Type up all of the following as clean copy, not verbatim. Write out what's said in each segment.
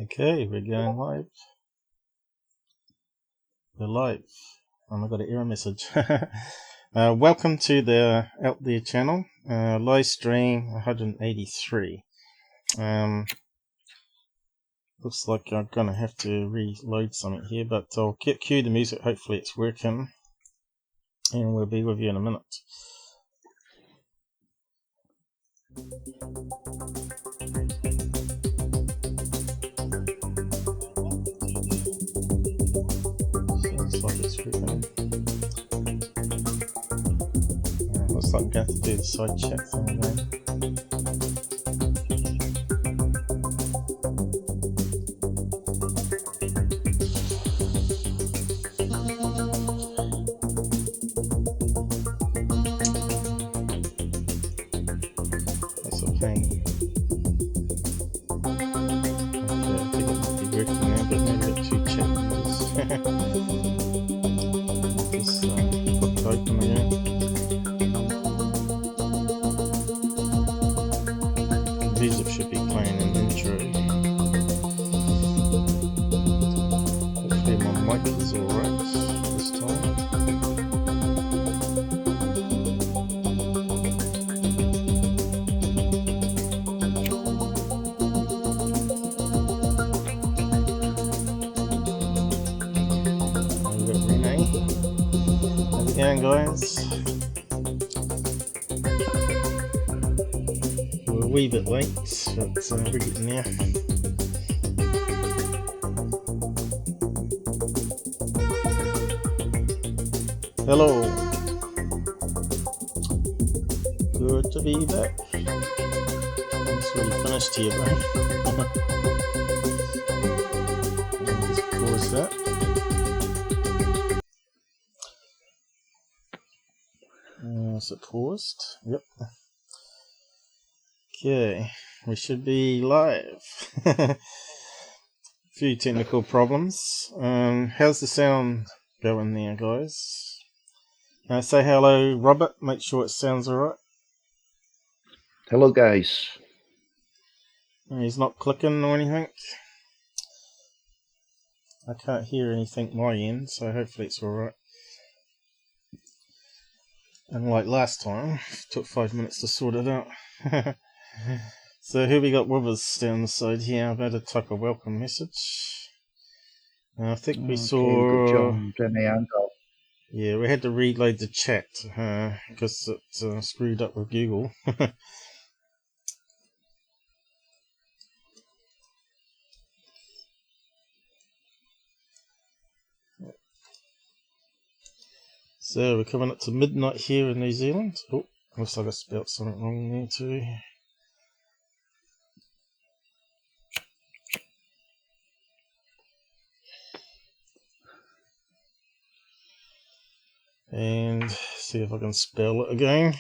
Okay, we're going live. We're live. I got an error message. Welcome to the Out There channel, live stream 183. Looks like I'm gonna have to reload something here, but I'll cue the music. Hopefully it's working, and we'll be with you in a minute. Sounds like it's working. Looks like I'm going to have to do the side chat thing again. That's a pain. Okay, I think it might be working now, but now we've got two chapters. Just pop it open again. Music should be playing an intro. Hopefully my mic is alright this time. We've got Renee. How's it going, guys? We're a wee bit late, but we're getting there. Hello. Good to be back. It's really finished here, bro. Just pause that. Is it paused? Yep. Okay, we should be live. Few technical problems. How's the sound going there, guys? Say hello, Robert. Make sure it sounds alright. Hello, guys. He's not clicking or anything. I can't hear anything my end, so hopefully it's alright. And like last time, it took 5 minutes to sort it out. So who we got with us down the side here? I'm going to type a welcome message. I think we saw... Good job, Jenny and Al. Yeah, we had to reload the chat because it screwed up with Google. So we're coming up to midnight here in New Zealand. Oh, looks like I spelled something wrong there too. And see if I can spell it again.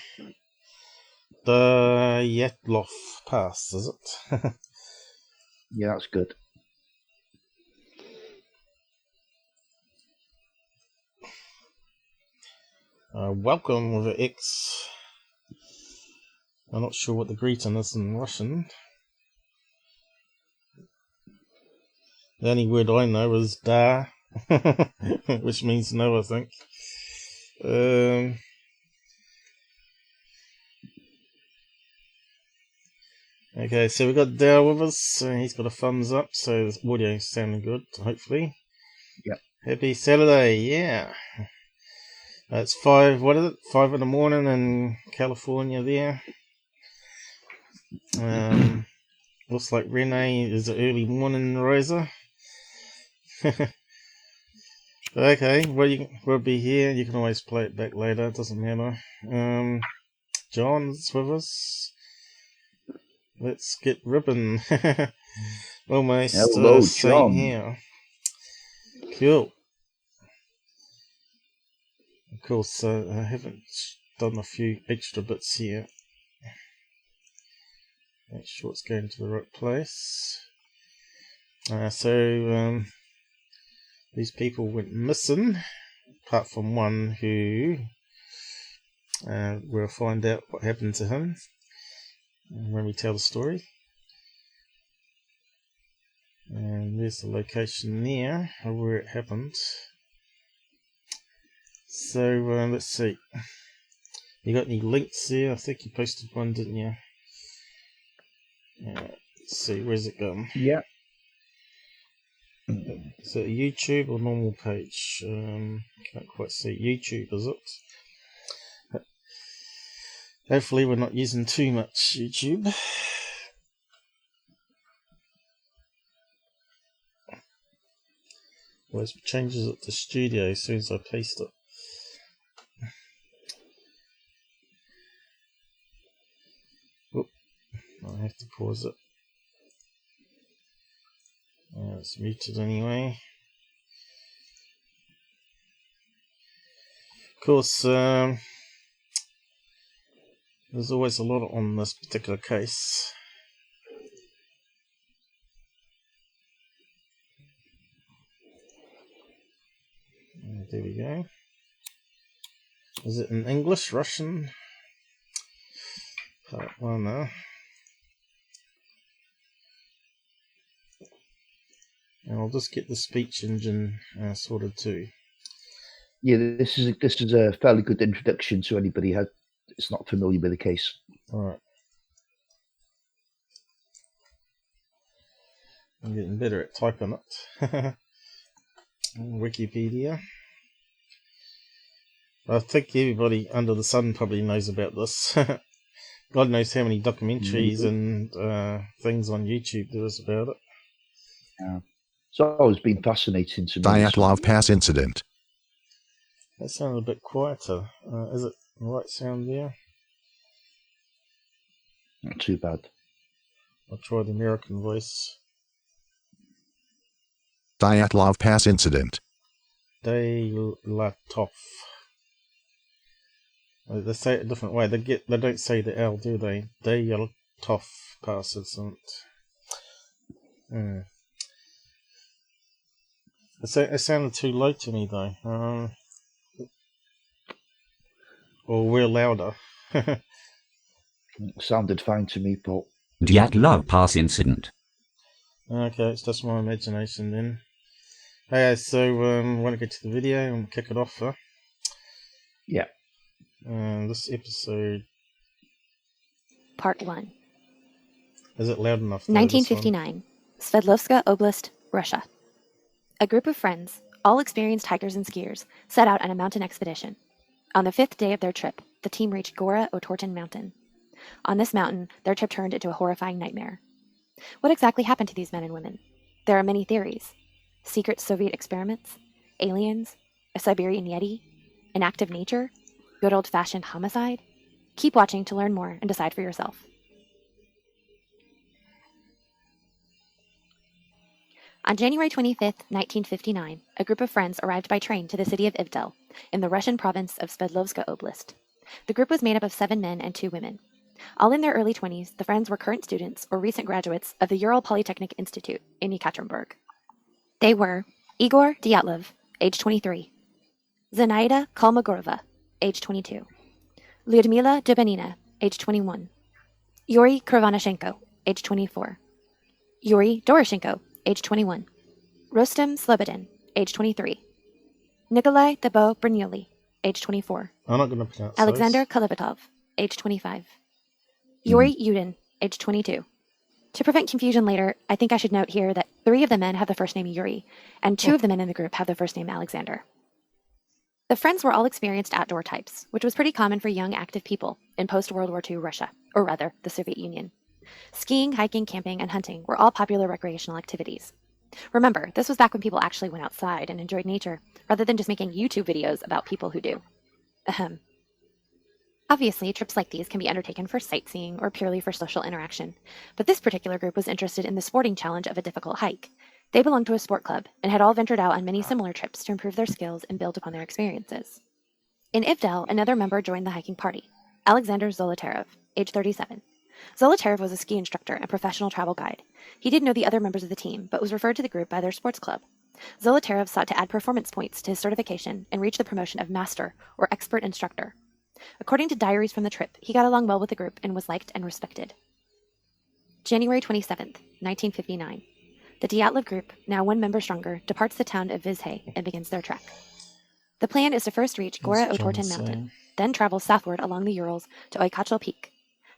Dyatlov Pass, is it? Yeah, that's good. Welcome with an X. I'm not sure what the greeting is in Russian. The only word I know is da, which means no, I think. Okay, so we've got Dale with us. He's got a thumbs up, so the audio's sounding good, hopefully. Yep. Happy Saturday, yeah. It's 5 in the morning in California there. Looks like Renee is an early morning riser. Okay, well, we'll be here. You can always play it back later, it doesn't matter. John's with us. Let's get ripping. Almost Hello, same John. here. Cool. Of course, I haven't done a few extra bits here. Make sure it's going to the right place. So these people went missing, apart from one who we'll find out what happened to him when we tell the story. there's the location there, or where it happened. So, let's see. You got any links there? I think you posted one, didn't you? Let's see, where's it gone? Yeah. Is it a YouTube or normal page? Can't quite see. YouTube, is it? Hopefully we're not using too much YouTube. Always changes it to studio as soon as I paste it. Oop, I have to pause it. It's muted anyway. Of course, there's always a lot on this particular case. There we go. Is it in English, Russian? Part 1 now. And I'll just get the speech engine sorted too. Yeah, this is a fairly good introduction to anybody that's not familiar with the case. All right. I'm getting better at typing it. Wikipedia. I think everybody under the sun probably knows about this. God knows how many documentaries and things on YouTube there is about it. Yeah. It's always been fascinating to me. Dyatlov Pass incident. That sounded a bit quieter. Is it the right sound there? Not too bad. I'll try the American voice. Dyatlov Pass incident. Dyatlov. They say it a different way. They don't say the L, do they? Dyatlov Pass incident. It sounded too low to me though. Or we're louder. It sounded fine to me, Paul. Dyatlov Pass incident. Okay, it's just my imagination then. Okay, so want to get to the video and kick it off, huh? Yeah. This episode... Part 1. Is it loud enough? 1959. Sverdlovsk Oblast, Russia. A group of friends, all experienced hikers and skiers, set out on a mountain expedition. On the 5th day of their trip, the team reached Gora Otorten Mountain. On this mountain, their trip turned into a horrifying nightmare. What exactly happened to these men and women? There are many theories. Secret Soviet experiments? Aliens? A Siberian Yeti? An act of nature? Good old-fashioned homicide? Keep watching to learn more and decide for yourself. On January 25, 1959, a group of friends arrived by train to the city of Ivdel, in the Russian province of Sverdlovsk Oblast. The group was made up of 7 men and 2 women. All in their early 20s, the friends were current students or recent graduates of the Ural Polytechnic Institute in Yekaterinburg. They were Igor Dyatlov, age 23, Zenaida Kolmogorova, age 22, Lyudmila Dubanina, age 21, Yuri Krivonashenko, age 24, Yuri Doroshenko, age 21, Rostem Slobodin, age 23, Nikolai Debo Bernioli, age 24, I'm not going to pronounce Alexander those. Kalivatov, age 25, Yuri Yudin, age 22. To prevent confusion later, I think I should note here that 3 of the men have the first name Yuri, and 2 of the men in the group have the first name Alexander. The friends were all experienced outdoor types, which was pretty common for young, active people in post-World War II Russia, or rather, the Soviet Union. Skiing, hiking, camping, and hunting were all popular recreational activities. Remember, this was back when people actually went outside and enjoyed nature, rather than just making YouTube videos about people who do. Ahem. Obviously, trips like these can be undertaken for sightseeing or purely for social interaction, but this particular group was interested in the sporting challenge of a difficult hike. They belonged to a sport club and had all ventured out on many similar trips to improve their skills and build upon their experiences. In Ivdel, another member joined the hiking party, Alexander Zolotarev, age 37. Zolotarev was a ski instructor and professional travel guide. He didn't know the other members of the team, but was referred to the group by their sports club. Zolotarev sought to add performance points to his certification and reach the promotion of master, or expert instructor. According to diaries from the trip, he got along well with the group and was liked and respected. January 27th, 1959. the Dyatlov group, now 1 member stronger, departs the town of Vizhay and begins their trek. The plan is to first reach Gora What's John Otorten Mountain, saying? then travel southward along the Urals to Oykachel Peak.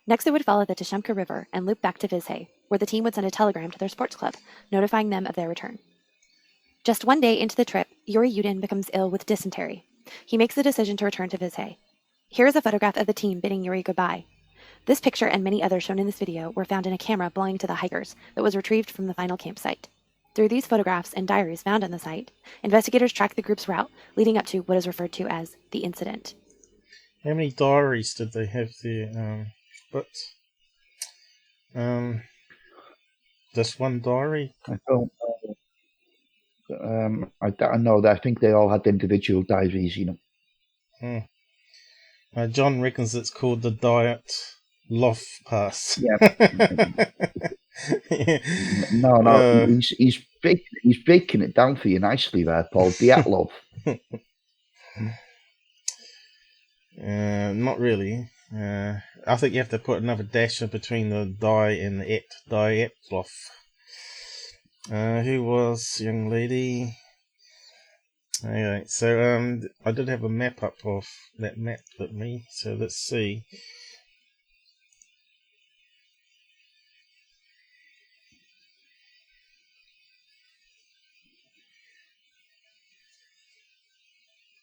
Next, they would follow the Tashemka River and loop back to Vizhay, where the team would send a telegram to their sports club, notifying them of their return. Just 1 day into the trip, Yuri Yudin becomes ill with dysentery. He makes the decision to return to Vizhay. Here is a photograph of the team bidding Yuri goodbye. This picture and many others shown in this video were found in a camera belonging to the hikers that was retrieved from the final campsite. Through these photographs and diaries found on the site, investigators tracked the group's route leading up to what is referred to as the incident. How many diaries did they have there? Just 1 diary? I don't know. I don't know. I think they all had individual diaries, you know. John reckons it's called the Dyatlov Pass. Yeah. Yeah. No, he's breaking it down for you nicely there, Paul. Dyatlov. Not really. I think you have to put another dash in between the die and the et. Dyatlov. Who was young lady? Anyway, so I did have a map up of that map with me. So let's see.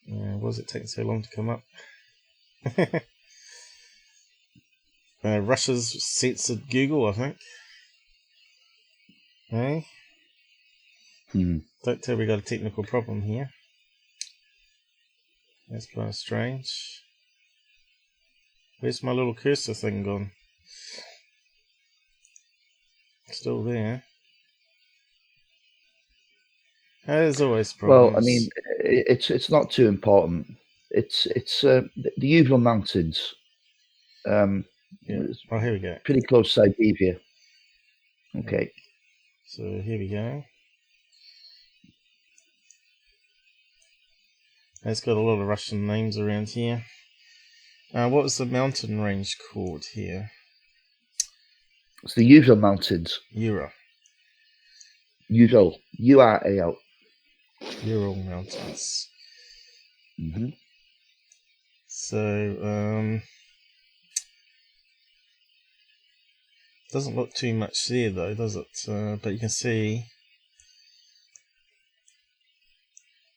Why was it taking so long to come up? Russia's censored Google, I think. Hey? Don't tell me we got a technical problem here. That's kind of strange. Where's my little cursor thing gone? Still there. There's always problems. Well, I mean, it's not too important. It's the Ural Mountains. Yeah. Oh, here we go. Pretty close to Siberia. Okay. So here we go. It's got a lot of Russian names around here. What was the mountain range called here? It's the Ural Mountains. Ural. Ural. URAL. Ural Mountains. Mm-hmm. So, doesn't look too much there though, does it? But you can see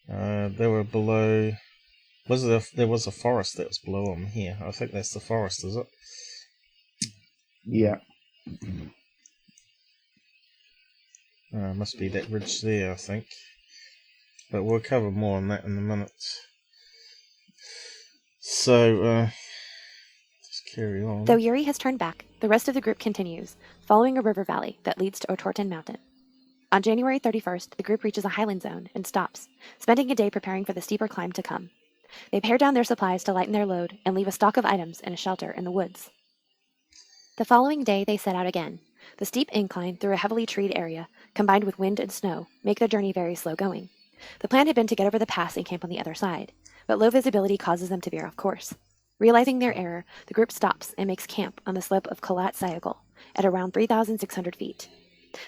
they were below. There was a forest that was below them here. I think that's the forest, is it? Yeah. Must be that ridge there, I think. But we'll cover more on that in a minute. So, just carry on. Though Yuri has turned back, the rest of the group continues, following a river valley that leads to Otorten Mountain. On January 31st, the group reaches a highland zone and stops, spending a day preparing for the steeper climb to come. They pare down their supplies to lighten their load and leave a stock of items in a shelter in the woods. The following day, they set out again. The steep incline through a heavily treed area, combined with wind and snow, make their journey very slow going. The plan had been to get over the pass and camp on the other side, but low visibility causes them to veer off course. Realizing their error, the group stops and makes camp on the slope of Kholat Sayagul at around 3,600 feet.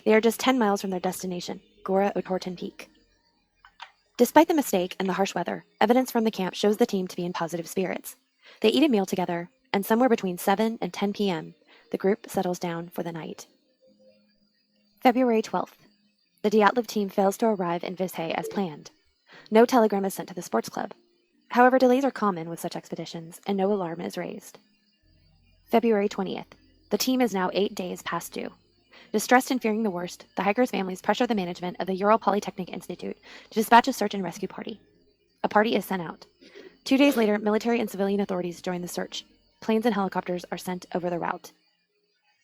They are just 10 miles from their destination, Gora Otorten Peak. Despite the mistake and the harsh weather, evidence from the camp shows the team to be in positive spirits. They eat a meal together, and somewhere between 7 and 10 p.m., the group settles down for the night. February 12th. The Dyatlov team fails to arrive in Vizhay as planned. No telegram is sent to the sports club. However, delays are common with such expeditions, and no alarm is raised. February 20th. The team is now 8 days past due. Distressed and fearing the worst, the hikers' families pressure the management of the Ural Polytechnic Institute to dispatch a search and rescue party. A party is sent out. 2 days later, military and civilian authorities join the search. Planes and helicopters are sent over the route.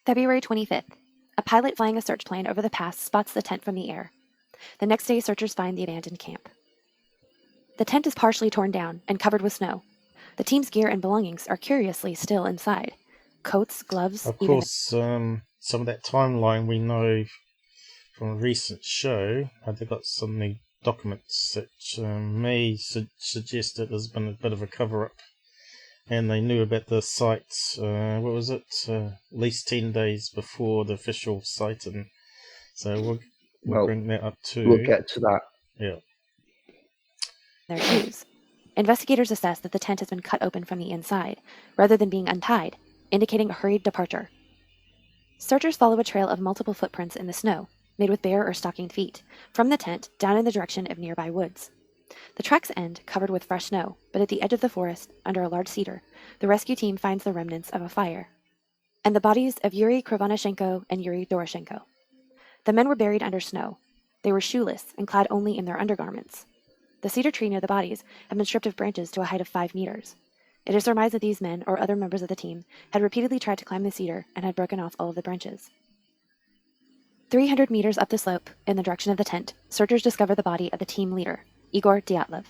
February 25th. A pilot flying a search plane over the pass spots the tent from the air. The next day, searchers find the abandoned camp. The tent is partially torn down and covered with snow. The team's gear and belongings are curiously still inside. Coats, gloves, Of course, some of that timeline we know from a recent show. They've got some new documents that may suggest that there's been a bit of a cover-up. And they knew about the site, what was it, at least 10 days before the official sighting. So we'll Well, bring that up too. we'll get to that. Yeah. Their shoes. Investigators assess that the tent has been cut open from the inside, rather than being untied, indicating a hurried departure. Searchers follow a trail of multiple footprints in the snow, made with bare or stockinged feet, from the tent down in the direction of nearby woods. The tracks end covered with fresh snow, but at the edge of the forest, under a large cedar, the rescue team finds the remnants of a fire, and the bodies of Yuri Krivonashenko and Yuri Doroshenko. The men were buried under snow. They were shoeless and clad only in their undergarments. The cedar tree near the bodies had been stripped of branches to a height of 5 meters. It is surmised that these men, or other members of the team, had repeatedly tried to climb the cedar and had broken off all of the branches. 300 meters up the slope, in the direction of the tent, searchers discover the body of the team leader, Igor Dyatlov.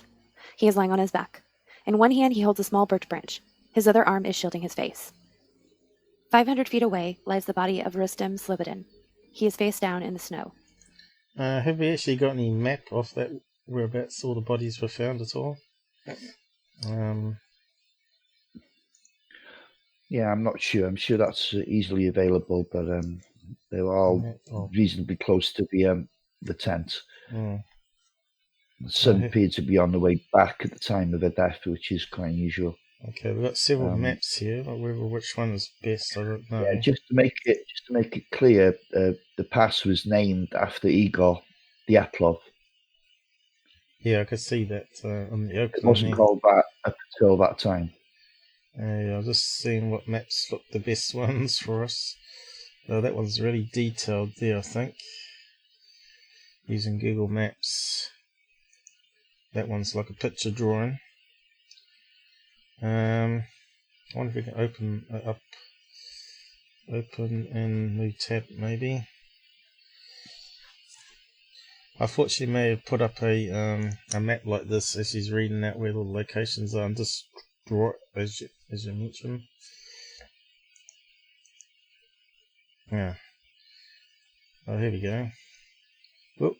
He is lying on his back. In one hand he holds a small birch branch. His other arm is shielding his face. 500 feet away lies the body of Rustem Slobodin. He is face down in the snow. Have we actually got any map of that, whereabouts all the bodies were found at all? Yeah, I'm not sure. I'm sure that's easily available, but they were all reasonably close to the tent. Mm. The sun appeared to be on the way back at the time of her death, which is quite unusual. Okay, we've got several maps here. Which one is best? I don't know. Yeah, just to make it clear, the pass was named after Igor Dyatlov. Yeah, I could see that on the opening. It wasn't called that up until that time. Yeah, I'm just seeing what maps look the best ones for us. That one's really detailed there, I think. Using Google Maps. That one's like a picture drawing. I wonder if we can open it up. Open in new tab, maybe. I fortunately may have put up a map like this as she's reading out where the locations are, and just draw it as you mentioned. Yeah. Oh, here we go. Whoop.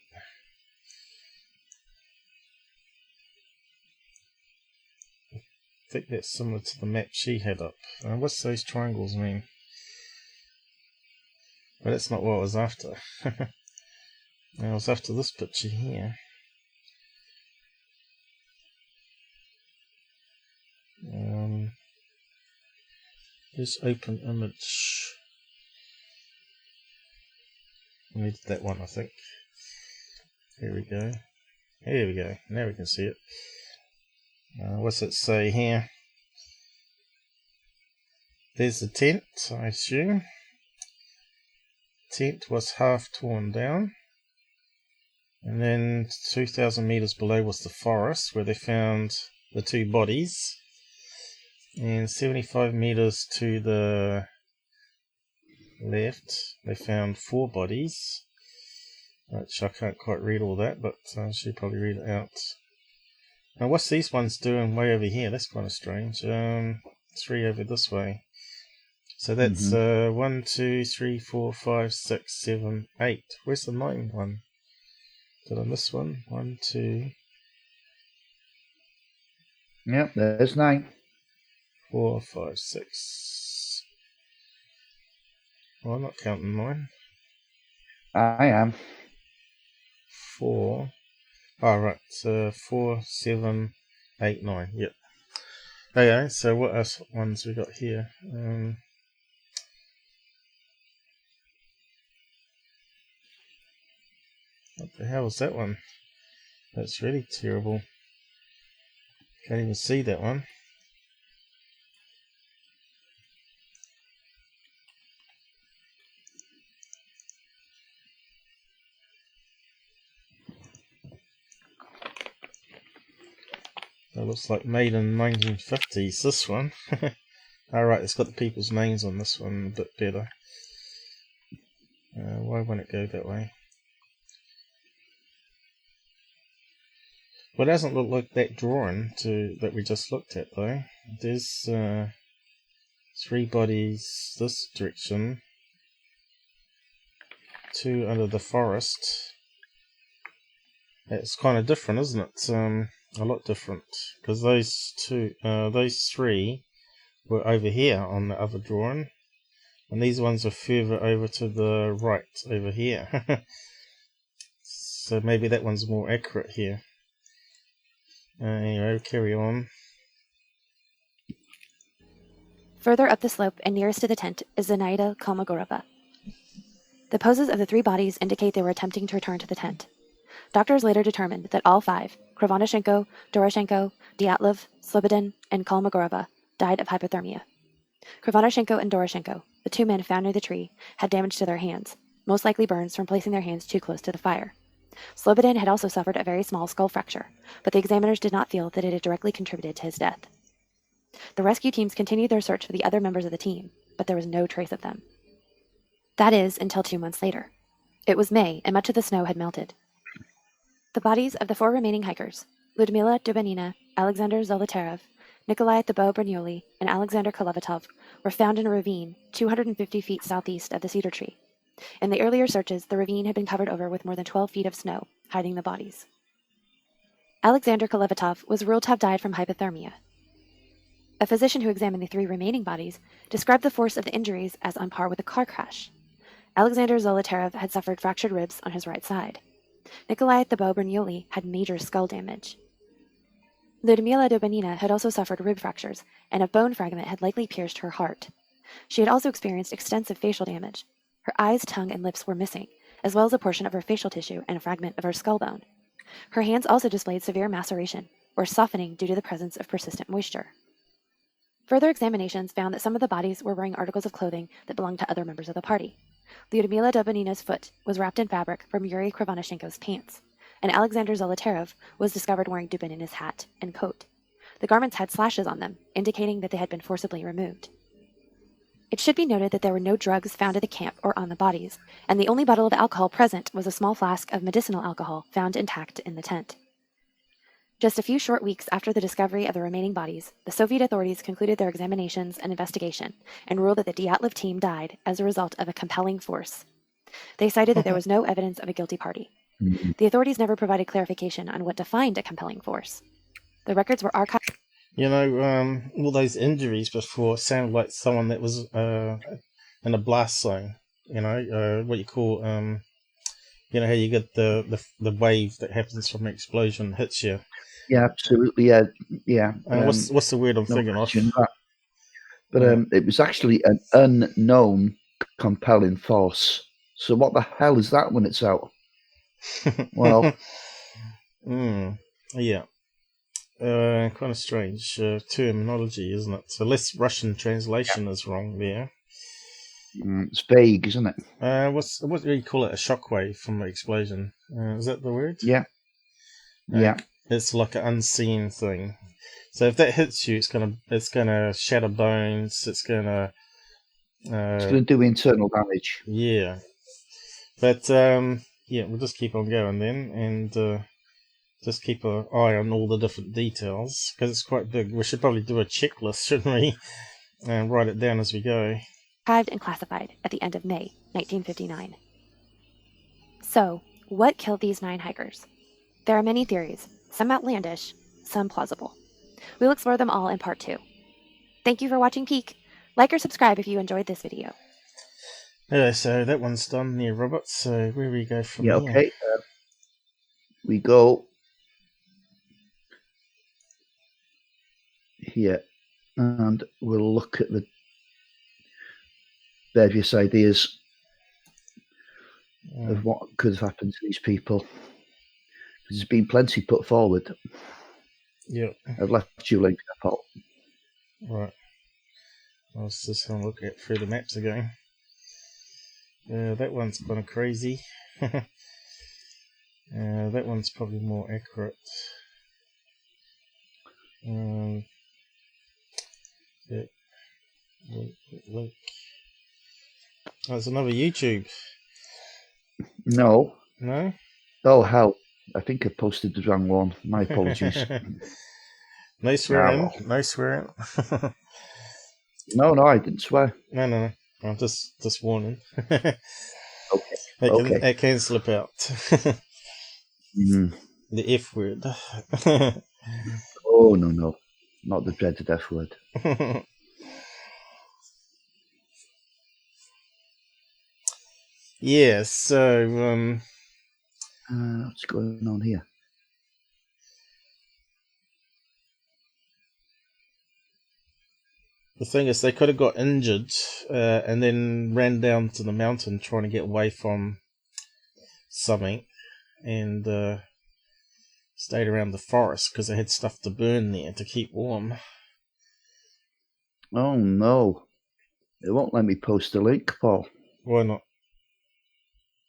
I think that's similar to the map she had up. What's those triangles mean? But that's not what I was after. I was after this picture here. Just open image. I needed that one, I think. Here we go. Here we go. Now we can see it. What's it say here? There's the tent, I assume. Tent was half torn down. And then 2,000 meters below was the forest where they found the 2 bodies. And 75 meters to the left, they found 4 bodies. Which I can't quite read all that, but I should probably read it out. Now, what's these ones doing way over here? That's kind of strange. 3 over this way. So that's 1, 2, 3, 4, 5, 6, 7, 8. Where's the 9 one? Did I miss one? 1, 2. Yep, there's 9. 4, 5, 6. Well, I'm not counting 9. I am. 4. Oh, right. So 4, 7, 8, 9. Yep. Okay, so what else ones we got here? What the hell is that one? That's really terrible. Can't even see that one. That looks like made in 1950s, this one. Alright, it's got the people's names on this one a bit better. Why won't it go that way? Well, it doesn't look like that drawing that we just looked at, though. There's 3 bodies this direction, 2 under the forest. It's kind of different, isn't it? A lot different, because those 3 were over here on the other drawing, and these ones are further over to the right over here. so maybe that one's more accurate here. Anyway, carry on. Further up the slope and nearest to the tent is Zenaida Kolmogorova. The poses of the 3 bodies indicate they were attempting to return to the tent. Doctors later determined that all 5, Krivonashenko, Doroshenko, Dyatlov, Slobodin, and Kolmogorova, died of hypothermia. Krivonashenko and Doroshenko, the 2 men found near the tree, had damage to their hands, most likely burns from placing their hands too close to the fire. Slobodin had also suffered a very small skull fracture, but the examiners did not feel that it had directly contributed to his death. The rescue teams continued their search for the other members of the team, but there was no trace of them. That is, until 2 months later. It was May, and much of the snow had melted. The bodies of the 4 remaining hikers, Lyudmila Dubanina, Alexander Zolotarev, Nikolai Thibault-Bernoulli, and Alexander Kolevatov, were found in a ravine 250 feet southeast of the cedar tree. In the earlier searches, the ravine had been covered over with more than 12 feet of snow, hiding the bodies. Alexander Kolevatov was ruled to have died from hypothermia. A physician who examined the 3 remaining bodies described the force of the injuries as on par with a car crash. Alexander Zolotarev had suffered fractured ribs on his right side. Nikolai Thibault-Bernoulli had major skull damage. Lyudmila Dubanina had also suffered rib fractures, and a bone fragment had likely pierced her heart. She had also experienced extensive facial damage. Her eyes, tongue, and lips were missing, as well as a portion of her facial tissue and a fragment of her skull bone. Her hands also displayed severe maceration, or softening due to the presence of persistent moisture. Further examinations found that some of the bodies were wearing articles of clothing that belonged to other members of the party. Lyudmila Dubanina's foot was wrapped in fabric from Yuri Krivonashenko's pants, and Alexander Zolotarev was discovered wearing Dubanina's hat and coat. The garments had slashes on them, indicating that they had been forcibly removed. It should be noted that there were no drugs found at the camp or on the bodies, and the only bottle of alcohol present was a small flask of medicinal alcohol found intact in the tent. Just a few short weeks after the discovery of the remaining bodies, the Soviet authorities concluded their examinations and investigation and ruled that the Dyatlov team died as a result of a compelling force. They cited that there was no evidence of a guilty party. The authorities never provided clarification on what defined a compelling force. The records were archived. You know, all those injuries before sounded like someone that was in a blast zone. You know, what you call, you know, how you get the wave that happens from an explosion hits you. Yeah, absolutely. Yeah. What's the word I'm thinking of? But it was actually an unknown compelling force. So what the hell is that when it's out? Well, yeah. Kind of strange terminology, isn't it? So less Russian translation is wrong there. It's vague, isn't it? What do you call it? A shockwave from the explosion? Is that the word? Yeah. Yeah. It's like an unseen thing. So if that hits you, it's gonna shatter bones. It's gonna do internal damage. Yeah. But yeah, we'll just keep on going then, and just keep an eye on all the different details because it's quite big. We should probably do a checklist, shouldn't we? And write it down as we go. Archived and classified at the end of May 1959. So, what killed these 9 hikers? There are many theories, some outlandish, some plausible. We'll explore them all in part 2. Thank you for watching Peek. Like or subscribe if you enjoyed this video. Yeah, so that one's done near Robert, so where we go from here? Okay. We go here and we'll look at the various ideas of what could have happened to these people. There's been plenty put forward. Yeah. I've left you a link up. Right. I was just going to look at through the maps again. That one's kind of crazy. That one's probably more accurate. Yeah. Look. Oh, it's another YouTube. No. No? Oh, hell. I think I posted the wrong one. My apologies. No swearing. No swearing. No, I didn't swear. No. I'm just warning. Okay. It can slip out. The F word. Oh, no. Not the dreaded F word. Yeah, so What's going on here? The thing is, they could have got injured and then ran down to the mountain trying to get away from something and stayed around the forest because they had stuff to burn there to keep warm. Oh no. It won't let me post a link, Paul. Why not?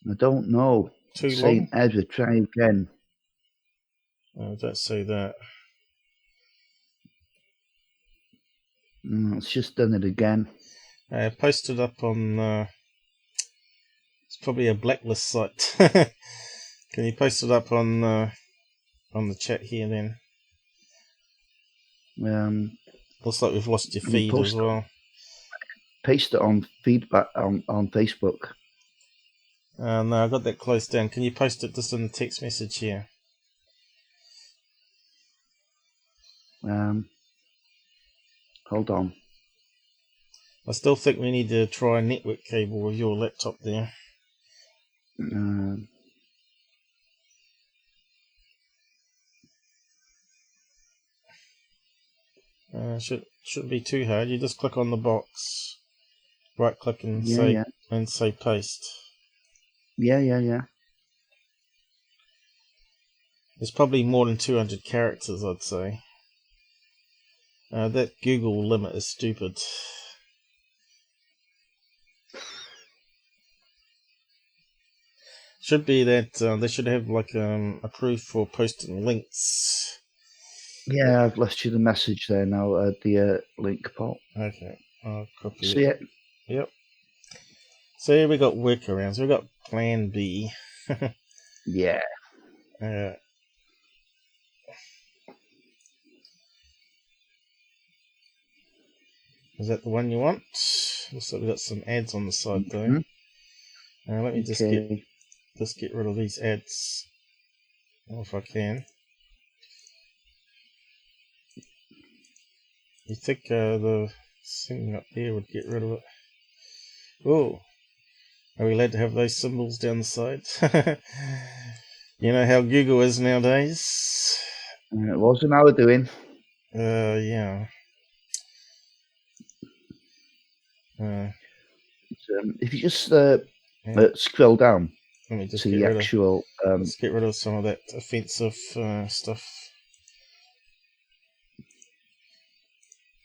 I don't know. Too It's long? saying Ezra, try again. Don't say that. It's just done it again. I posted up on... it's probably a blacklist site. Can you post it up on the chat here then? Looks like we've lost your feed as well. Paste it on feedback on Facebook. No, I got that closed down. Can you post it just in the text message here? Hold on. I still think we need to try a network cable with your laptop there. Shouldn't be too hard. You just click on the box, right click and say paste. Yeah. There's probably more than 200 characters, I'd say. That Google limit is stupid. Should be that they should have like approved for posting links. Yeah, I've left you the message there now. The link, Paul. Okay, I'll copy See it? Yep. So here we got workarounds. We got Plan B. Yeah. Is that the one you want? Looks like we got some ads on the side though. Let me just get rid of these ads, if I can. You think the thing up here would get rid of it? Oh, are we allowed to have those symbols down the side? You know how Google is nowadays. What's an hour doing? Yeah. If you just scroll down Let me just to the actual... let's get rid of some of that offensive stuff.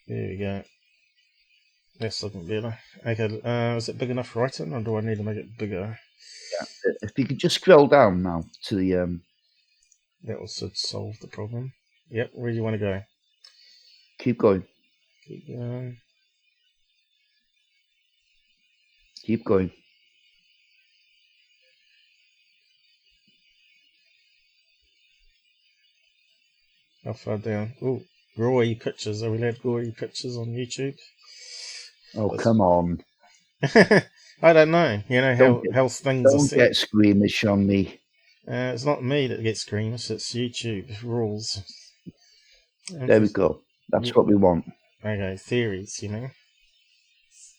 There we go. That's looking better. Okay, is it big enough writing, or do I need to make it bigger? Yeah, if you could just scroll down now to the... That should solve the problem. Yep, where do you want to go? Keep going. Keep going. Keep going. How far down? Oh, gory pictures. Are we allowed gory pictures on YouTube? Oh, come on. I don't know. You know how things are set. Don't get squeamish on me. It's not me that gets squeamish, it's YouTube rules. There we go. That's what we want. Okay, theories, you know.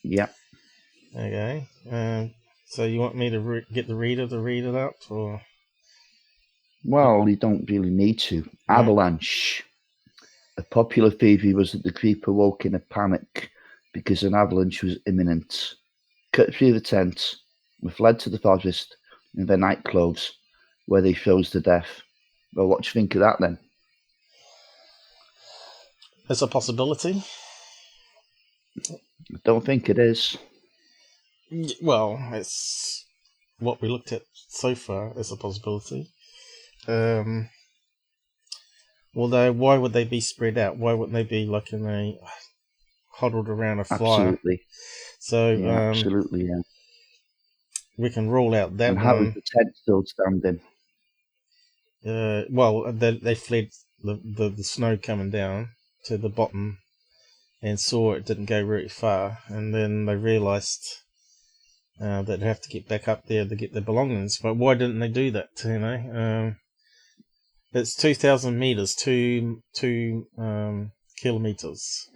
Yeah. Okay. So you want me to get the reader to read it up, or? Well, you don't really need to. Avalanche. A popular theory was that the creep awoke in a panic because an avalanche was imminent. Cut through the tent, were fled to the forest in their nightclothes, where they froze to death. Well, what do you think of that then? It's a possibility. I don't think it is. Well, it's what we looked at so far as a possibility. Although, why would they be spread out? Why wouldn't they be like in a huddled around a fire? Absolutely. So, absolutely, yeah. We can rule out that. And how is the tent still standing? Well, they fled the snow coming down to the bottom and saw it didn't go very far, and then they realised they'd have to get back up there to get their belongings. But why didn't they do that? You know, it's 2,000 meters, 2 kilometers,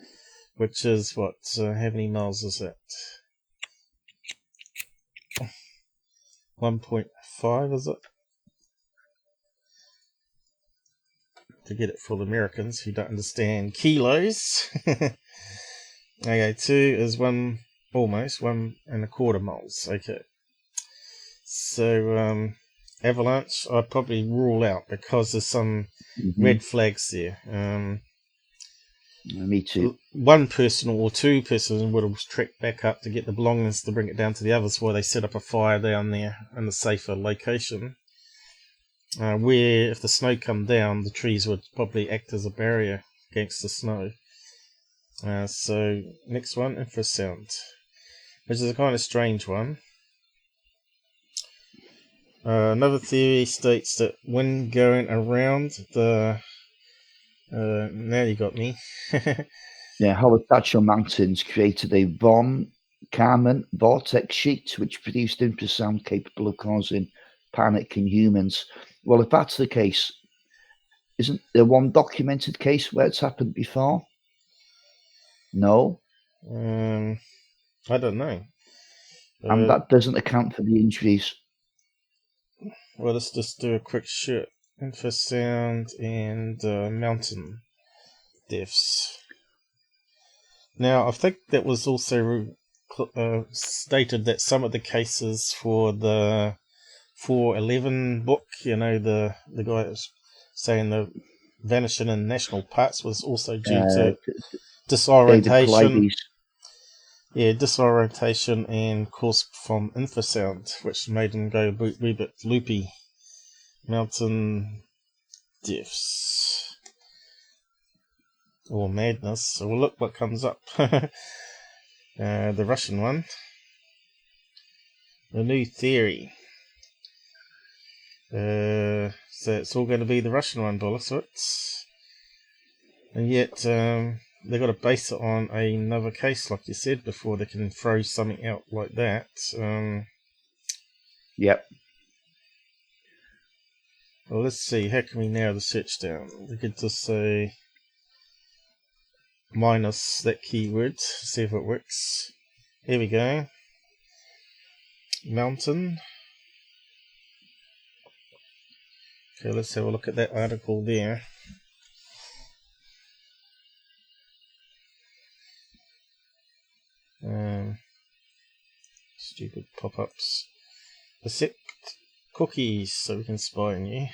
which is what? How many miles is that? 1.5, is it? to get it for the Americans who don't understand kilos. Okay, 2 is almost 1.25 moles. Okay. So, avalanche, I'd probably rule out because there's some red flags there. Me too. One person or 2 persons would have trekked back up to get the belongings to bring it down to the others while they set up a fire down there in a safer location. Where if the snow come down, the trees would probably act as a barrier against the snow. So, next one, infrasound, which is a kind of strange one. Another theory states that when going around the... now you got me. Yeah, Holocaust Mountains created a von Karman vortex sheet which produced infrasound capable of causing panic in humans. Well, if that's the case, isn't there one documented case where it's happened before? No? I don't know. And that doesn't account for the injuries. Well, let's just do a quick shit. Infrasound and mountain deaths. Now, I think that was also stated that some of the cases for the 411 book, the guy that was saying the vanishing in national parks was also due to disorientation. Yeah, disorientation and caused from infrasound, which made him go a wee bit loopy. Mountain deaths. Or madness. So we'll look what comes up. The Russian one. The new theory. So it's all going to be the Russian one, bollocks. And yet, they've got to base it on another case, like you said before. They can throw something out like that. Yep. Well, let's see. How can we narrow the search down? We could just say minus that keyword, see if it works. Here we go. Mountain. Okay, let's have a look at that article there. Stupid pop-ups. Accept cookies so we can spy on you.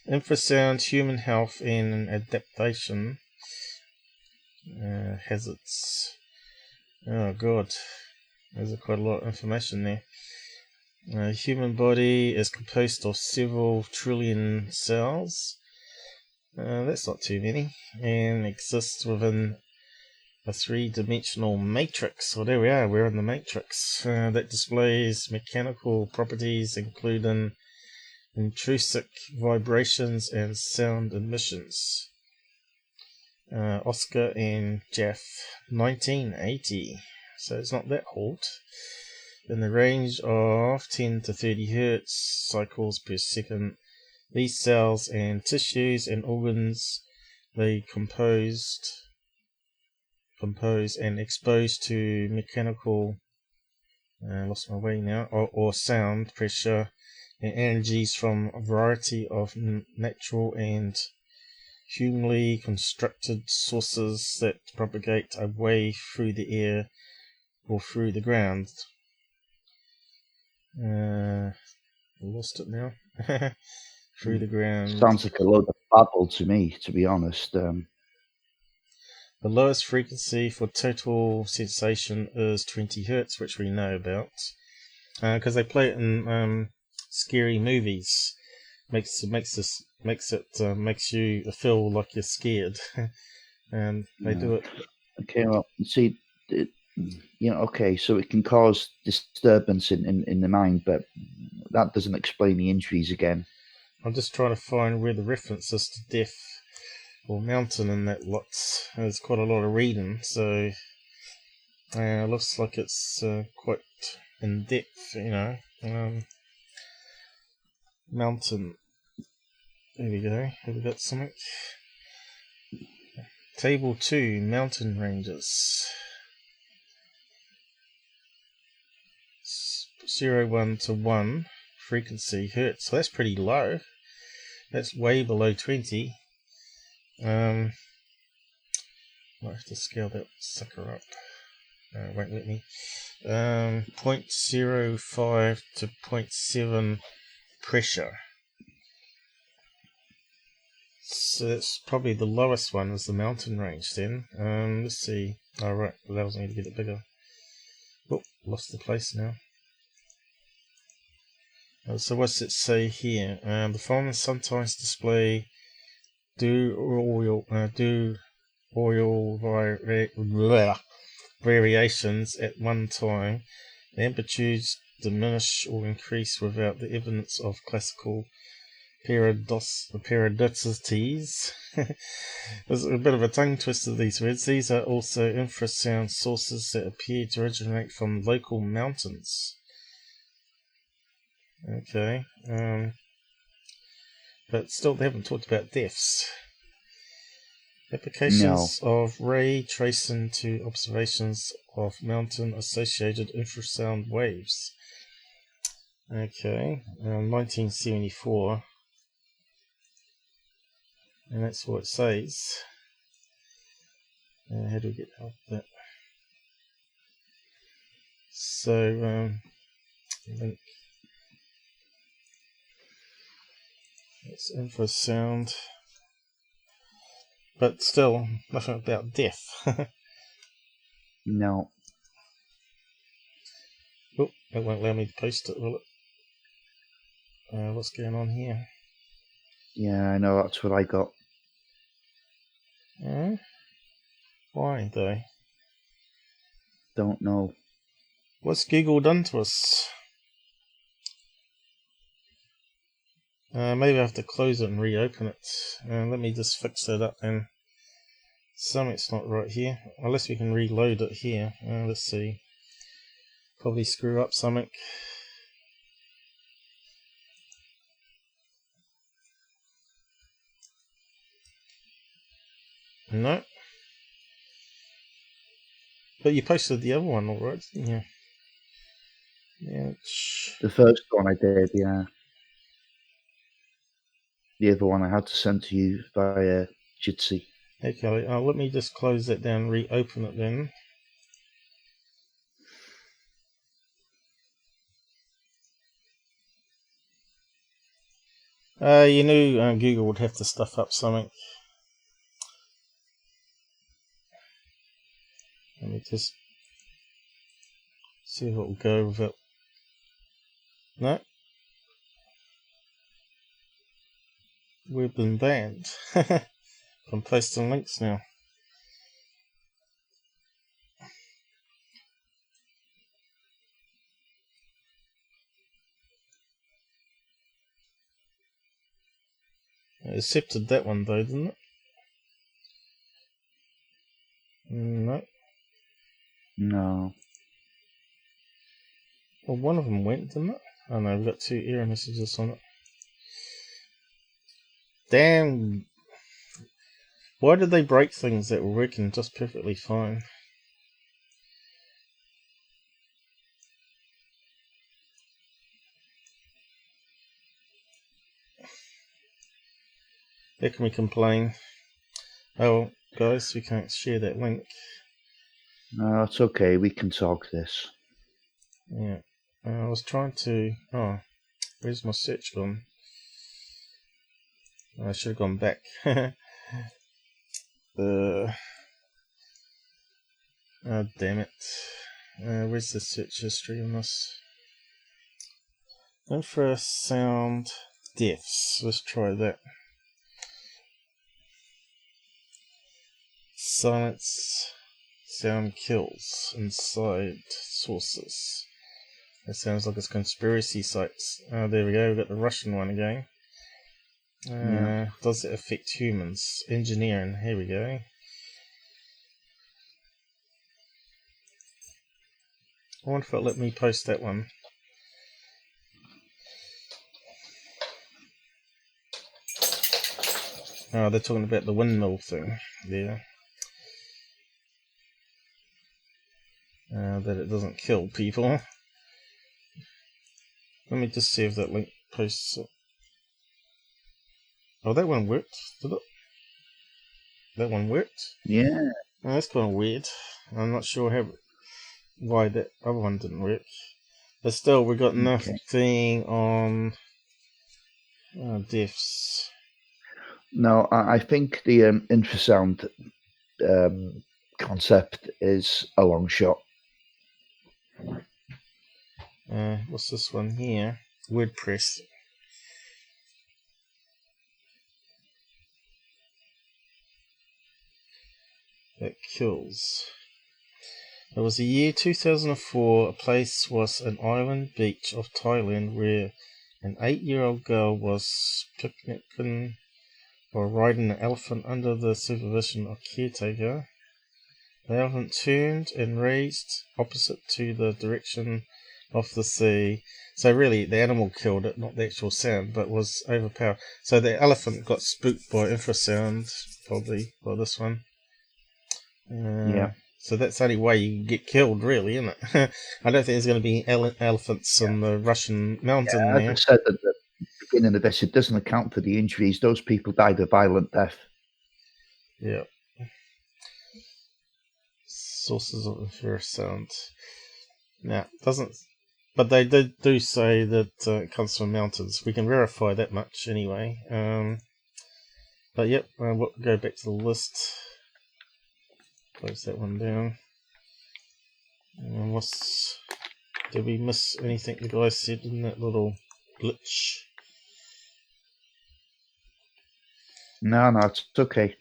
Infrasound, human health and adaptation. Hazards. Oh god, there's quite a lot of information there. Human body is composed of several trillion cells. That's not too many, and exists within a 3-dimensional matrix. Well, there we are, we're in the matrix. That displays mechanical properties including intrusive vibrations and sound emissions. Oscar and Jeff, 1980. So it's not that old. In the range of 10 to 30 hertz cycles per second, these cells and tissues and organs they compose and exposed to mechanical lost my way now or sound pressure and energies from a variety of natural and humanly constructed sources that propagate away through the air or through the ground. Lost it now. Through the ground. Sounds like a load of babble to me, to be honest. The lowest frequency for total sensation is 20 hertz, which we know about, because they play it in scary movies. Makes you feel like you're scared, and they do it. Okay, well, see, okay, so it can cause disturbance in the mind, but that doesn't explain the injuries again. I'm just trying to find where the reference is to death or mountain in that lot. There's quite a lot of reading, so it looks like it's quite in depth, mountain. There we go. Have we got something? Table 2, mountain ranges. 0, 1 to 1 frequency hertz. So that's pretty low. That's way below 20. Might have to scale that sucker up. Won't let me. 0.05 to 0.7 pressure. So that's probably the lowest one is the mountain range then. Let's see. Oh right, that was going to get it bigger. Oh, lost the place now. So what's it say here? The following sometimes display oil variations at one time. The amplitudes diminish or increase without the evidence of classical periodicities. There's a bit of a tongue twister of these words. These are also infrasound sources that appear to originate from local mountains. Okay, but still they haven't talked about deaths. Applications of ray tracing to observations of mountain-associated infrasound waves. Okay, 1974. And that's what it says. How do we get out of that? So, link. It's infrasound. But still, nothing about death. No. Oh, it won't allow me to post it, will it? What's going on here? Yeah, I know, that's what I got. Why, though? Don't know. What's Google done to us? Maybe I have to close it and reopen it. Let me just fix that up then. Something's not right here. Unless we can reload it here. Let's see. Probably screw up something. No. But you posted the other one alright, didn't you? Yeah. The first one I did, yeah. The other one I had to send to you via Jitsi. Okay, let me just close that down and reopen it then. You knew Google would have to stuff up something. Let me just see if it will go with it. No. We've been banned from posting links now. It accepted that one though, didn't it? No. No. Well, one of them went, didn't it? Oh no, we've got 2 error messages on it. Damn. Why did they break things that were working just perfectly fine? How can we complain? Oh, guys, we can't share that link. No, it's okay. We can talk this. Yeah. I was trying to... Oh, where's my search gone? I should have gone back. Oh, damn it. Where's the search history on this? Infrasound deaths. Let's try that. Silence sound kills inside sources. That sounds like it's conspiracy sites. Oh, there we go. We've got the Russian one again. Does it affect humans? Engineering. Here we go. I wonder if it'll let me post that one. Oh, they're talking about the windmill thing. Yeah. That it doesn't kill people. Let me just see if that link posts it. Oh, that one worked, did it? That one worked? Yeah. Oh, that's kind of weird. I'm not sure why that other one didn't work. But still, we got nothing on deaths. No, I think the infrasound concept is a long shot. What's this one here? WordPress. That kills. It was the year 2004. A place was an island beach of Thailand where an 8-year-old girl was picnicking or riding an elephant under the supervision of caretaker. The elephant turned and raced opposite to the direction of the sea. So really, the animal killed it, not the actual sound, but was overpowered. So the elephant got spooked by infrasound, probably, by this one. Yeah. So that's the only way you can get killed, really, isn't it? I don't think there's going to be elephants on the Russian mountain there. As I said at the beginning of this, it doesn't account for the injuries. Those people died a violent death. Yeah. Sources of infrasound. Now, doesn't... But they do say that it comes from mountains. We can verify that much anyway. But yep, we'll go back to the list. Close that one down. And did we miss anything the guy said in that little glitch? No, it's okay.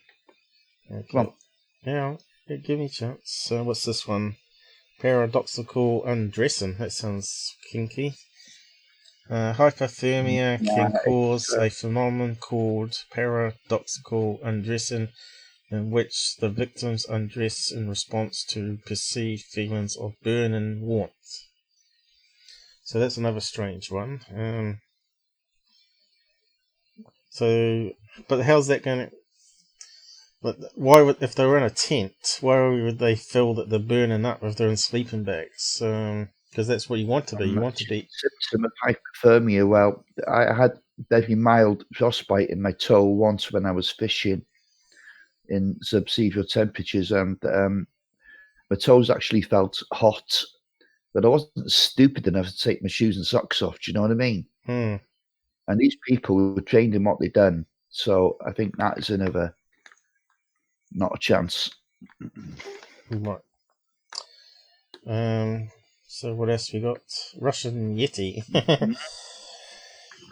Come on. Yeah, give me a chance. What's this one? Paradoxical undressing. That sounds kinky. Hypothermia can cause a phenomenon called paradoxical undressing, in which the victims undress in response to perceived feelings of burning warmth. So that's another strange one. But how's that going to... But why would, if they were in a tent, why would they feel that they're burning up if they're in sleeping bags? Because that's what you want to be. You want to be... Symptom of hypothermia. Well, I had very mild frostbite in my toe once when I was fishing in sub-zero temperatures, and my toes actually felt hot, but I wasn't stupid enough to take my shoes and socks off. Do you know what I mean? Hmm. And these people were trained in what they've done, so I think that is another not a chance. Right. So what else we got? Russian Yeti.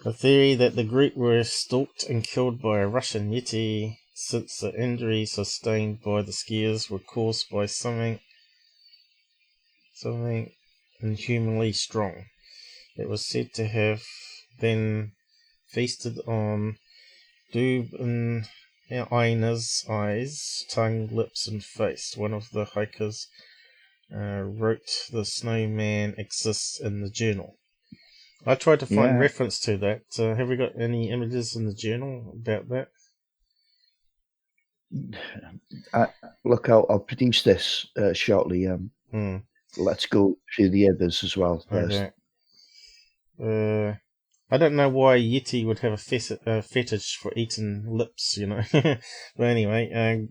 The theory that the group were stalked and killed by a Russian Yeti, since the injuries sustained by the skiers were caused by something inhumanly strong. It was said to have then feasted on Dubina's eyes, tongue, lips, and face. One of the hikers wrote the snowman exists in the journal. I tried to find reference to that. Have we got any images in the journal about that? Look, I'll produce this shortly. Let's go through the others as well first. Okay. I don't know why Yeti would have a fetish for eating lips, you know. But anyway,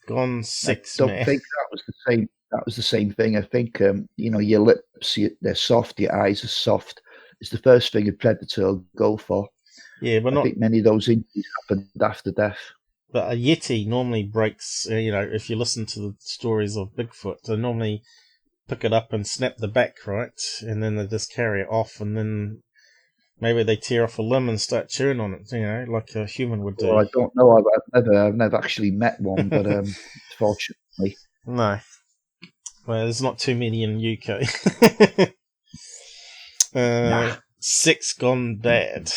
gone 6. I don't think that was the same. That was the same thing. I think your lips, they're soft. Your eyes are soft. It's the first thing a predator will go for. Yeah, but I think many of those injuries happened after death. But a Yeti normally breaks. If you listen to the stories of Bigfoot, they normally pick it up and snap the back, right, and then they just carry it off, and then maybe they tear off a limb and start chewing on it, like a human would do. Well, I don't know. I've never actually met one, but fortunately, no. Well, there's not too many in UK. 6 gone bad.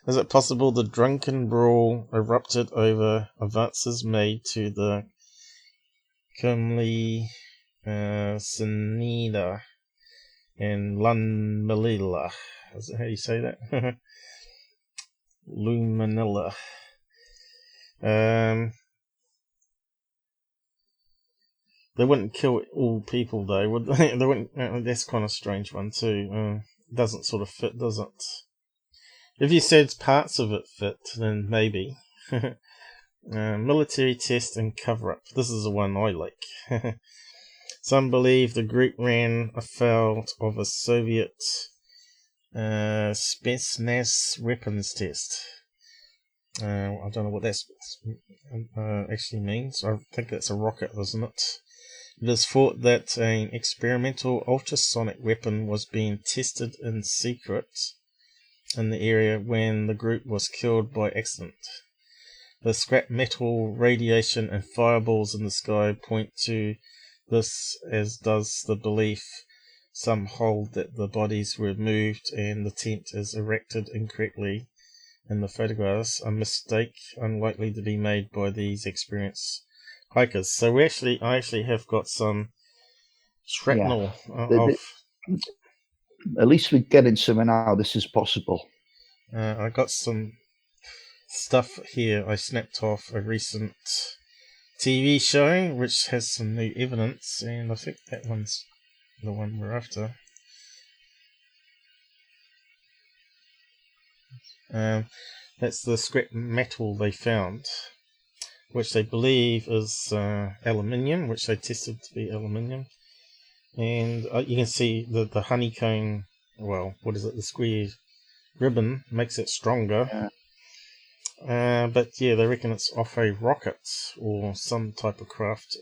Is it possible the drunken brawl erupted over advances made to the Kumli Sinida and Lunmalila? Is that how you say that? Lumanilla. They wouldn't kill all people, though, would they? They wouldn't. That's kind of a strange one too. Doesn't sort of fit, does it? If you said parts of it fit, then maybe. Military test and cover-up. This is the one I like. Some believe the group ran afoul of a Soviet Spetsnaz weapons test. I don't know what that actually means. I think that's a rocket, isn't it? It is thought that an experimental ultrasonic weapon was being tested in secret in the area when the group was killed by accident. The scrap metal, radiation, and fireballs in the sky point to this, as does the belief some hold that the bodies were moved and the tent is erected incorrectly in the photographs, a mistake unlikely to be made by these experienced hikers. So I actually have got some shrapnel of. At least we're getting somewhere now. This is possible. I got some stuff here I snapped off a recent TV show which has some new evidence, and I think that one's the one we're after. That's the scrap metal they found, which they believe is aluminium, which they tested to be aluminium. And you can see the honeycomb, well, what is it, the square ribbon makes it stronger. Yeah. But yeah, they reckon it's off a rocket or some type of craft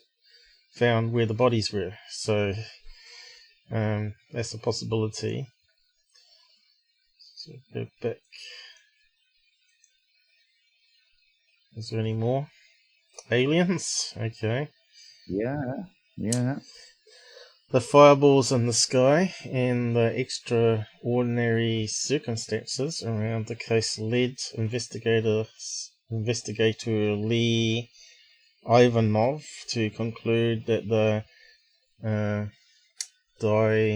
found where the bodies were. So that's a possibility. So go back. Is there any more? Aliens? Okay. Yeah. The fireballs in the sky and the extraordinary circumstances around the case led investigator Lee Ivanov to conclude that the Dyatlov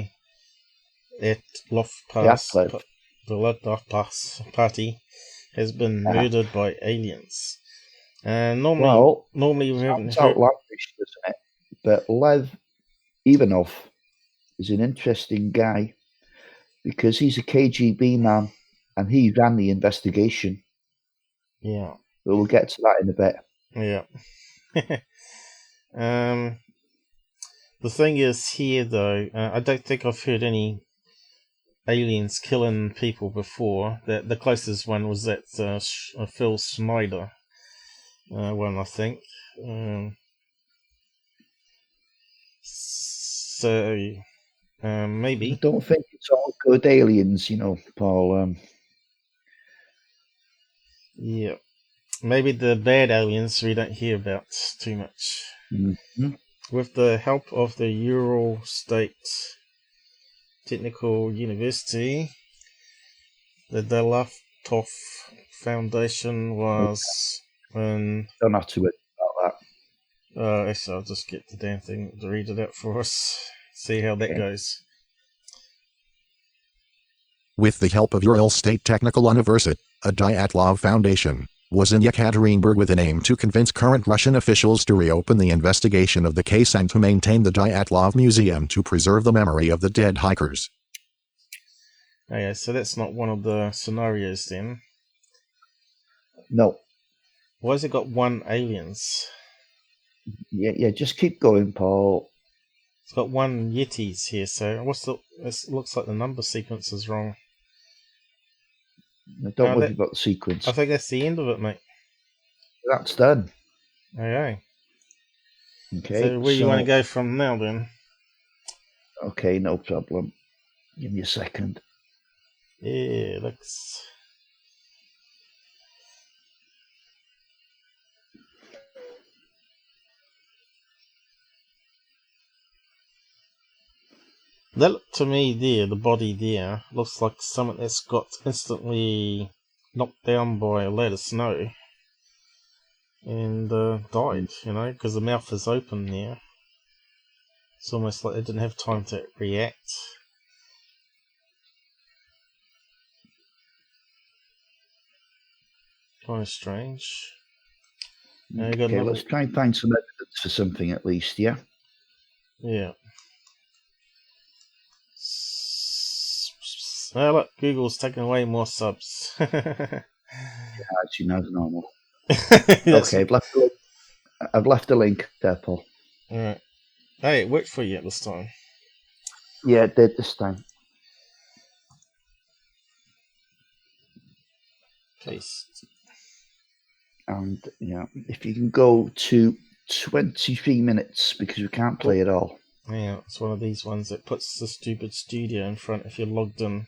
party has been murdered by aliens. Normally we haven't heard. Outlandish, doesn't it? But Lev Ivanov is an interesting guy because he's a KGB man and he ran the investigation. Yeah. But we'll get to that in a bit. Yeah. The thing is here, though, I don't think I've heard any aliens killing people before. The closest one was that Phil Schneider one, I think. So maybe. I don't think it's all good aliens, Paul. Yeah. Maybe the bad aliens we don't hear about too much. Mm-hmm. With the help of the Ural State Technical University, the Dyatlov Foundation was Don't have to worry about that. Actually, I'll just get the damn thing to read it out for us. See how that goes. With the help of Ural State Technical University, a Dyatlov Foundation was in Yekaterinburg with an aim to convince current Russian officials to reopen the investigation of the case and to maintain the Dyatlov Museum to preserve the memory of the dead hikers. Okay, so that's not one of the scenarios then. No. Why has it got one aliens? Yeah, just keep going, Paul. It's got one Yetis here, so it looks like the number sequence is wrong. Don't worry about the sequence. I think that's the end of it, mate. That's done. Okay. Okay. So where you want to go from now, then? Okay, no problem. Give me a second. Yeah, looks. That, to me, the body there, looks like something that's got instantly knocked down by a load of snow and died, because the mouth is open there. It's almost like it didn't have time to react. Kind of strange. Okay, let's try and find some evidence for something at least, yeah? Yeah. subs. Oh look, Google's taking away more subs. Actually, no, it's normal. That's Okay, I've left a link there, Paul. alright. Hey, it worked for you this time. Yeah, it did this time. Paste. And yeah, if you can go to 23 minutes because we can't play it all. Yeah, it's one of these ones that puts the stupid studio in front if you're logged in.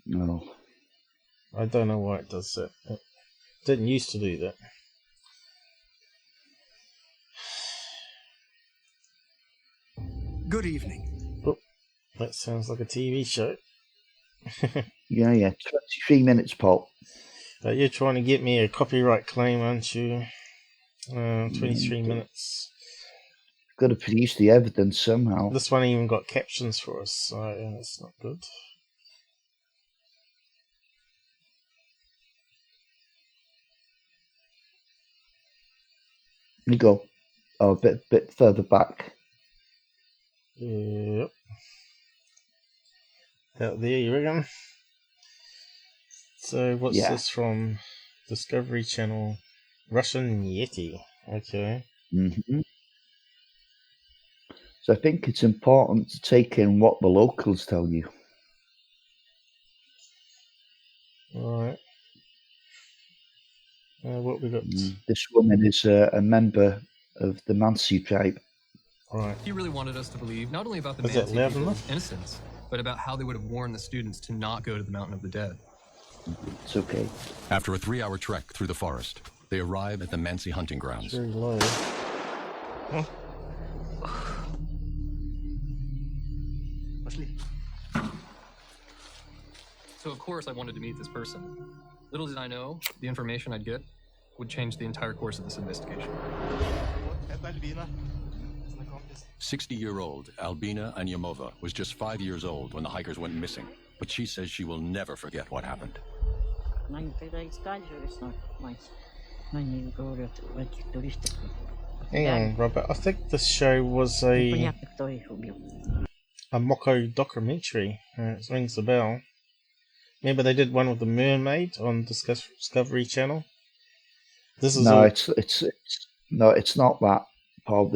No. I don't know why it does that. It didn't used to do that. Good evening. Oh, that sounds like a TV show. Yeah, 23 minutes, Paul. You're trying to get me a copyright claim, aren't you? 23 minutes. Got to produce the evidence somehow. This one even got captions for us, so that's not good. Let me go. Oh, a bit further back. Yep. Out there, you reckon? So, what's this from? Discovery Channel. Russian Yeti. Okay. So I think it's important to take in what the locals tell you. Alright. What we got? This woman is a member of the Mansi tribe. Alright. He really wanted us to believe not only about the Is that Mansi loud people's enough? innocence, but about how they would have warned the students to not go to the Mountain of the Dead. It's okay. After a 3-hour trek through the forest, they arrive at the Mansi hunting grounds. Very low. Huh? So of course I wanted to meet this person. Little did I know, the information I'd get would change the entire course of this investigation. 60-year-old Albina Anyamova was just 5 years old when the hikers went missing, but she says she will never forget what happened. Hang on, Robert. I think this show was a mocko documentary. It rings a bell. Remember they did one with the mermaid on Discovery Channel? This is it's not that, Paul.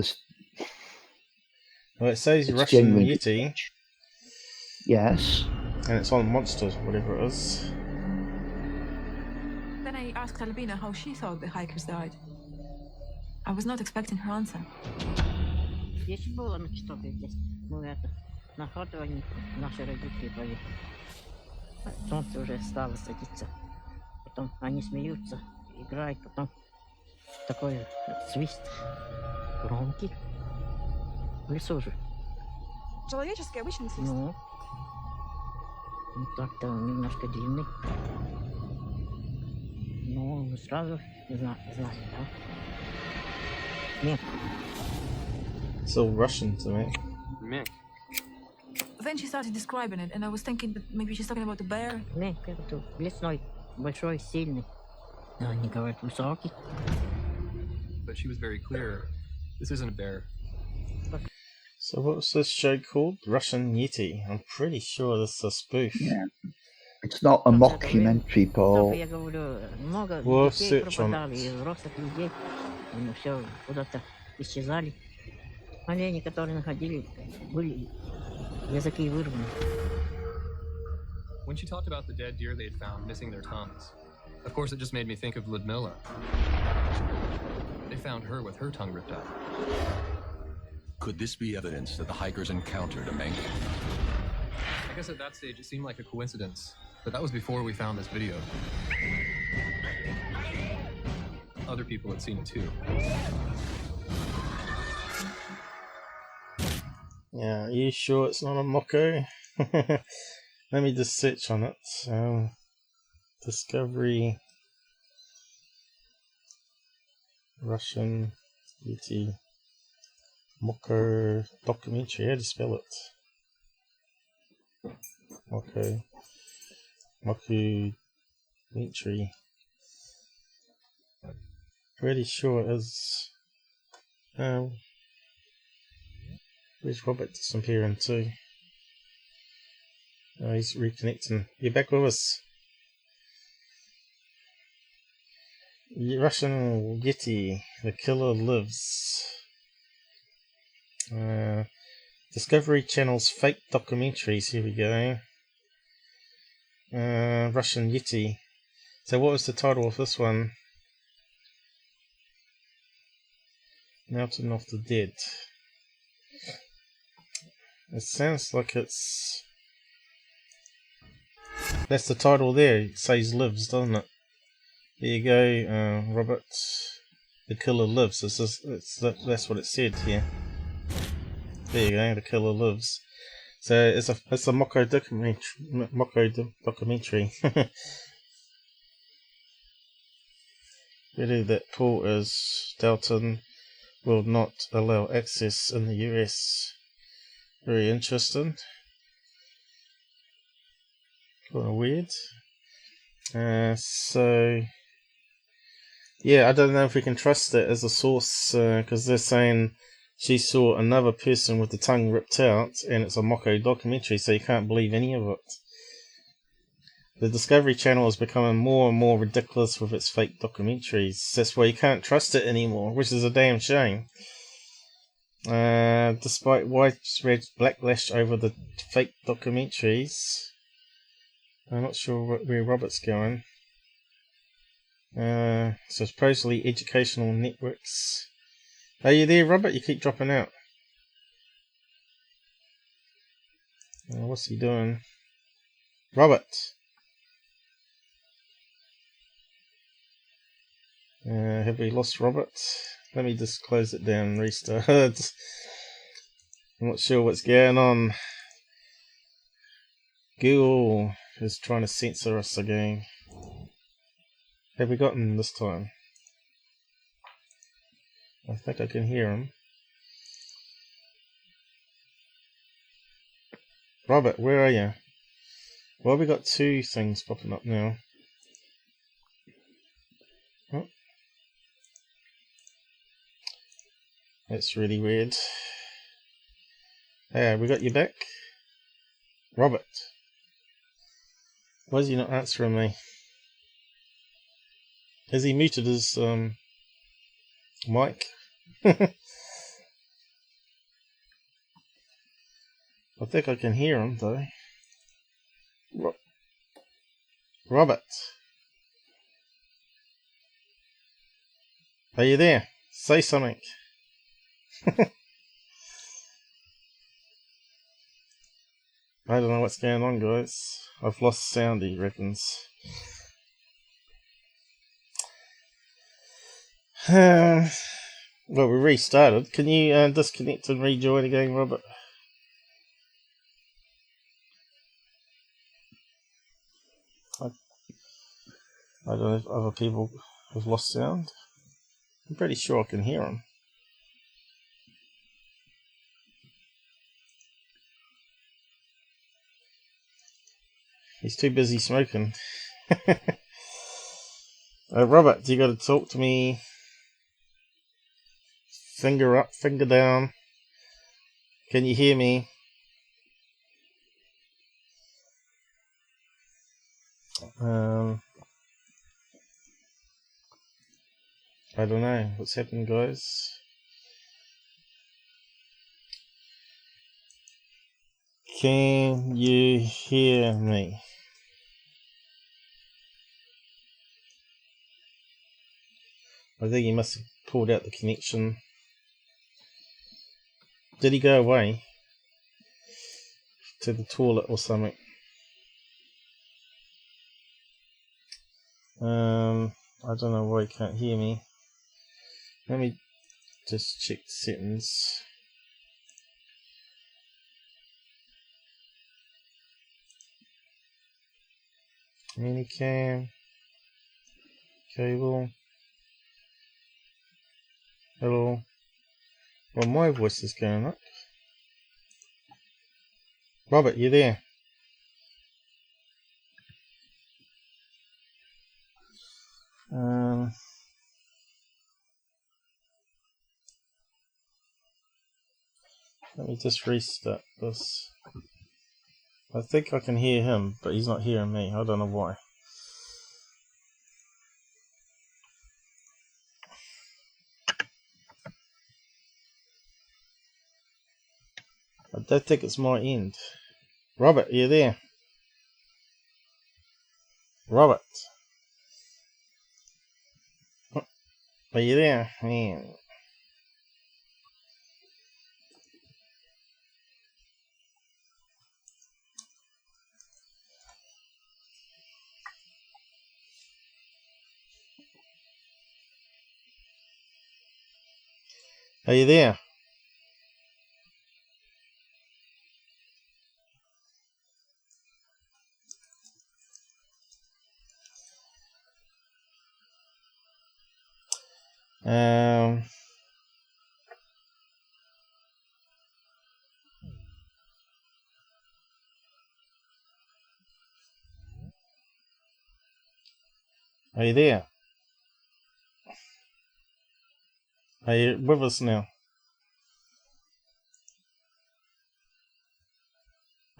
Well, it says Russian Yeti. Yes. And it's on Monsters, whatever it is. Then I asked Albina how she thought the hikers died. I was not expecting her answer. Солнце уже стало садиться. Потом они смеются, играют, потом такой свист громкий. В лесу же. Человеческий обычный свист? Ну, так-то немножко длинный. Ну, сразу знали, да? Нет. It's all Russian to me. Mick. Then she started describing it, and I was thinking that maybe she's talking about the bear. Нет, это лесной, большой, сильный. Они говорят, высокий. But she was very clear, this isn't a bear. So what was this show called? Russian Yeti. I'm pretty sure this is a spoof. Yeah. It's not a mockumentary, Paul. Я говорю, много We'll детей search on пропадали, и взрослых людей. Они все куда-то исчезали. Олени, которые находили, были языки вырваны. When she talked about the dead deer they had found missing their tongues, of course it just made me think of Ludmilla. They found her with her tongue ripped out. Could this be evidence that the hikers encountered a mink? I guess at that stage it seemed like a coincidence, but that was before we found this video. Other people had seen it too. Yeah, are you sure it's not a mocko? Let me just search on it. Discovery Russian Yeti mocko documentary. How do you spell it? Okay. Mockumentary. Pretty sure it is. Where's Robert disappearing too? Oh, he's reconnecting. You're back with us. Russian Yeti, the killer lives. Discovery Channel's fake documentaries. Here we go. Russian Yeti. So what was the title of this one? Mountain of the Dead. It sounds like it's... That's the title there. It says lives, doesn't it? There you go, Robert. The killer lives. That's what it said here. There you go. The killer lives. So it's a mocko documentary. Really, that Paul is Dalton will not allow access in the US. Very interesting. Kind of weird. So yeah, I don't know if we can trust it as a source, because they're saying she saw another person with the tongue ripped out, and it's a mocko documentary, so you can't believe any of it. The Discovery Channel is becoming more and more ridiculous with its fake documentaries. That's why you can't trust it anymore, which is a damn shame. Despite widespread backlash over the fake documentaries, I'm not sure where Robert's going. So supposedly educational networks. Are you there, Robert? You keep dropping out. What's he doing? Robert! Have we lost Robert? Let me just close it down and restart. I'm not sure what's going on. Google is trying to censor us again. Have we got him this time? I think I can hear him. Robert, where are you? Well, we got two things popping up now. Oh. That's really weird. Hey, we got you back? Robert. Why is he not answering me? Has he muted his mic? I think I can hear him though. Robert, are you there? Say something. I don't know what's going on, guys. I've lost sound, he reckons. Well, we restarted. Can you disconnect and rejoin again, Robert? I don't know if other people have lost sound. I'm pretty sure I can hear them. He's too busy smoking. Robert, you got to talk to me. Finger up, finger down. Can you hear me? I don't know what's happening, guys. Can you hear me? I think he must have pulled out the connection. Did he go away to the toilet or something? I don't know why he can't hear me. Let me just check the settings. Minicam. Cable. Hello. Well, my voice is going up. Robert, you there? Let me just restart this. I think I can hear him, but he's not hearing me. I don't know why. I don't think it's my end. Robert, are you there? Robert. Are you there? Man. Are you there? Are you there? Are you with us now?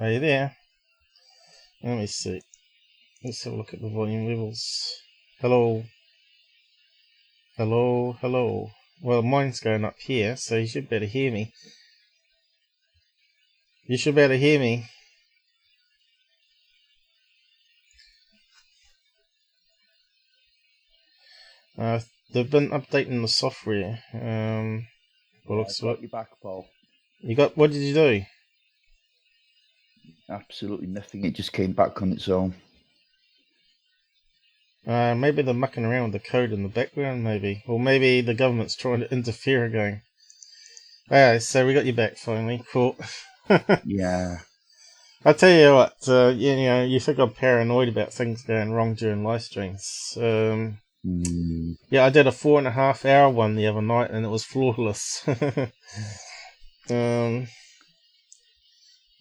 Are you there? Let me see. Let's have a look at the volume levels. Hello. Hello, hello. Well, mine's going up here, so you should better hear me. You should better hear me. They've been updating the software. Looks got you back, Paul. You got? What did you do? Absolutely nothing. It just came back on its own. Maybe they're mucking around with the code in the background, maybe. Or maybe the government's trying to interfere again. Alright, so we got you back finally. Cool. Yeah. I'll tell you what, you know, you think I'm paranoid about things going wrong during live streams. Yeah, I did a 4.5 hour one the other night and it was flawless.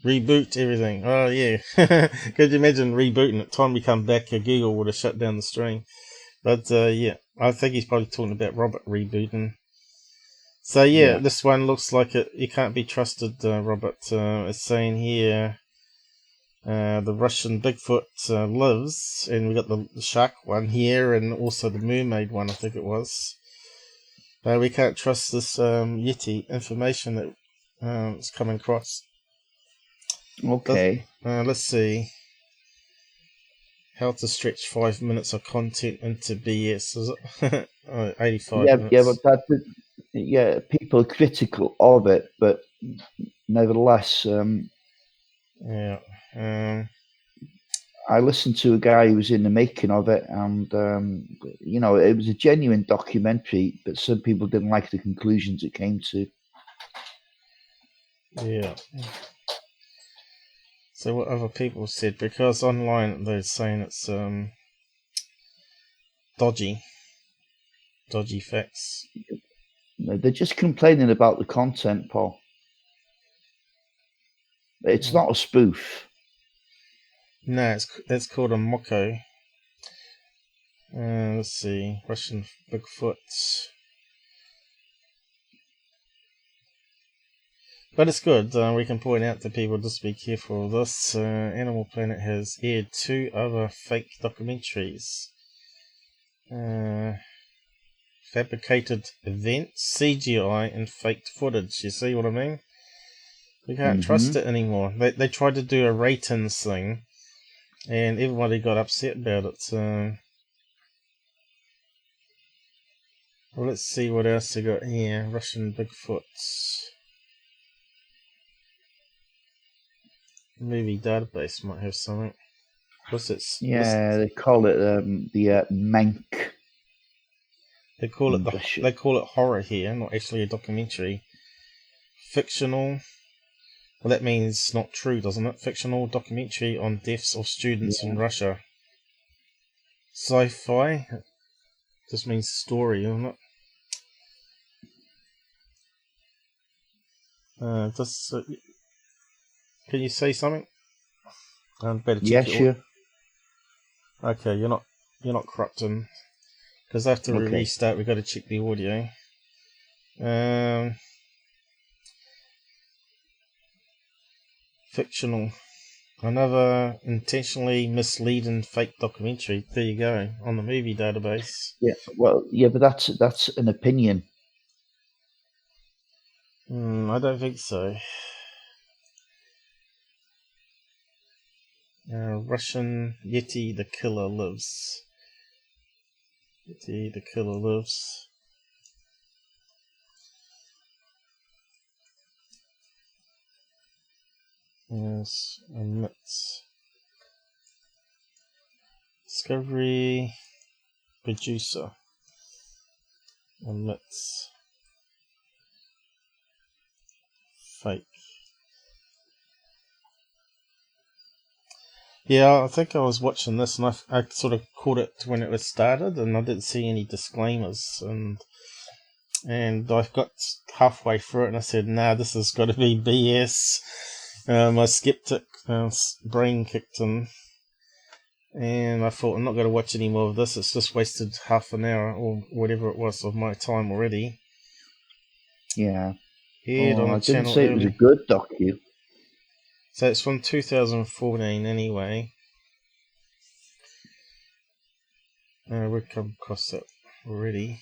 Reboot everything. Oh yeah. Could you imagine rebooting it? Time we come back, Google would have shut down the stream. But yeah, I think he's probably talking about Robert rebooting. So yeah, this one looks like it. You can't be trusted, Robert. It's saying here the Russian Bigfoot lives, and we got the shark one here, and also the mermaid one, I think it was. We can't trust this Yeti information that is coming across. Okay. Let's see. How to stretch 5 minutes of content into BS. Is it? 85 minutes. Yeah, but people are critical of it, but nevertheless, yeah. I listened to a guy who was in the making of it, and you know, it was a genuine documentary, but some people didn't like the conclusions it came to. Yeah. So what other people said, because online they're saying it's dodgy facts. They're just complaining about the content, Paul. It's not a spoof. No, it's called a mocko. Let's see, Russian Bigfoot. But it's good. We can point out to people, just be careful of this. Animal Planet has aired 2 other fake documentaries. Fabricated events, CGI, and faked footage. You see what I mean? We can't trust it anymore. They tried to do a ratings thing, and everybody got upset about it. So, well, let's see what else they got here. Russian Bigfoot. Movie database might have something. They call it the Mank. They call it horror here, not actually a documentary. Fictional. Well, that means not true, doesn't it? Fictional documentary on deaths of students in Russia. Sci-fi. Just means story, doesn't it? Can you say something? Better check sure. Okay, you're not corrupting, because after we restart, we've got to check the audio. Fictional. Another intentionally misleading fake documentary. There you go, on the movie database. Yeah, well, yeah, but that's an opinion. I don't think so. Russian Yeti, the killer lives. Yeti, the killer lives. Yes, admits. Discovery producer admits. Fake. Yeah, I think I was watching this and I sort of caught it when it was started and I didn't see any disclaimers and I got halfway through it and I said, nah, this has got to be BS. My skeptic brain kicked in and I thought, I'm not going to watch any more of this. It's just wasted half an hour or whatever it was of my time already. Yeah. Aired on I a didn't channel say it was a good docu. So it's from 2014 anyway. We've come across that already.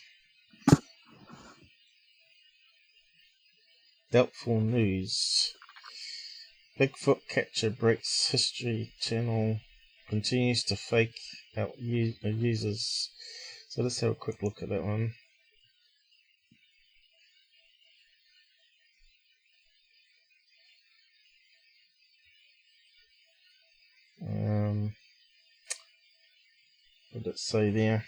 Doubtful news. Bigfoot capture breaks history channel. Continues to fake out users. So let's have a quick look at that one. What did it say there?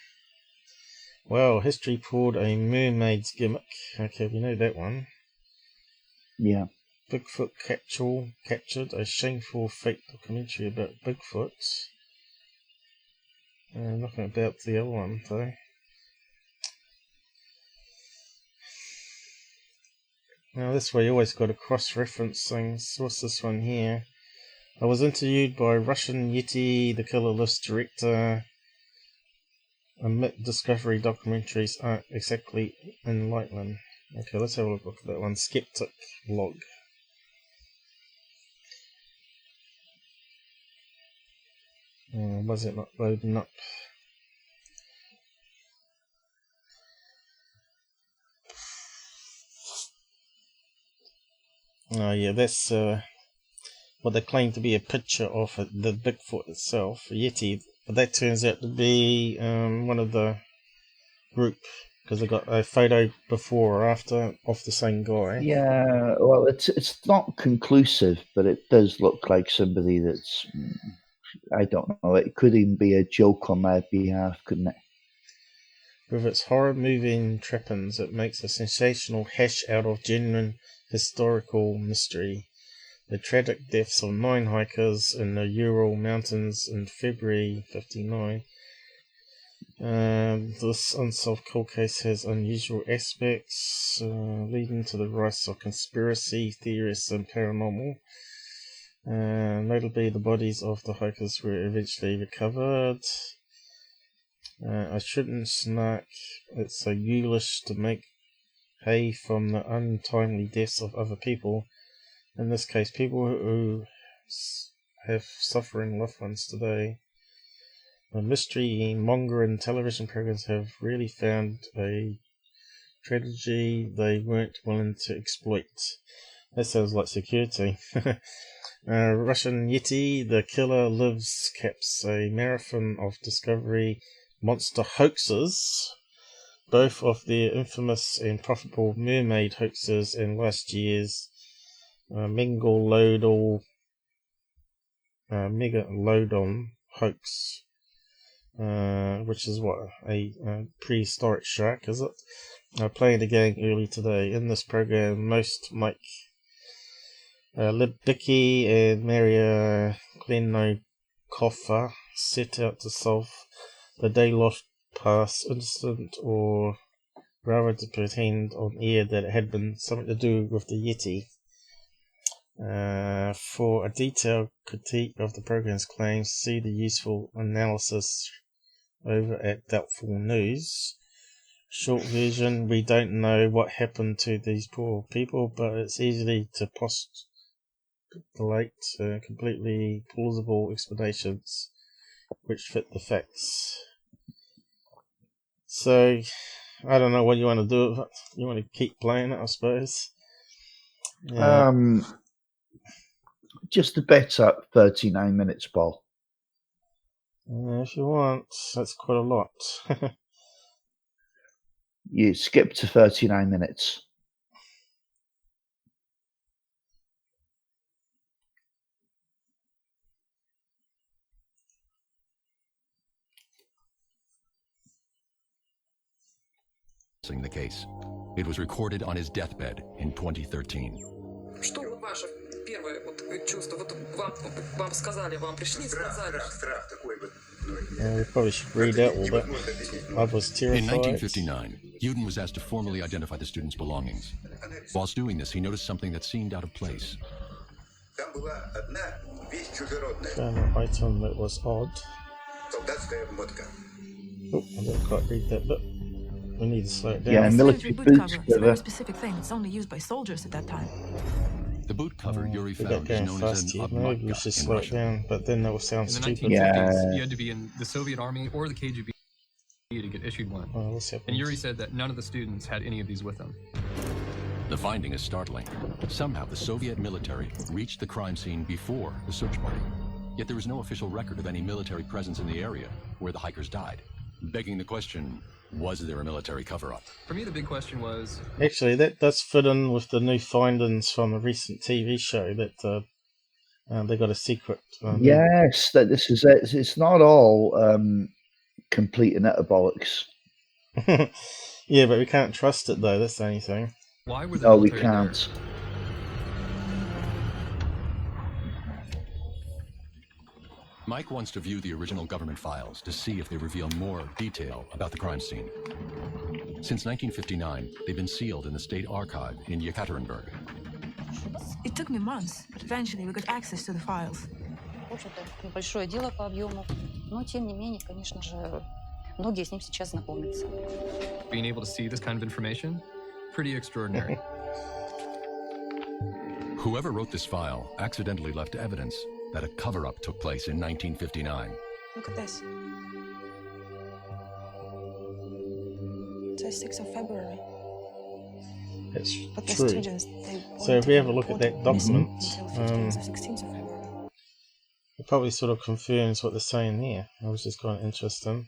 Well, history pulled a mermaid's gimmick. Okay, we know that one. Yeah. Bigfoot captured a shameful fake documentary about Bigfoot. Nothing about the other one, though. Now, this way you always got to cross-reference things. What's this one here? I was interviewed by Russian Yeti, the killer list director. Admit discovery documentaries aren't exactly enlightening. Okay, let's have a look at that one. Skeptic log. Was it not loading up? Oh yeah, that's what they claim to be a picture of the Bigfoot itself, Yeti, but that turns out to be one of the group because they got a photo before or after of the same guy. Yeah, well, it's not conclusive, but it does look like somebody that's, I don't know, it could even be a joke on their behalf, couldn't it? With its horror-moving trappings, it makes a sensational hash out of genuine historical mystery. The tragic deaths of 9 hikers in the Ural Mountains in February '59. This unsolved cold case has unusual aspects, leading to the rise of conspiracy theorists and paranormal. Notably, the bodies of the hikers were eventually recovered. I shouldn't snark. It's so ghoulish to make hay from the untimely deaths of other people. In this case, people who have suffering loved ones today. The mystery mongering television programs have really found a tragedy they weren't willing to exploit. That sounds like security. Russian Yeti, the killer lives, caps a marathon of discovery monster hoaxes, both of their infamous and profitable mermaid hoaxes and last year's Megalodon hoax, which is what, a prehistoric shark, is it? Playing the game early today. In this program, most Mike Libicki and Maria Klenokova set out to solve the Dyatlov Pass incident, or rather to pretend on air that it had been something to do with the Yeti. For a detailed critique of the program's claims, see the useful analysis over at Doubtful News. Short version, we don't know what happened to these poor people, but it's easy to completely plausible explanations which fit the facts. So, I don't know what you want to do with it. You want to keep playing it, I suppose. Yeah. Just a bit at 39 minutes, Paul. If you want, that's quite a lot. You skip to 39 minutes. The case. It was recorded on his deathbed in 2013. Что ваше первое чувство? Вот вам сказали, вам пришли и сказали. We probably should read out all that. I was terrified. In 1959, Yudin was asked to formally identify the students' belongings. Whilst doing this, he noticed something that seemed out of place. Found an item that was odd. Oh, I didn't quite read that bit. We need to slow it down. Yeah, military boots It's a very specific thing. It's only used by soldiers at that time. The boot cover Yuri found is going known fast as here. an Maybe we mocko should in slow it Russian. down, but then that will sound In the stupid. 1950s, you had to be in the Soviet Army or the KGB to get issued one. Oh, what's happened? And Yuri said that none of the students had any of these with them. The finding is startling. Somehow the Soviet military reached the crime scene before the search party. Yet there is no official record of any military presence in the area where the hikers died. Begging the question, was there a military cover-up? For me, the big question was... Actually, that does fit in with the new findings from a recent TV show that they got a secret. Yes, that this is it. It's not all complete and utter bollocks. Yeah, but we can't trust it though. That's the only thing. Why were the No, we military can't. Mike wants to view the original government files to see if they reveal more detail about the crime scene. Since 1959, they've been sealed in the State Archive in Yekaterinburg. It took me months, but eventually we got access to the files. В общем-то, небольшое дело по объему, но тем не менее, конечно же, многие с ним сейчас знакомятся. Being able to see this kind of information, pretty extraordinary. Whoever wrote this file accidentally left evidence that a cover-up took place in 1959. Look at this. It says 6th of February. It's But the true. students, So if we have a look at that document, until 16th of February. it probably sort of confirms what they're saying here, which is kind of interesting.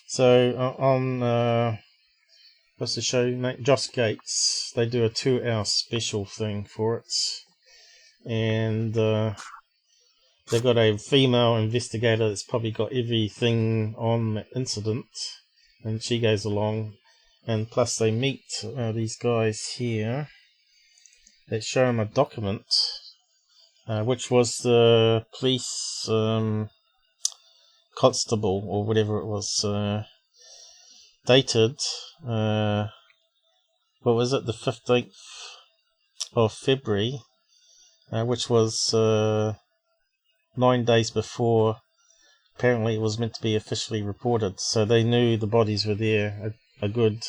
So on what's the show? Joss Gates, they do a 2-hour special thing for it, and they've got a female investigator that's probably got everything on the incident, and she goes along, and plus they meet these guys here that show them a document, which was the police constable or whatever it was, dated, what was it, the 15th of February, which was 9 days before apparently it was meant to be officially reported. So they knew the bodies were there a good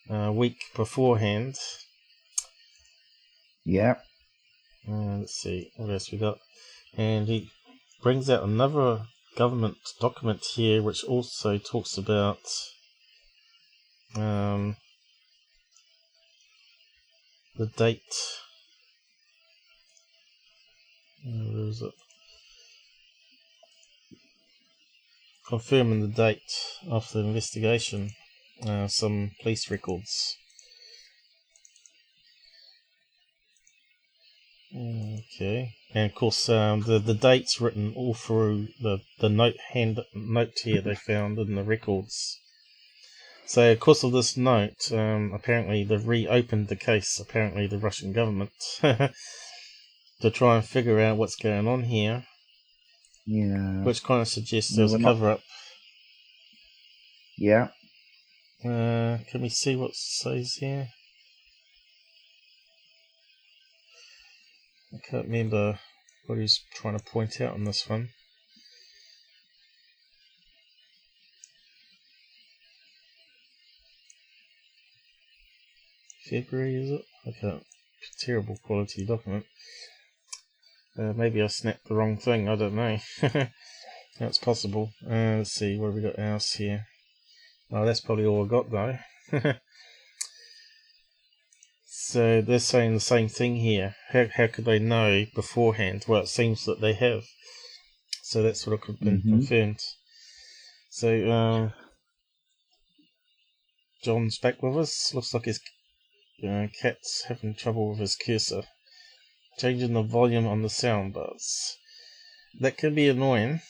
week beforehand. Yeah. Let's see, what else we got? And he brings out another government document here which also talks about the date. Where is it? Confirming the date of the investigation, some police records. Okay, and of course the dates written all through the note here they found in the records. So of course of this note, apparently they've reopened the case, apparently the Russian government, to try and figure out what's going on here. Yeah. Which kind of suggests there's a cover-up. Yeah. Can we see what it says here? I can't remember what he's trying to point out on this one. February, is it? I can't. Terrible quality document. Maybe I snapped the wrong thing, I don't know. That's possible. Let's see, what have we got else here? Oh, that's probably all I got though. So they're saying the same thing here. How could they know beforehand? Well, it seems that they have. So that's sort of been confirmed. So John's back with us. Looks like his cat's having trouble with his cursor. Changing the volume on the sound bars. That can be annoying.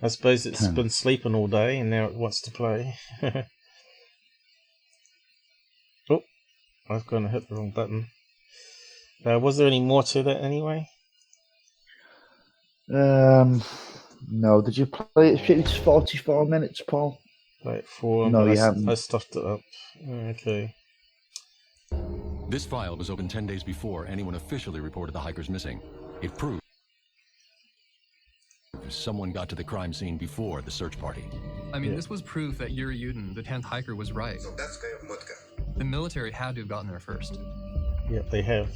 I suppose it's been sleeping all day and now it wants to play. Oh, I've gone to hit the wrong button. Was there any more to that anyway? No, did you play it? It's 44 minutes, Paul. Play it for. No, you haven't. I stuffed it up. Okay. This file was opened 10 days before anyone officially reported the hikers missing. It proved someone got to the crime scene before the search party. I mean, this was proof that Yuri Yudin, the 10th hiker, was right. The military had to have gotten there first. Yep, they have.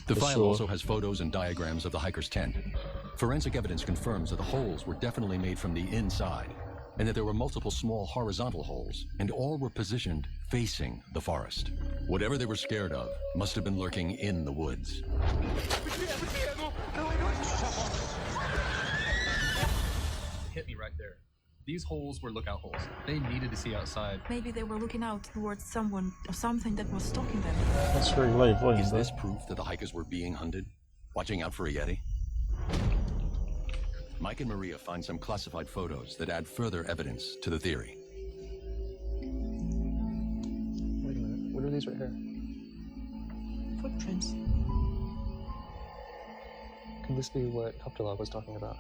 The file also has photos and diagrams of the hikers' tent. Forensic evidence confirms that the holes were definitely made from the inside, and that there were multiple small horizontal holes, and all were positioned facing the forest. Whatever they were scared of must have been lurking in the woods. Hit me right there. These holes were lookout holes. They needed to see outside. Maybe they were looking out towards someone or something that was stalking them. That's very low volume. Is this proof that the hikers were being hunted? Watching out for a Yeti? Mike and Maria find some classified photos that add further evidence to the theory. Wait a minute. What are these right here? Footprints. Can this be what Dyatlov was talking about?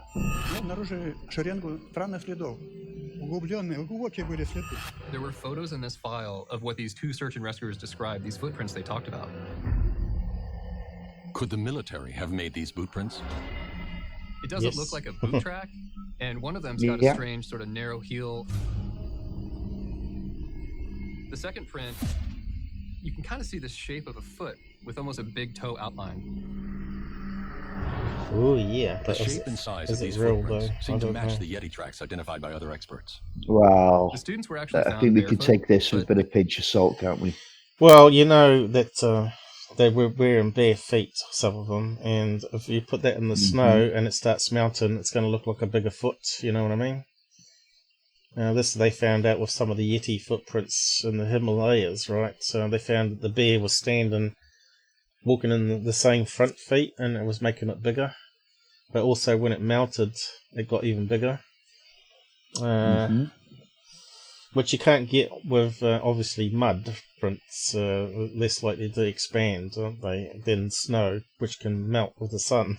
There were photos in this file of what these two search and rescuers described, these footprints they talked about. Could the military have made these boot prints? It doesn't look like a boot track, and one of them's got a strange sort of narrow heel. The second print, you can kind of see the shape of a foot with almost a big toe outline. Oh yeah. The shape and size of these footprints seem to match the Yeti tracks identified by other experts. Wow. The students were actually I think we could take this with a bit of pinch of salt, can't we? Well, you know that they were wearing bare feet, some of them, and if you put that in the snow and it starts melting, it's going to look like a bigger foot, you know what I mean? This they found out with some of the Yeti footprints in the Himalayas, right? So they found that the bear was walking in the same front feet, and it was making it bigger. But also when it melted, it got even bigger. Which you can't get with, obviously, mud prints. Less likely to expand, aren't they, than snow, which can melt with the sun.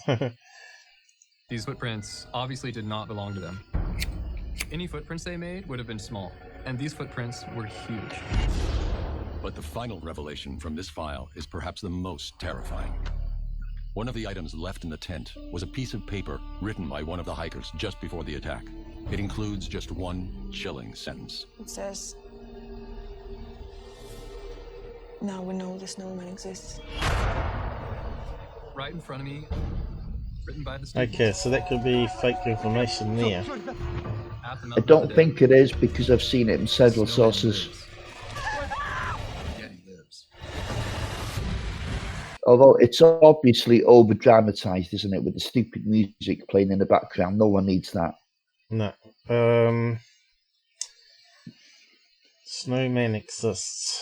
These footprints obviously did not belong to them. Any footprints they made would have been small, and these footprints were huge. But the final revelation from this file is perhaps the most terrifying. One of the items left in the tent was a piece of paper written by one of the hikers just before the attack. It includes just one chilling sentence. It says, "Now we know the snowman exists." Right in front of me, written by the students. Okay, so that could be fake information there. I don't think it is, because I've seen it in several sources. Although it's obviously over-dramatized, isn't it, with the stupid music playing in the background. No one needs that. No. Snowman exists.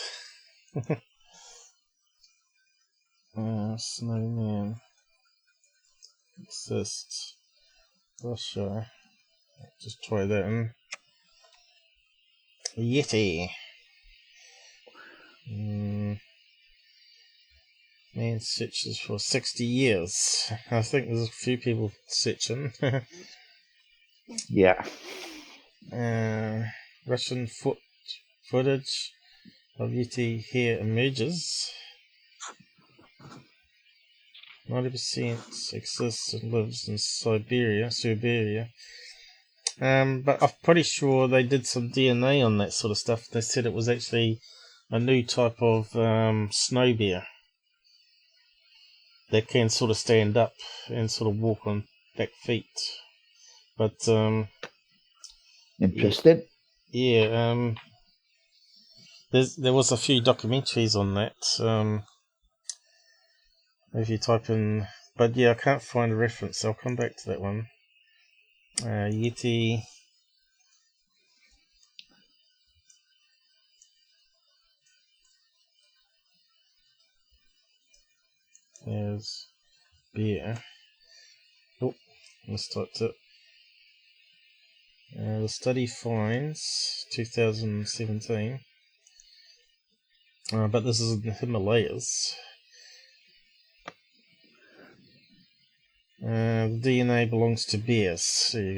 Snowman exists. Russia. Just try that in. Yeti. Man searches for 60 years. I think there's a few people searching. Yeah. Russian footage of Yeti here emerges. 90% exists and lives in Siberia. But I'm pretty sure they did some DNA on that sort of stuff. They said it was actually a new type of snow bear. that can sort of stand up and sort of walk on back feet. But interesting. Yeah, there was a few documentaries on that. If you type in, but yeah, I can't find a reference. I'll come back to that one. Yeti. There's beer. Oh, mistyped it. The study finds 2017. But this is in the Himalayas. The DNA belongs to bears. There you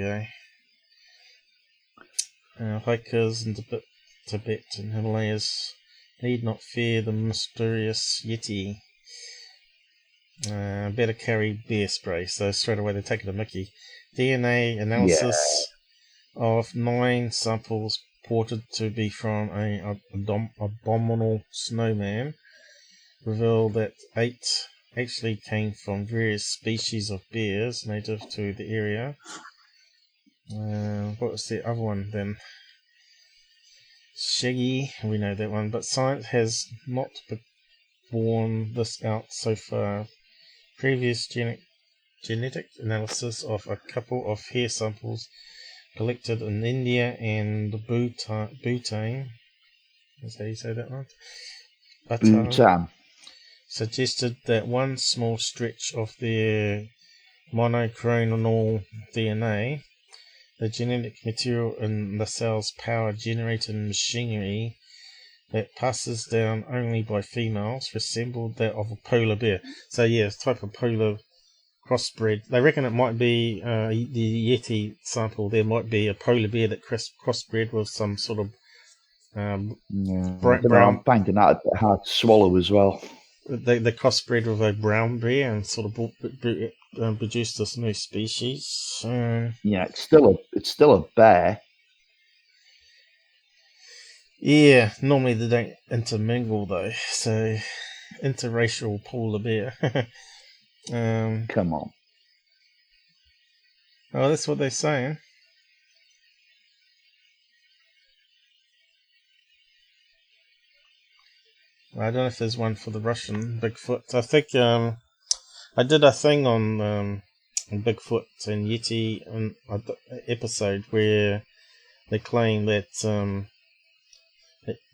go. Hikers in Tibet and Himalayas need not fear the mysterious Yeti. Better carry bear spray. So straight away they're taking a mickey. DNA analysis of 9 samples reported to be from an abominable snowman revealed that 8 actually came from various species of bears native to the area. What was the other one then? Shaggy, we know that one, but science has not borne this out so far. Previous genetic analysis of a couple of hair samples collected in India and Bhutan, is how you say that one? Bhutan. Suggested that one small stretch of their monoclonal DNA, the genetic material in the cell's power-generated machinery that passes down only by females, resembled that of a polar bear. So yeah, it's type of polar crossbred. They reckon it might be the Yeti sample. There might be a polar bear that crossbred with some sort of brown. I'm finding that a bit hard to swallow as well. They crossbred with a brown bear and sort of produced this new species. Yeah, it's still a bear. Yeah, normally they don't intermingle though. So interracial polar bear. Come on. Oh, that's what they're saying. I don't know if there's one for the Russian Bigfoot. I think I did a thing on Bigfoot and Yeti in an episode where they claim that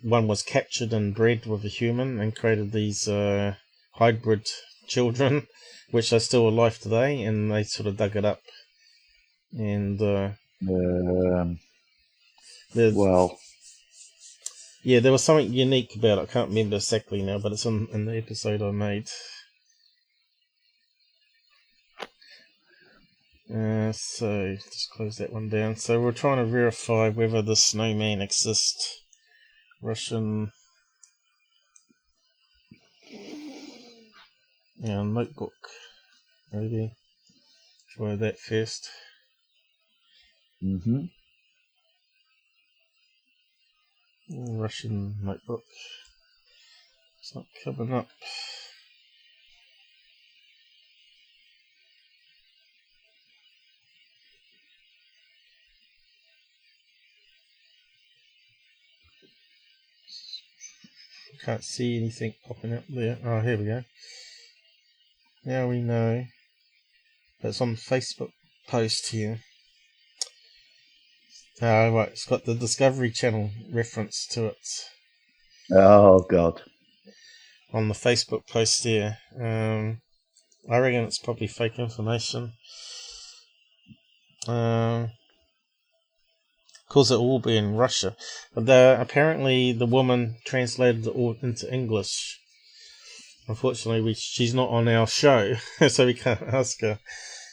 one was captured and bred with a human and created these hybrid children, which are still alive today, and they sort of dug it up. And yeah, there was something unique about it. I can't remember exactly now, but it's in the episode I made. So just close that one down. So we're trying to verify whether the snowman exists. Russian notebook. Maybe try that first. Russian notebook. It's not coming up. Can't see anything popping up there. Oh, here we go. Now we know. It's on the Facebook post here. Oh, right. It's got the Discovery Channel reference to it. Oh, God. On the Facebook post here. I reckon it's probably fake information. Of course, it will be in Russia. But apparently the woman translated it all into English. Unfortunately, she's not on our show, so we can't ask her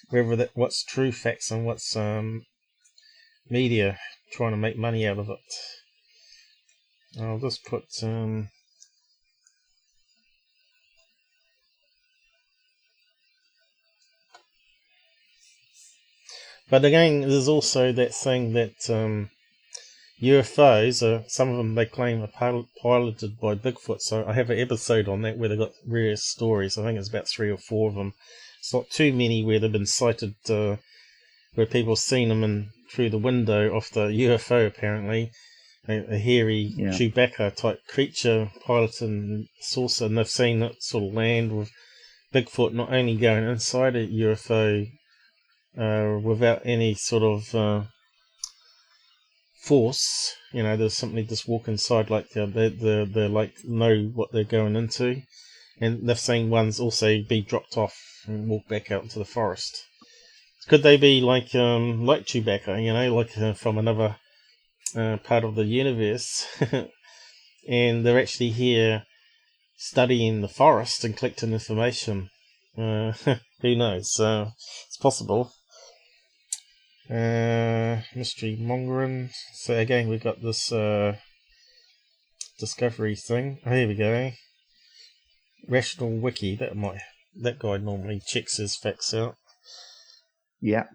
whether what's true facts and what's media trying to make money out of it. I'll just put but again, there's also that thing that UFOs, some of them they claim are piloted by Bigfoot. So I have an episode on that where they've got various stories. I think it's about 3 or 4 of them. It's not too many where they've been sighted, where people have seen them through the window of the UFO, apparently. A hairy Chewbacca type creature piloting saucer, and they've seen it sort of land with Bigfoot not only going inside a UFO without any sort of force, there's something just walk inside like they like know what they're going into, and they've seen ones also be dropped off and walk back out into the forest. Could they be like Chewbacca, like from another part of the universe, and they're actually here studying the forest and collecting information? Who knows? It's possible. Mystery mongering. So again, we've got this discovery thing. Oh, here we go. Rational Wiki. That guy normally checks his facts out. Yeah.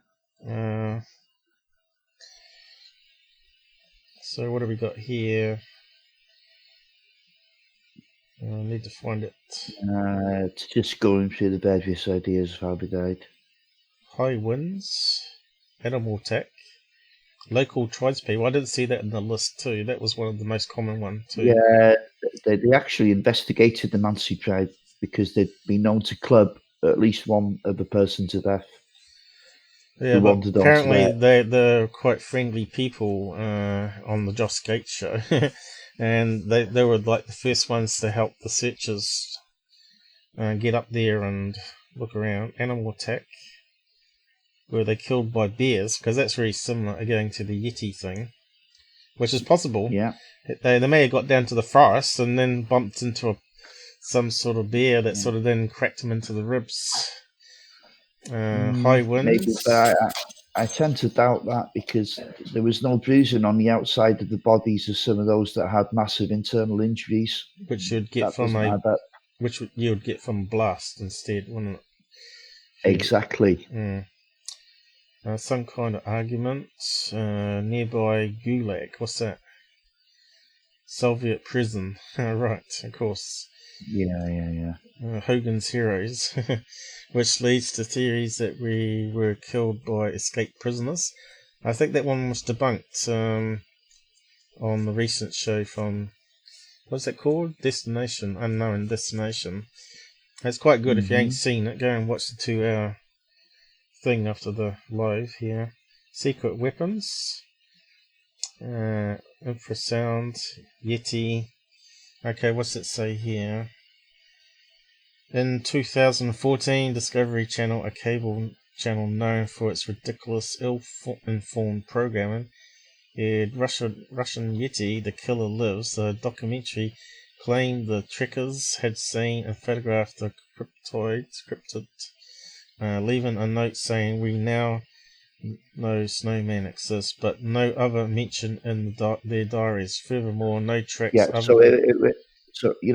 So what have we got here? I need to find it. It's just going through the various ideas of how they died. High winds, animal attack, local tribespeople. I didn't see that in the list too. That was one of the most common ones too. Yeah, they actually investigated the Mansi tribe because they'd been known to club at least one other person to death. Yeah, but apparently they're quite friendly people on the Joss Gates show. And they were like the first ones to help the searchers get up there and look around. Animal attack. Were they killed by bears? Because that's very similar again to the Yeti thing. Which is possible. Yeah. They may have got down to the forest and then bumped into some sort of bear that sort of then cracked them into the ribs. High winds. Maybe, but I tend to doubt that because there was no bruising on the outside of the bodies of some of those that had massive internal injuries, which you'd get you would get from blast instead, wouldn't it? Exactly. Some kind of argument. Nearby gulag. What's that? Soviet prison. Right, of course. Yeah. Hogan's Heroes, which leads to theories that we were killed by escaped prisoners. I think that one was debunked on the recent show from, what's it called? Unknown Destination. It's quite good. If you ain't seen it, go and watch the 2-hour thing after the live here. Secret weapons. Infrasound. Yeti. Okay, what's it say here? In 2014, Discovery Channel, a cable channel known for its ridiculous, ill-informed programming, aired Russian Yeti, The Killer Lives. The documentary claimed the trekkers had seen and photographed the cryptid, leaving a note saying, "We now know Snowman exists," but no other mention in their diaries. Furthermore, no tracks. Yeah, so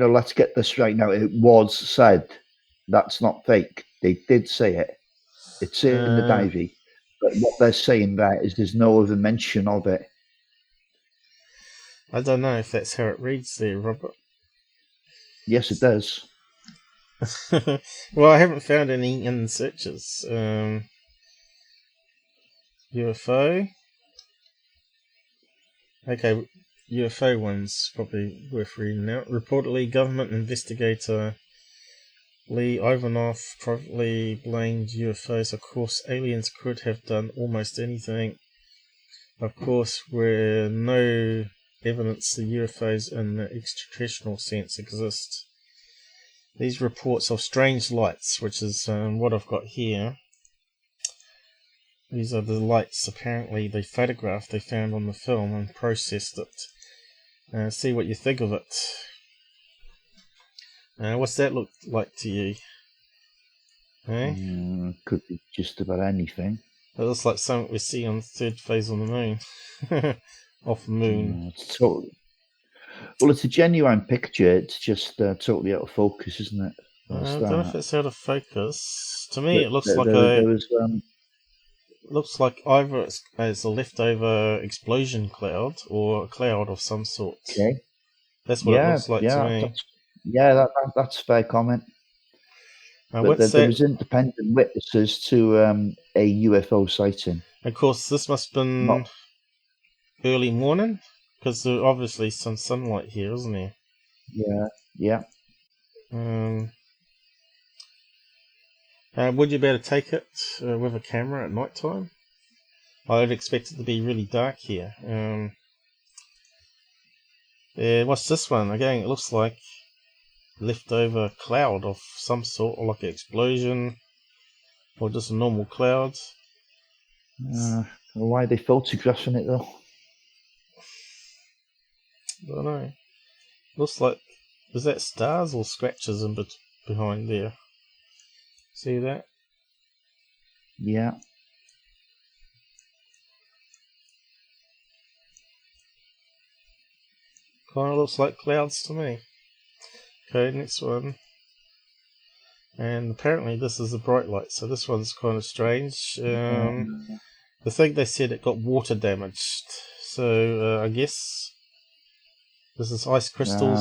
let's get this right now. It was said. That's not fake. They did say it. It's in the diary. But what they're saying there is there's no other mention of it. I don't know if that's how it reads there, Robert. Yes, it does. Well, I haven't found any in the searches. UFO. Okay, UFO one's probably worth reading now. Reportedly, government investigator Lee Ivanov privately blamed UFOs. Of course, aliens could have done almost anything. Of course, where no evidence the UFOs in the extraterrestrial sense exist. These reports of strange lights, which is what I've got here. These are the lights, apparently, they photographed, they found on the film and processed it. See what you think of it. What's that look like to you? Could be just about anything. It looks like something we see on the third phase on the moon. Off the moon. Well, it's a genuine picture. It's just totally out of focus, isn't it? I don't know if it's out of focus. To me, it looks like a... looks like either it's a leftover explosion cloud or a cloud of some sort. Okay. That's what it looks like to me. That's a fair comment. But there was independent witnesses to a UFO sighting. Of course, this must have been early morning, because there's obviously some sunlight here, isn't there? Yeah. Would you be able to take it with a camera at night time? I would expect it to be really dark here. What's this one? Again, it looks like leftover cloud of some sort, or like an explosion, or just a normal cloud. Why are they photographing it though? I don't know. Looks like, is that stars or scratches in behind there? See that? Yeah. Kind of looks like clouds to me. Okay, next one. And apparently this is a bright light, so this one's kind of strange. The thing they said it got water damaged, so I guess this is ice crystals.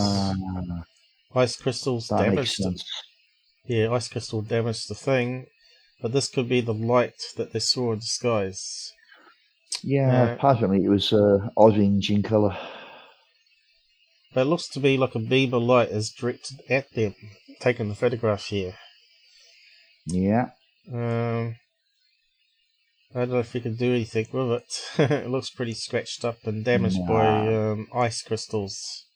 Ice crystals damaged it. Yeah, ice crystal damaged the thing, but this could be the light that they saw in the skies. Yeah, apparently it was orange in colour. But it looks to be like a beam of light is directed at them, taking the photograph here. Yeah. I don't know if we can do anything with it. It looks pretty scratched up and damaged by ice crystals.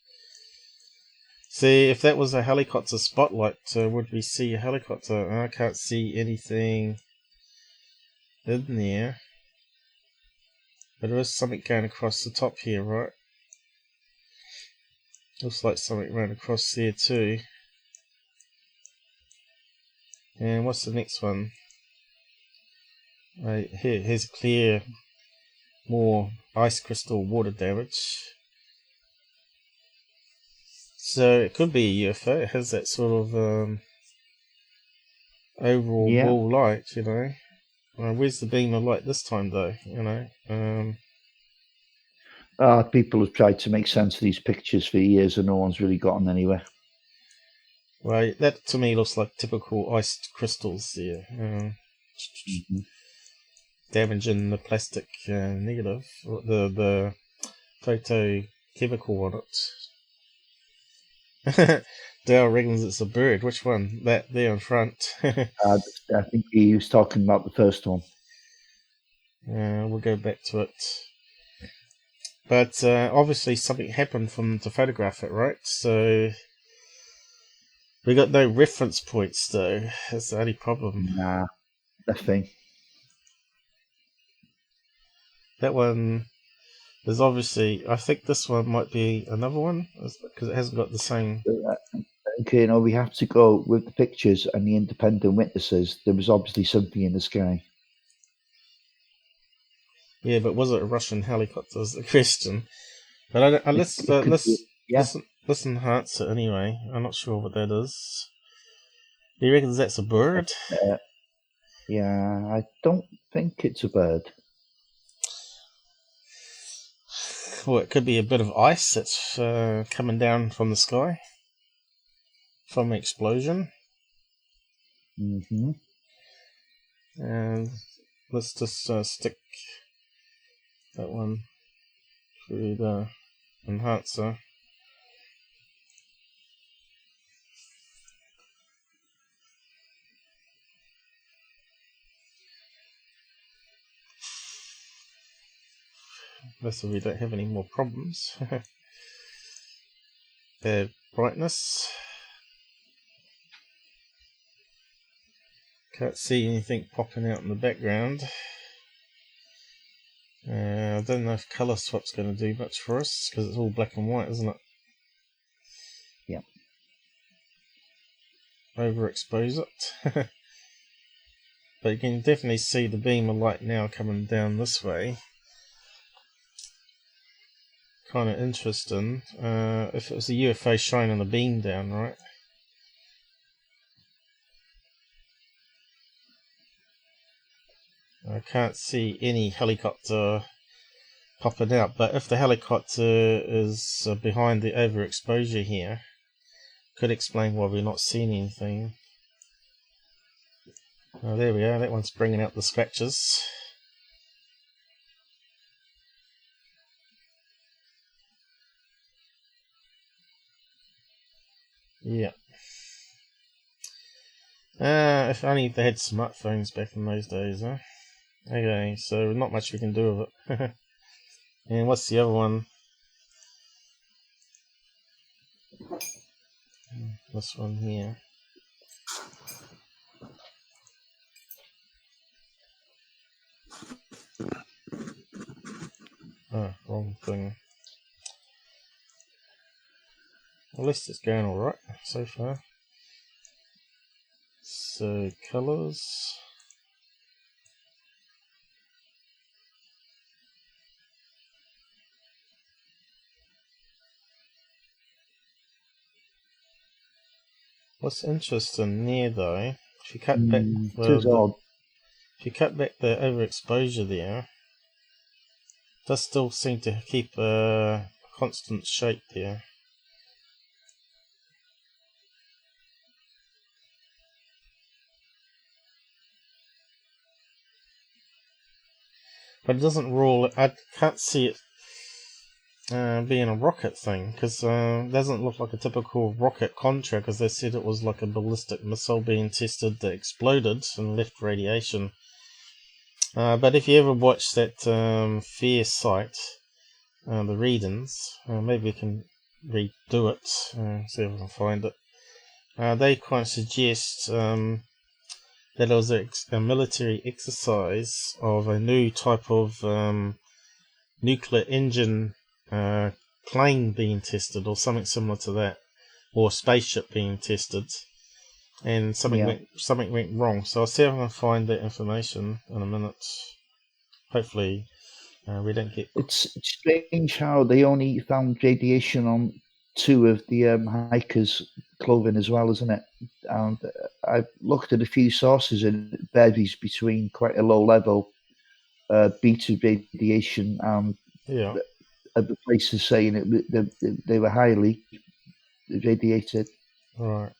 See, if that was a helicopter spotlight, would we see a helicopter? I can't see anything in there. But there is something going across the top here, right? Looks like something ran across there too. And what's the next one? Here's clear, more ice crystal water damage. So it could be a UFO. It has that sort of overall ball light, you know. Where's the beam of light this time, though? You know. People have tried to make sense of these pictures for years, and no one's really gotten anywhere. Well, that to me looks like typical ice crystals there. Damaging the plastic negative, the photochemical on it. Dale reckons it's a bird. Which one? That there in front. I think he was talking about the first one. We'll go back to it. But obviously something happened from to photograph it, right? So we got no reference points, though. That's the only problem. Nah, nothing. That one is obviously. I think this one might be another one because it hasn't got the same. Okay, no, we have to go with the pictures and the independent witnesses. There was obviously something in the sky. Yeah, but was it a Russian helicopter? Is the question. But let's enhance it anyway. I'm not sure what that is. He reckons that's a bird. Yeah, I don't think it's a bird. Well, it could be a bit of ice that's coming down from the sky from an explosion. And let's just stick that one through the enhancer. Let's see if we don't have any more problems. Brightness. Can't see anything popping out in the background. I don't know if colour swap's going to do much for us because it's all black and white, isn't it? Yeah. Overexpose it. But you can definitely see the beam of light now coming down this way. Kind of interesting. If it was a UFO shining the beam down, right? I can't see any helicopter popping out, but if the helicopter is behind the overexposure here, could explain why we're not seeing anything. Oh, there we are, that one's bringing out the scratches. Yeah. If only they had smartphones back in those days, huh? Okay, so not much we can do with it. And what's the other one? This one here. Oh, wrong thing. At least it's going alright so far. So, colours. What's interesting there though, if you cut back if you cut back the overexposure there, it does still seem to keep a constant shape there. But it doesn't rule. I can't see it being a rocket thing, because it doesn't look like a typical rocket contract, because they said it was like a ballistic missile being tested that exploded and left radiation. But if you ever watch that farsight, the readings, maybe we can redo it, see if we can find it. They kind of suggest that it was a military exercise of a new type of nuclear engine plane being tested, or something similar to that, or spaceship being tested, and something went wrong. So I'll see if I can find that information in a minute. Hopefully we don't get... It's strange how they only found radiation on 2 of the hikers' clothing as well, isn't it? And I've looked at a few sources and it varies between quite a low level beta radiation and other places saying they were highly radiated. Right.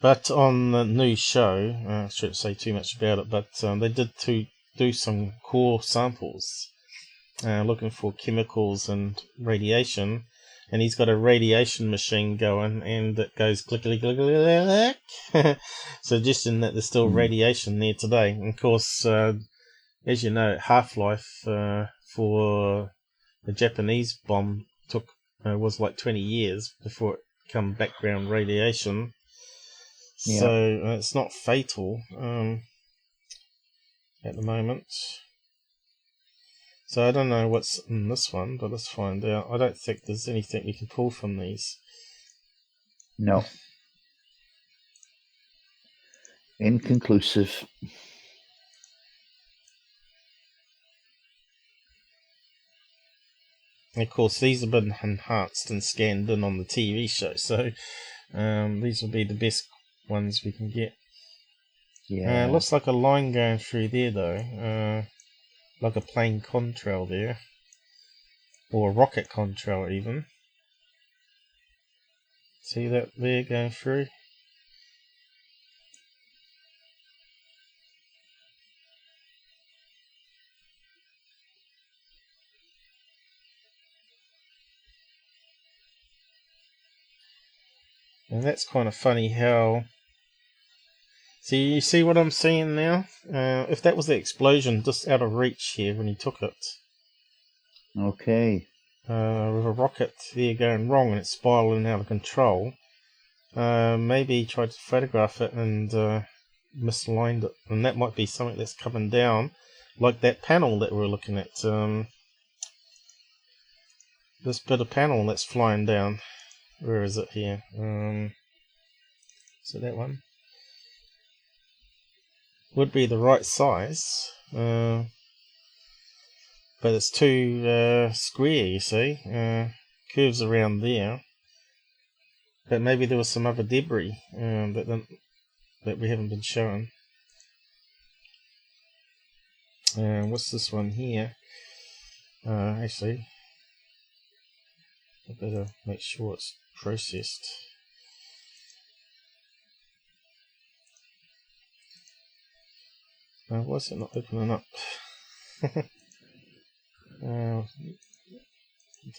But on the new show, I shouldn't say too much about it, but they did do some core samples looking for chemicals and radiation, and he's got a radiation machine going, and it goes clickety click, suggesting that there's still radiation there today. And of course, as you know, half-life for the Japanese bomb was like 20 years before it became background radiation. So it's not fatal at the moment. So I don't know what's in this one, but let's find out. I don't think there's anything we can pull from these. No. Inconclusive. And of course, these have been enhanced and scanned in on the TV show, so these will be the best ones we can get. Yeah. Looks like a line going through there, though. Like a plane contrail there. Or a rocket contrail, even. See that there going through? And that's kind of funny how... See, you see what I'm seeing now? If that was the explosion just out of reach here when he took it. Okay. With a rocket there going wrong and it's spiraling out of control. Maybe he tried to photograph it and misaligned it. And that might be something that's coming down. Like that panel that we're looking at. This bit of panel that's flying down. Where is it here? So that one would be the right size, but it's too square, you see. Curves around there, but maybe there was some other debris that we haven't been shown. And what's this one here? Actually, I better make sure it's processed. Why is it not opening up?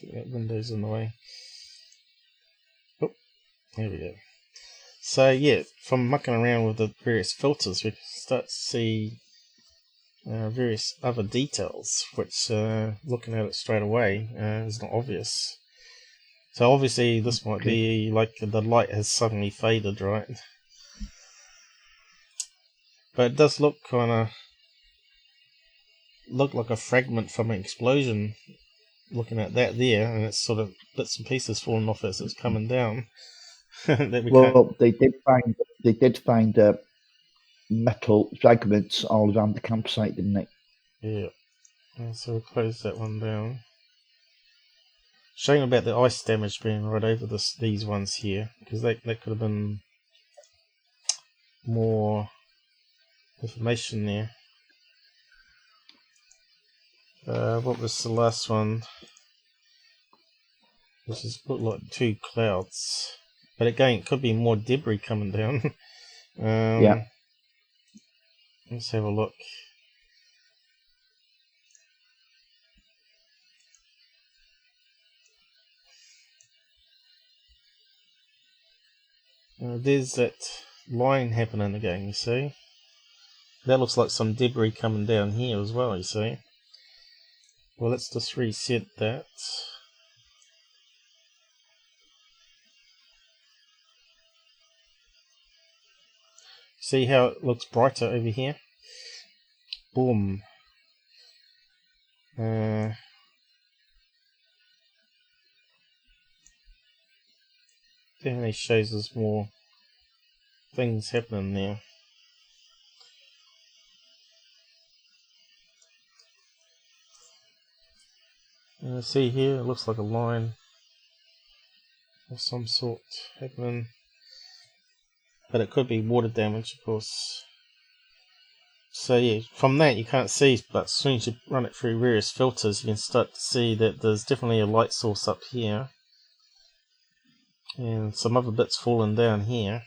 Take that window's in the way. Oh, there we go. So yeah, from mucking around with the various filters, we can start to see various other details, which looking at it straight away is not obvious. So obviously this might be like the light has suddenly faded, right? But it does look like a fragment from an explosion. Looking at that there, and it's sort of bits and pieces falling off as it's coming down. They did find metal fragments all around the campsite, didn't they? Yeah. So we'll close that one down. Shame about the ice damage being right over these ones here, because that could have been more information there. What was the last one? This is looked like two clouds, but again, it could be more debris coming down. Yeah. Let's have a look. There's that line happening again, you see? That looks like some debris coming down here as well, you see? Well, let's just reset that. See how it looks brighter over here? Boom. Definitely shows us more things happening there. See here, it looks like a line of some sort happening. But it could be water damage, of course. So yeah, from that you can't see, but as soon as you run it through various filters, you can start to see that there's definitely a light source up here. And some other bits falling down here.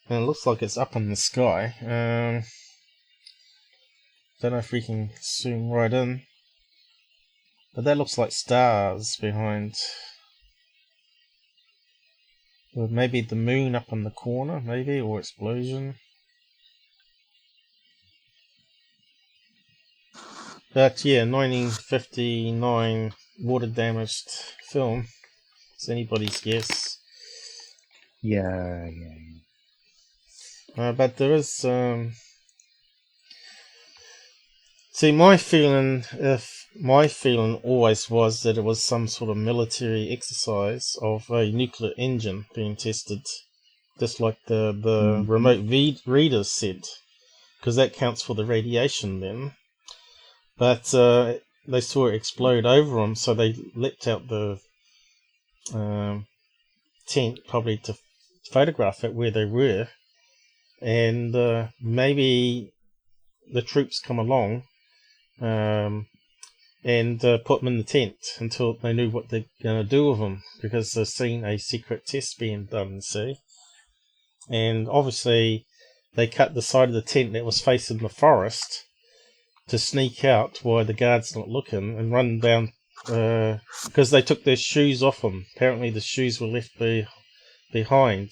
And it looks like it's up in the sky. Don't know if we can zoom right in. But that looks like stars behind. Or maybe the moon up in the corner, maybe, or explosion. But yeah, 1959 water damaged film. It's anybody's guess. Yeah. But there is see, my feeling always was that it was some sort of military exercise of a nuclear engine being tested, just like the remote readers said, because that counts for the radiation then. But they saw it explode over them, so they leapt out the tent probably to photograph it where they were, and maybe the troops come along and put them in the tent until they knew what they're going to do with them, because they've seen a secret test being done, see? And obviously they cut the side of the tent that was facing the forest to sneak out while the guard's not looking and run down, because they took their shoes off them. Apparently the shoes were left behind.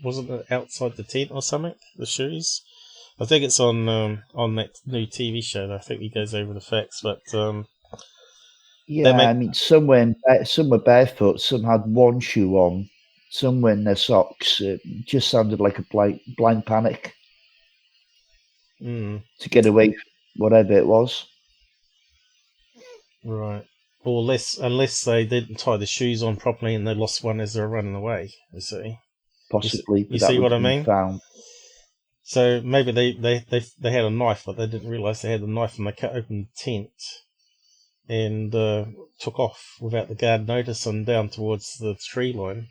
Wasn't it outside the tent or something, the shoes? I think it's on that new TV show. I think he goes over the facts, but I mean, some were barefoot, some had one shoe on, some were in their socks. It just sounded like a blind panic to get away from whatever it was. Right. Or unless they didn't tie the shoes on properly and they lost one as they were running away, you see. Possibly. You see what I mean? Found. So maybe they had a knife, but they didn't realise they had the knife, and they cut open the tent and took off without the guard noticing down towards the tree line.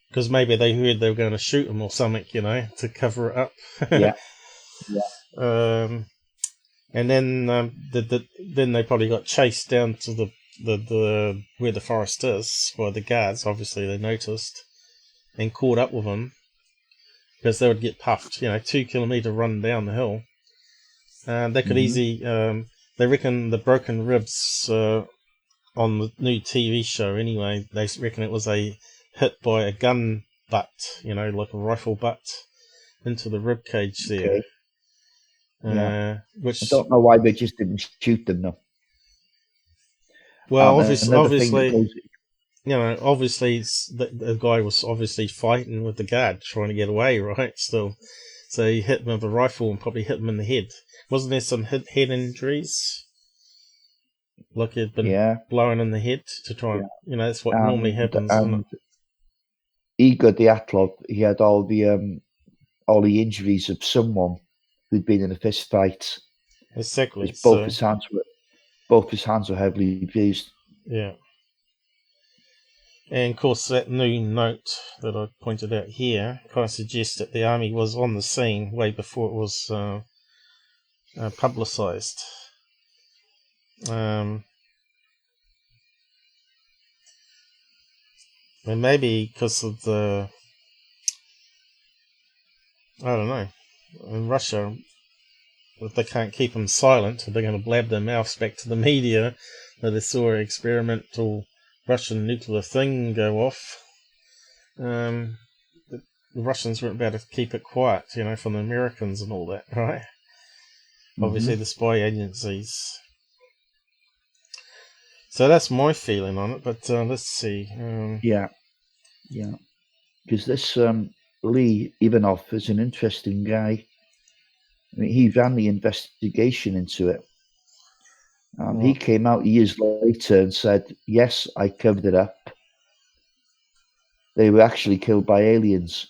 Because maybe they heard they were going to shoot them or something, to cover it up. Yeah. Yeah. And then then they probably got chased down to the where the forest is by the guards. Obviously, they noticed and caught up with them because they would get puffed. 2 kilometer run down the hill. They could easily. They reckon the broken ribs on the new TV show. Anyway, they reckon it was a hit by a gun butt. Like a rifle butt into the rib cage there. Okay. Yeah. Which I don't know why they just didn't shoot them though. Well, Thing obviously, that goes, obviously the guy was obviously fighting with the guard, trying to get away, right? Still, so he hit him with a rifle and probably hit him in the head. Wasn't there some head injuries? Like he'd been blown in the head to try and, that's what normally happens, isn't it? Igor Dyatlov, he had all the injuries of someone who'd been in a fist fight. Exactly. Both his hands were heavily bruised. Yeah. And of course, that new note that I pointed out here kind of suggests that the army was on the scene way before it was publicised. And maybe because of I don't know, in Russia, if they can't keep them silent, they're going to blab their mouths back to the media that they saw an experimental Russian nuclear thing go off. The Russians weren't about to keep it quiet, from the Americans and all that, right? Obviously, the spy agencies. So that's my feeling on it, but let's see. Yeah. Because this Lee Ivanov is an interesting guy. I mean, he ran the investigation into it. He came out years later and said, yes, I covered it up. They were actually killed by aliens.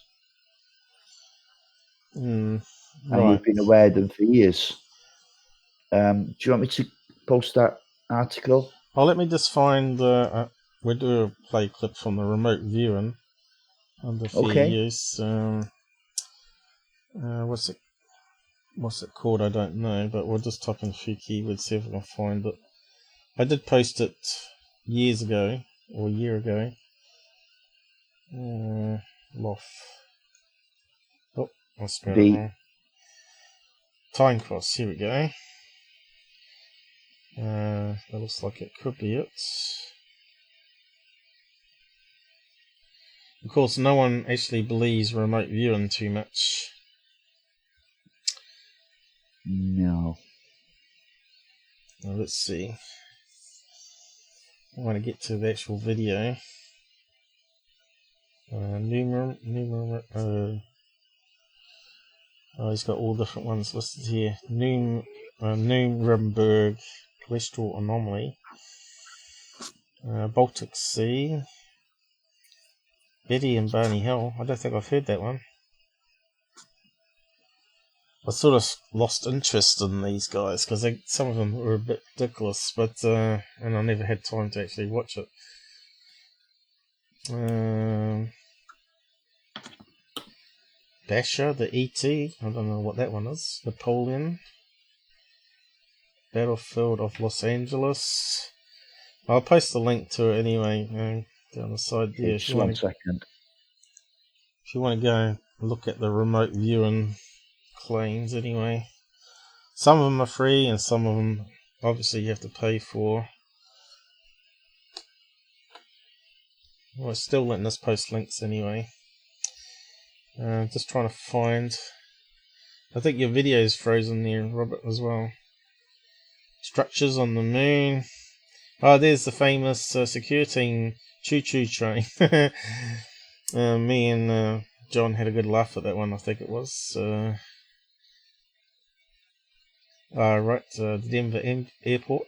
And we've been aware of them for years. Do you want me to post that article? Well, let me just find we'll do a play clip from the remote viewing under fair use. What's it called? I don't know, but we'll just type in a few keywords, see if we can find it. I did post it years ago, or a year ago. Lof. Oh, I spelled it wrong. Time Cross, here we go. That looks like it could be it. Of course, no one actually believes remote viewing too much. No. Now, let's see. I want to get to the actual video. He's got all different ones listed here. Nuremberg cholesterol anomaly. Baltic Sea. Betty and Barney Hill. I don't think I've heard that one. I sort of lost interest in these guys because some of them were a bit ridiculous, but and I never had time to actually watch it. Basher, the ET. I don't know what that one is. Napoleon. Battlefield of Los Angeles. I'll post the link to it anyway down the side there. Just 1 second. If you want to go look at the remote viewing claims anyway. Some of them are free and some of them obviously you have to pay for. Well, it's still letting us post links anyway. Just trying to find. I think your video is frozen there, Robert, as well. Structures on the moon. Oh, there's the famous security choo-choo train. Me and John had a good laugh at that one, I think it was. The Denver airport.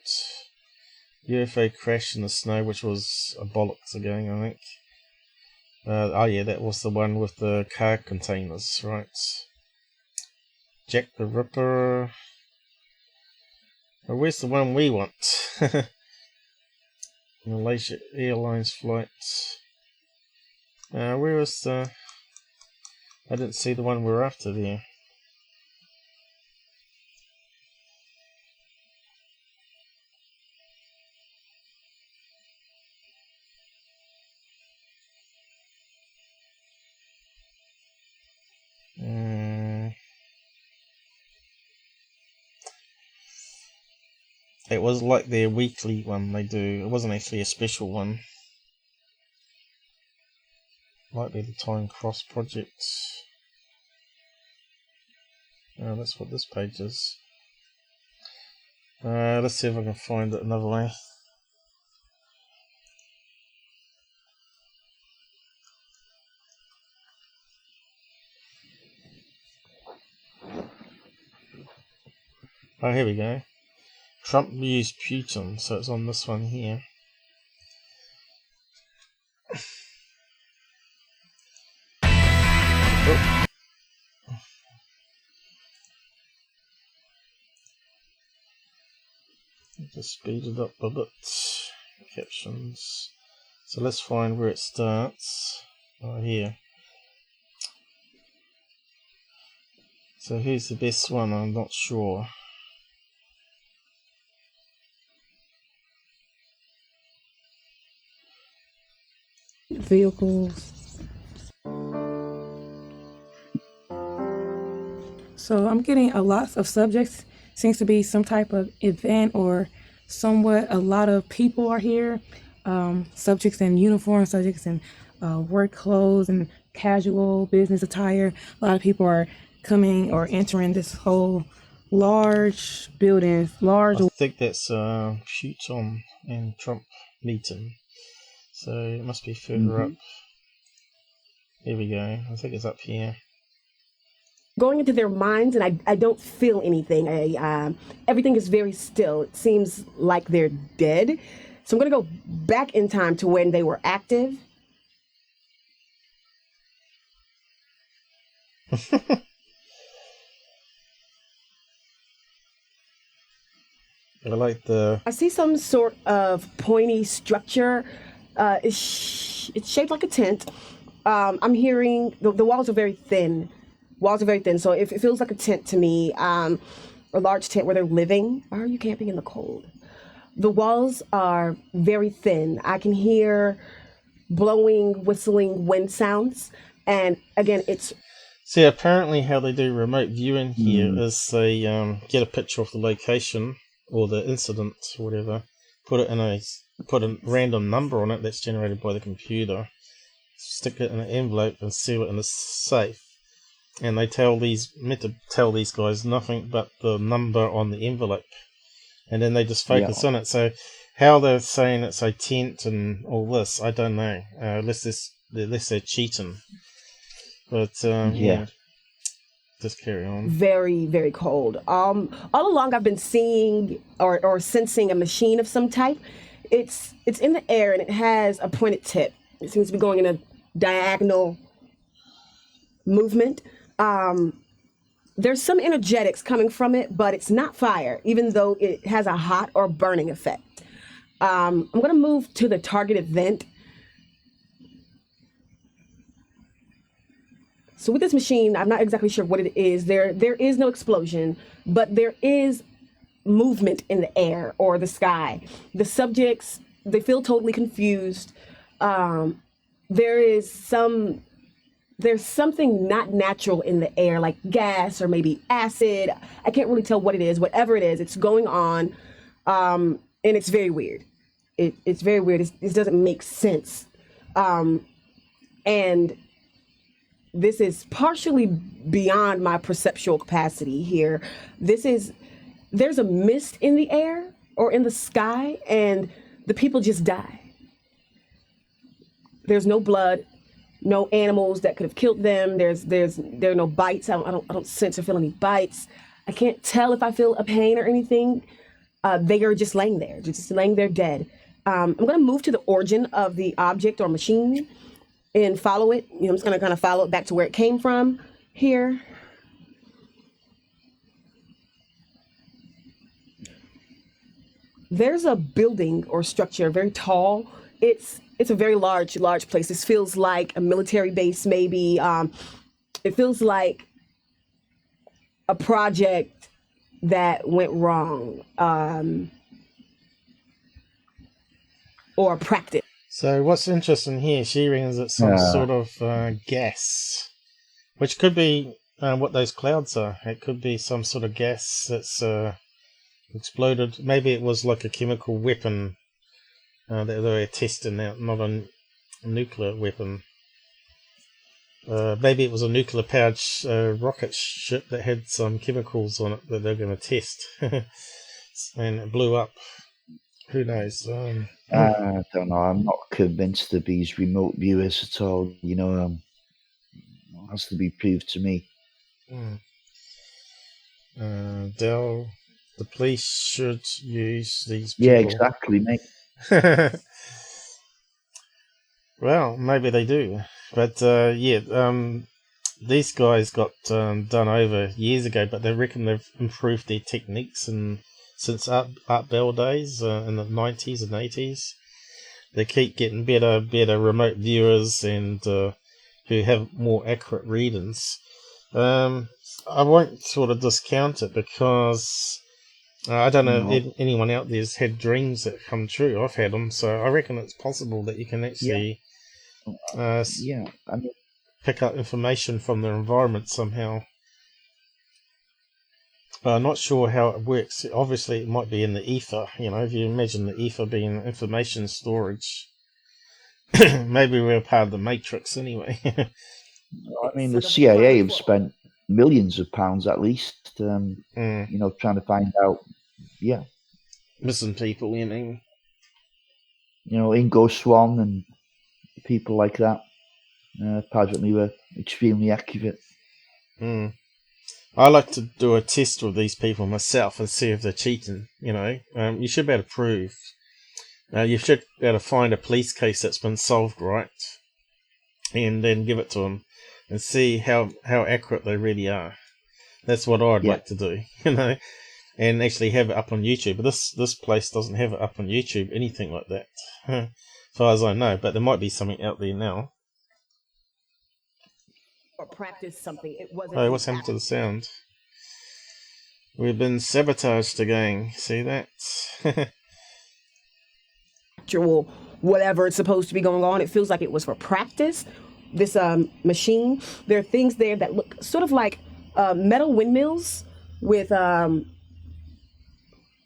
UFO crash in the snow, which was a bollocks again, I think. That was the one with the car containers, right? Jack the Ripper. Where's the one we want? Malaysia Airlines flight. Where was the... I didn't see the one we're after there. It was like their weekly one they do. It wasn't actually a special one. Likely the Time Cross project. Oh, that's what this page is. Let's see if I can find it another way. Oh, here we go. Trump used Putin, so it's on this one here. Oh. Just speed it up a bit. Captions. So let's find where it starts. Right here. So who's the best one? I'm not sure. Vehicles. So I'm getting a lot of subjects. Seems to be some type of event or somewhat a lot of people are here. Subjects in uniform, subjects in work clothes and casual business attire. A lot of people are coming or entering this whole large building. I think that's Putin and Trump meeting. So it must be further up. Here we go. I think it's up here. Going into their minds, and I don't feel anything. Everything is very still. It seems like they're dead. So I'm going to go back in time to when they were active. I see some sort of pointy structure. It's shaped like a tent. I'm hearing the walls are very thin. So it feels like a tent to me. A large tent where they're living. Why are you camping in the cold? The walls are very thin. I can hear blowing, whistling wind sounds. And again, it's... See, apparently how they do remote viewing here is they get a picture of the location or the incident or whatever, put a random number on it that's generated by the computer, stick it in an envelope and seal it in a safe. And they meant to tell these guys nothing but the number on the envelope. And then they just focus on it. So how they're saying it's a tent and all this, I don't know. Unless they're cheating. But yeah. Just carry on. Very, very cold. All along I've been seeing or sensing a machine of some type. It's in the air and it has a pointed tip. It seems to be going in a diagonal movement. There's some energetics coming from it, but it's not fire, even though it has a hot or burning effect. I'm going to move to the targeted vent. So with this machine, I'm not exactly sure what it is. There is no explosion, but there is movement in the air or the sky. The subjects, they feel totally confused. There's something not natural in the air, like gas or maybe acid. I can't really tell what it is. Whatever it is, it's going on, and it's very weird. It's very weird. It doesn't make sense. And this is partially beyond my perceptual capacity here. There's a mist in the air or in the sky, and the people just die. There's no blood. No animals that could have killed them. There are no bites. I don't sense or feel any bites. I can't tell if I feel a pain or anything. They are just laying there, dead. I'm going to move to the origin of the object or machine and follow it. I'm just going to kind of follow it back to where it came from here. There's a building or structure, very tall. It's a very large place. This feels like a military base, maybe. It feels like a project that went wrong, or a practice. So what's interesting here, she reckons it's some sort of gas, which could be what those clouds are. It could be some sort of gas that's exploded. Maybe it was like a chemical weapon that they were testing out, not a nuclear weapon. Maybe it was a nuclear-powered rocket ship that had some chemicals on it that they're going to test, and it blew up. Who knows? I don't know. I'm not convinced of these remote viewers at all. You know, it has to be proved to me. Dell, the police should use these people. Yeah, exactly, mate. Well, maybe they do. But, these guys got done over years ago, but they reckon they've improved their techniques since Art Bell days in the 90s and 80s. They keep getting better remote viewers and who have more accurate readings. I won't sort of discount it because I don't know if anyone out there's had dreams that come true. I've had them, so I reckon it's possible that you can actually pick up information from their environment somehow. I'm not sure how it works. Obviously, it might be in the ether. You know, if you imagine the ether being information storage, maybe we're part of the matrix anyway. I mean, the CIA have spent millions of pounds at least, you know, trying to find out, missing people, you mean? You know, Ingo Swann and people like that apparently were extremely accurate. I like to do a test with these people myself and see if they're cheating, you know. You should be able to prove. You should be able to find a police case that's been solved right and then give it to them and see how accurate they really are. That's what I'd like to do, you know, and actually have it up on YouTube. But this place doesn't have it up on YouTube, anything like that, as far as I know. But there might be something out there now. Or practice something. It wasn't. Oh, what's happened to the sound? We've been sabotaged again. See that? Actual whatever it's supposed to be going on. It feels like it was for practice. This machine. There are things there that look sort of like metal windmills with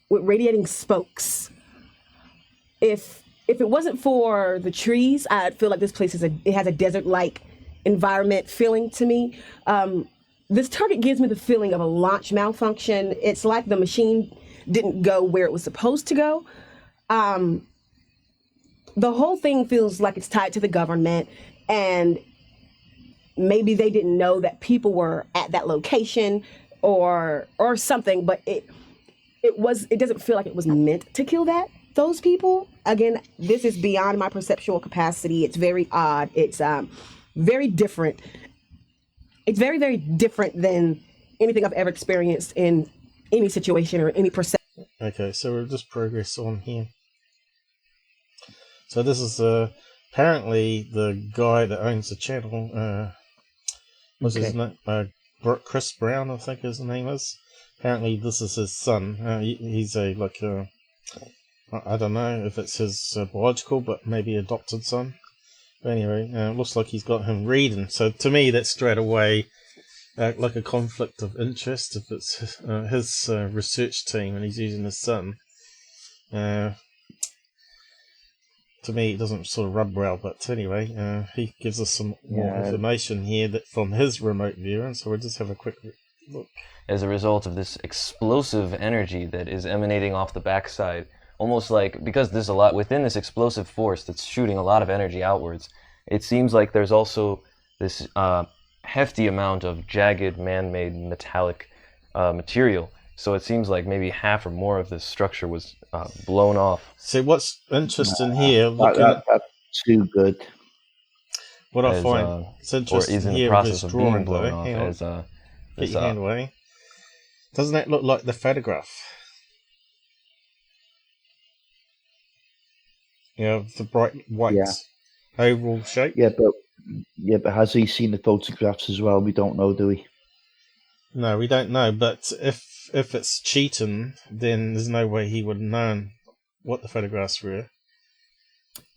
radiating spokes. If it wasn't for the trees, I'd feel like this place it has a desert-like environment feeling to me. This target gives me the feeling of a launch malfunction. It's like the machine didn't go where it was supposed to go. The whole thing feels like it's tied to the government, and maybe they didn't know that people were at that location or something, but it doesn't feel like it was meant to kill those people. Again, this is beyond my perceptual capacity. It's very odd. It's very different. It's very, very different than anything I've ever experienced in any situation or any perception. Okay, so we'll just progress on here. So this is apparently the guy that owns the channel. What's his name? Chris Brown, I think his name is. Apparently this is his son. He's I don't know if it's his biological, but maybe adopted son. But anyway, it looks like he's got him reading. So to me, that's straight away like a conflict of interest. If it's his research team and he's using his son, to me, it doesn't sort of rub well. But anyway, he gives us some more information here that from his remote viewer. So we'll just have a quick look. As a result of this explosive energy that is emanating off the backside, almost like, because there's a lot within this explosive force that's shooting a lot of energy outwards, it seems like there's also this hefty amount of jagged, man-made metallic material. So it seems like maybe half or more of this structure was blown off. So what's interesting here... That's too good. What I find it's interesting is in here the process of of being drawing, blown though, off get your hand away. Doesn't that look like the photograph? You know, the bright white oval shape. Yeah, but has he seen the photographs as well? We don't know, do we? No, we don't know. But if it's cheating, then there's no way he would have known what the photographs were.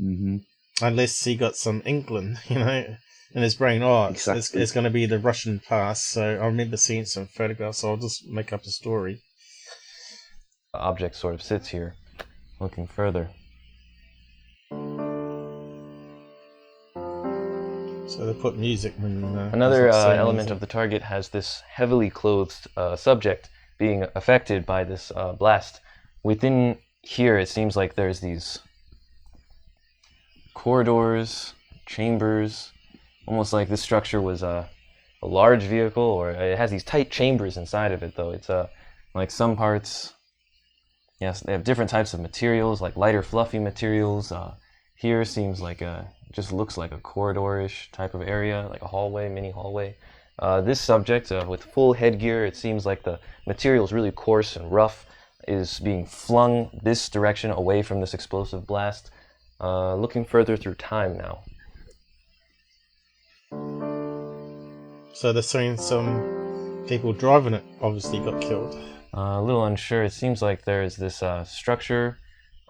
Mm-hmm. Unless he got some inkling, you know, in his brain. Oh, exactly. It's going to be the Russian past. So I remember seeing some photographs. So I'll just make up a story. object sort of sits here. Looking further. So they put music when another element of the target has this heavily clothed subject being affected by this blast. Within here, it seems like there's these corridors, chambers, almost like this structure was a large vehicle, or it has these tight chambers inside of it, though. It's like some parts, yes, they have different types of materials, like lighter, fluffy materials. Here seems like just looks like a corridor-ish type of area, like a hallway, mini hallway. This subject, with full headgear, it seems like the material is really coarse and rough, is being flung this direction away from this explosive blast. Looking further through time now. So they're saying some people driving it obviously got killed. A little unsure. It seems like there's this structure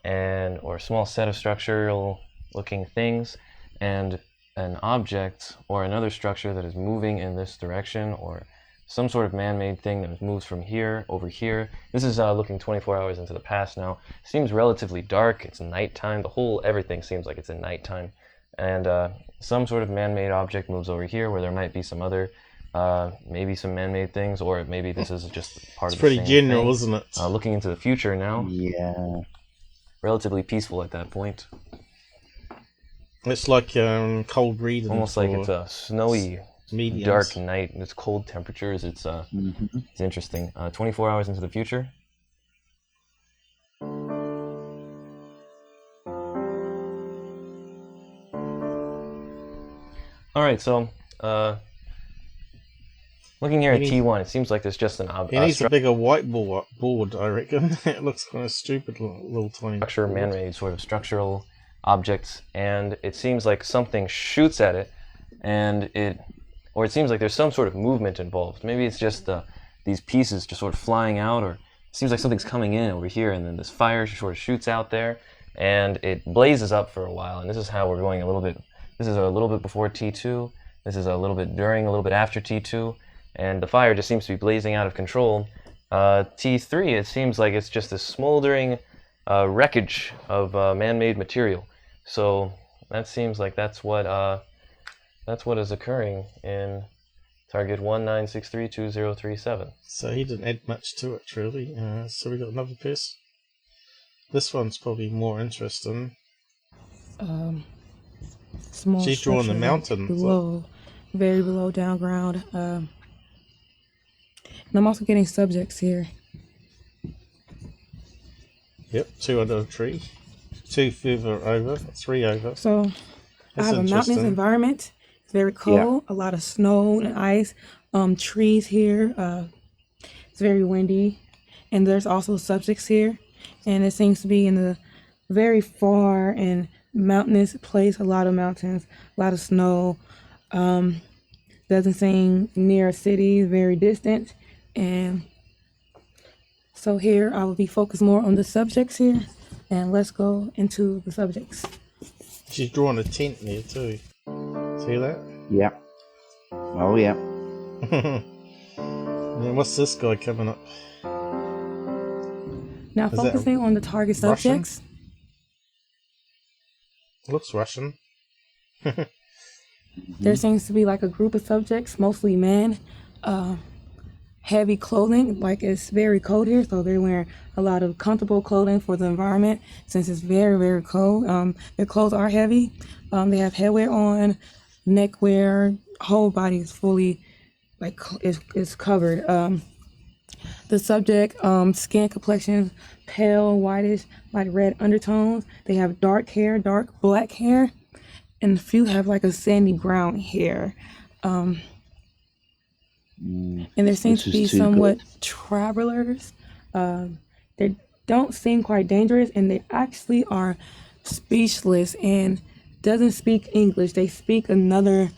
or a small set of structural looking things and an object or another structure that is moving in this direction, or some sort of man-made thing that moves from here over here. This is looking 24 hours into the past now. Seems relatively dark. It's nighttime. Everything seems like it's in nighttime. And some sort of man-made object moves over here where there might be some other, maybe some man-made things, or maybe this is just part of the same thing. It's pretty general, isn't it? Looking into the future now. Yeah. Relatively peaceful at that point. It's like cold reading. Almost like it's a snowy, mediums. Dark night. It's cold temperatures. It's it's interesting. 24 hours into the future. All right, so looking here at T1, it seems like there's just an object. It needs a bigger whiteboard, I reckon. It looks kind of stupid, little tiny. Structure, man-made sort of structural objects, and it seems like something shoots at it, and it seems like there's some sort of movement involved. Maybe it's just these pieces just sort of flying out, or it seems like something's coming in over here, and then this fire sort of shoots out there, and it blazes up for a while. And this is how we're going a little bit. This is a little bit before T2. This is a little bit during, a little bit after T2, and the fire just seems to be blazing out of control. T3, it seems like it's just a smoldering wreckage of man-made material. So that seems like that's what is occurring in target 19632037. So he didn't add much to it, really. So we got another piece. This one's probably more interesting. Small. She's drawing the mountains below, very below down ground. And I'm also getting subjects here. Yep, 2 under a tree, 2 further over, 3 over. So I have a mountainous environment. It's very cold, a lot of snow and ice, trees here. It's very windy, and there's also subjects here, and it seems to be in the very far and mountainous place. A lot of mountains, a lot of snow. Doesn't seem near a city, very distant, and so here I will be focused more on the subjects here, and let's go into the subjects. She's drawing a tent there too. See that? Yeah. Oh yeah. And what's this guy coming up? Now focusing on the target subjects. Looks Russian. There seems to be like a group of subjects, mostly men. Heavy clothing, like it's very cold here, so they're wearing a lot of comfortable clothing for the environment since it's very, very cold. Their clothes are heavy. They have headwear on, neckwear, whole body is fully is covered. The subject skin complexion pale, whitish, like red undertones. They have dark hair, dark black hair, and a few have like a sandy brown hair. And there seems to be somewhat travelers. They don't seem quite dangerous, and they actually are speechless and doesn't speak English. They speak another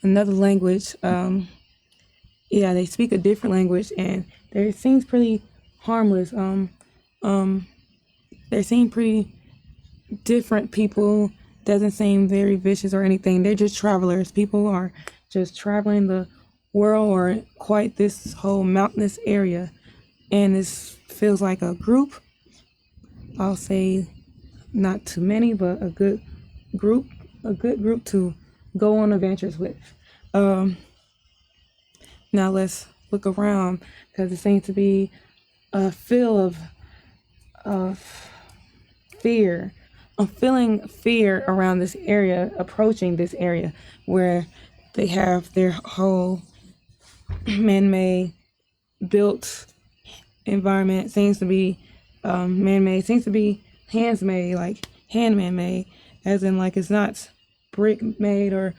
language. Yeah, they speak a different language, and they seems pretty harmless. They seem pretty different people. Doesn't seem very vicious or anything. They're just travelers. People are just traveling the world or quite this whole mountainous area. and this feels like a group. I'll say not too many, but a good group to go on adventures with. Now let's look around, because it seems to be a feel of fear. I'm feeling fear around this area, approaching this area where they have their whole man-made built environment. Seems to be man-made, seems to be hands-made, like hand-man-made, as in like it's not brick-made or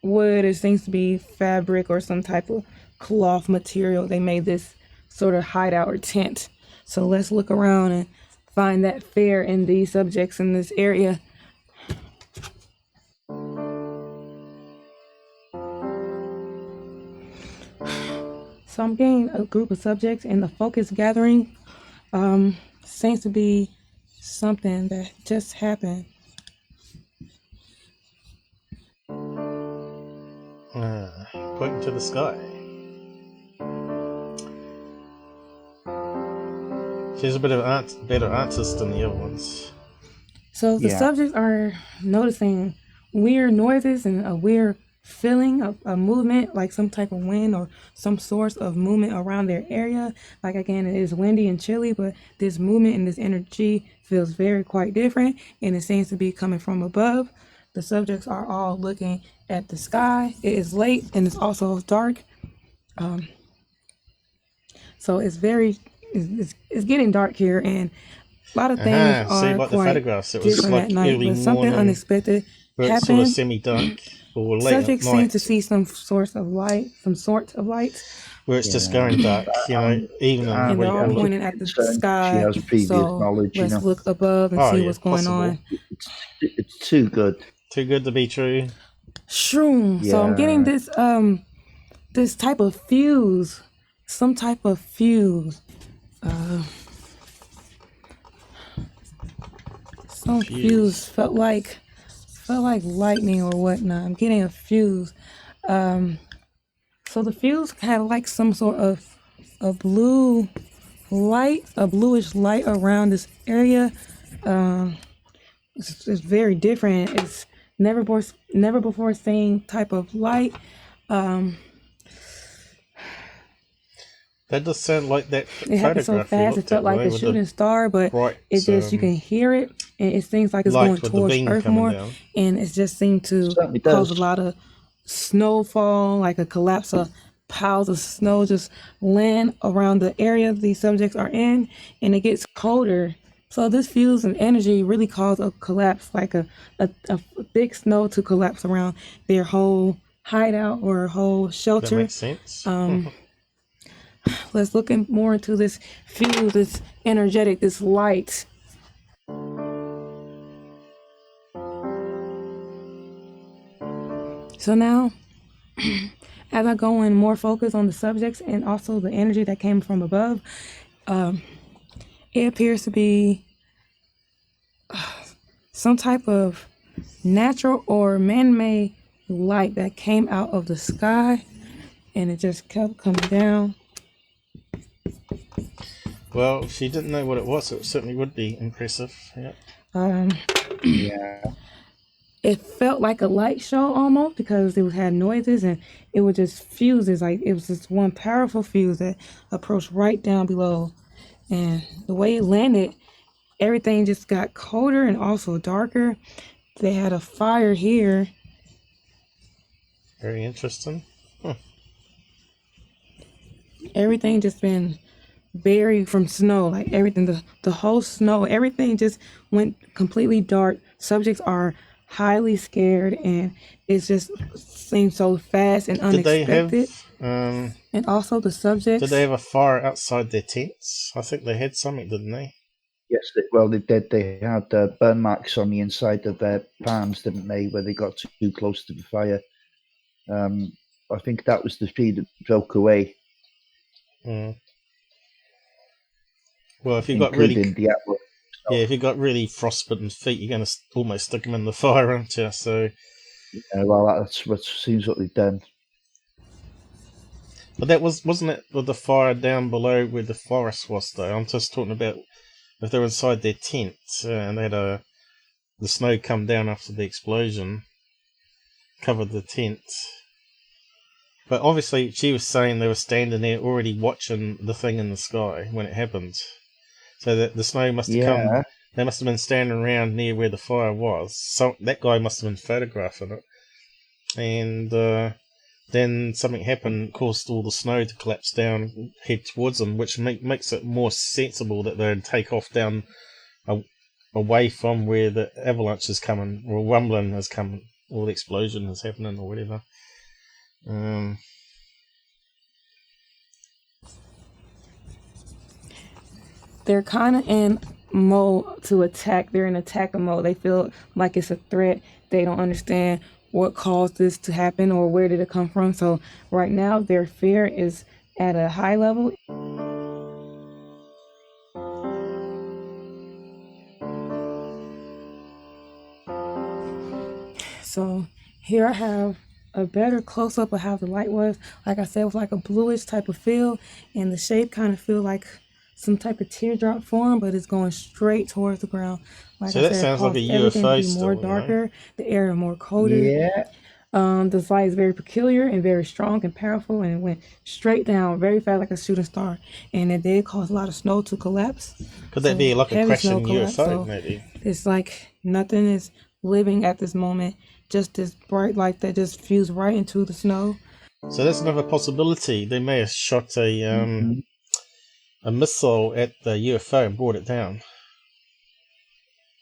wood. It seems to be fabric or some type of cloth material. They made this sort of hideout or tent. So let's look around and find that fear in these subjects in this area. So I'm getting a group of subjects, and the focus gathering seems to be something that just happened. Pointing to the sky. She's a bit of better artist than the other ones. So the subjects are noticing weird noises and a weird feeling of a movement, like some type of wind or some source of movement around their area. Like again, it is windy and chilly, but this movement and this energy feels quite different, and it seems to be coming from above. The subjects are all looking at the sky. It is late and it's also dark. So it's it's getting dark here, and a lot of things are like quite the photographs, it was different like at night. early But something morning, unexpected where it's happened. sort of semi-dark, or late Subjects at seem night, to see some sort of light, where it's just going dark, even and they're all pointing at the sky. She has previous knowledge, let's look above and see what's going on. It's too good. Too good to be true. Shroom. So I'm getting this this type of fuse, some type of fuse. Some fuse felt like lightning or whatnot. I'm getting a fuse. So the fuse had like some sort of a blue light, a bluish light around this area. It's very different. It's never before seen type of light. That does sound like that It happened so fast. It felt like a shooting star, but it just you can hear it, and it seems like it's going towards Earth more, and it just seemed to cause a lot of snowfall, like a collapse of piles of snow just land around the area these subjects are in, and it gets colder. So this fuse and energy really caused a collapse, like a big snow to collapse around their whole hideout or whole shelter. That makes sense. Let's look more into this fuse, this energetic, this light. So now, as I go in more focus on the subjects and also the energy that came from above, it appears to be some type of natural or man-made light that came out of the sky, and it just kept coming down. Well, if she didn't know what it was, it certainly would be impressive. Yeah. It felt like a light show almost, because it had noises and it was just fuses. Like it was just one powerful fuse that approached right down below, and the way it landed, everything just got colder and also darker. They had a fire here. Very interesting. Everything just been buried from snow, like everything, the whole snow, everything just went completely dark. Subjects are highly scared, and it just seems so fast and unexpected. Did they have, and also the subjects. Did they have a fire outside their tents? I think they had something, didn't they? Yes, they did. They had burn marks on the inside of their palms, didn't they, where they got too close to the fire. I think that was the tree that broke away. Well, if you got if you got really frostbitten feet, you're going to almost stick them in the fire, aren't you? So, well, that's what seems what they've done. But that wasn't it with the fire down below where the forest was, though. I'm just talking about if they were inside their tent and they had the snow come down after the explosion, covered the tent. But obviously, she was saying they were standing there already watching the thing in the sky when it happened. So that the snow must have come. They must have been standing around near where the fire was. So that guy must have been photographing it. And then something happened, caused all the snow to collapse down and head towards them, which makes it more sensible that they'd take off down away from where the avalanche is coming, or rumbling is coming, or the explosion is happening, or whatever. They're kind of in mode to attack. They're in attacker mode. They feel like it's a threat. They don't understand what caused this to happen or where did it come from. So right now their fear is at a high level. So here I have a better close-up of how the light was. Like I said, it was like a bluish type of feel, and the shape kind of feel like some type of teardrop form, but it's going straight towards the ground. Like so I that said, sounds like a everything UFO to be still, more darker, the area more colder. Yeah. The light is very peculiar and very strong and powerful, and it went straight down very fast like a shooting star. And it did cause a lot of snow to collapse. Could that be like a crashing UFO, so maybe? It's like nothing is living at this moment. Just this bright light that just fused right into the snow. So that's another possibility. They may have shot a missile at the UFO and brought it down.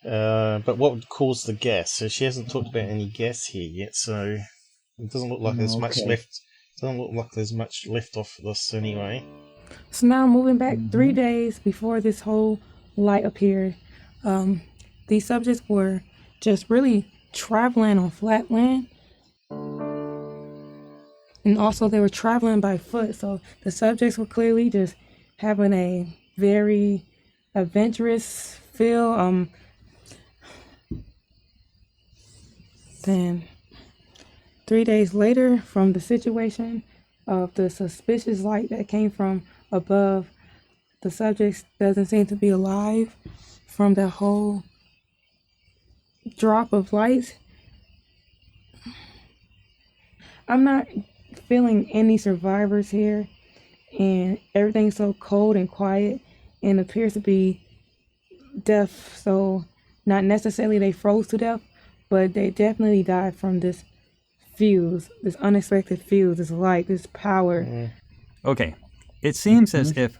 But what would cause the gas? So she hasn't talked about any gas here yet, so it doesn't look like there's much left. Doesn't look like there's much left off this anyway. So now moving back 3 days before this whole light appeared, these subjects were just really traveling on flat land, and also they were traveling by foot. So the subjects were clearly just having a very adventurous feel. Then 3 days later, from the situation of the suspicious light that came from above, the subjects doesn't seem to be alive from that whole drop of light. I'm not feeling any survivors here, and everything's so cold and quiet and appears to be death. So not necessarily they froze to death, but they definitely died from this fuse, this unexpected fuse, this light, this power. Okay, it seems as if...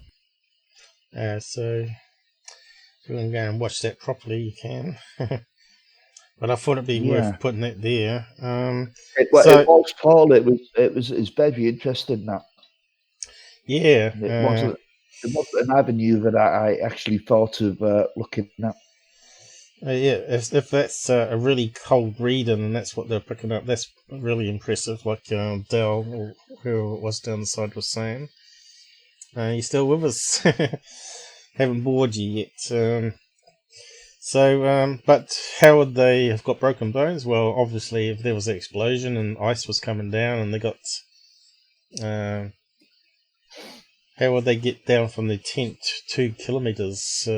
So if you want to go and watch that properly, you can. But I thought it'd be worth putting it there. It was Paul. It's very interesting that. Yeah. It wasn't an avenue that I actually thought of looking at. Yeah, if that's a really cold reading and that's what they're picking up, that's really impressive. Like Dell, or whoever it was down the side, was saying. You still with us? Haven't bored you yet. But how would they have got broken bones? Well, obviously, if there was an explosion and ice was coming down and they got... how would they get down from their tent 2 kilometers?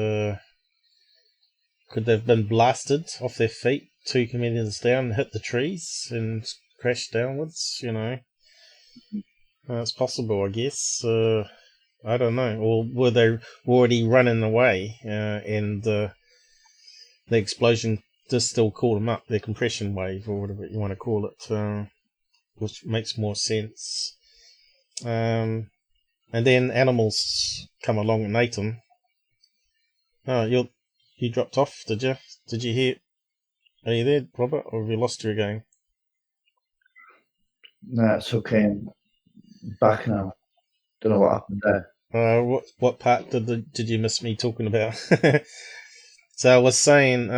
Could they have been blasted off their feet 2 kilometers down and hit the trees and crash downwards? You know, it's possible, I guess. I don't know. Or were they already running away and the explosion just still caught them up, their compression wave, or whatever you want to call it, which makes more sense. And then animals come along and ate them. Oh, you dropped off, did you? Did you hear? Are you there, Robert, or have you lost you again? No, it's okay. I'm back now. Don't know what happened there. What part did you miss me talking about? So I was saying,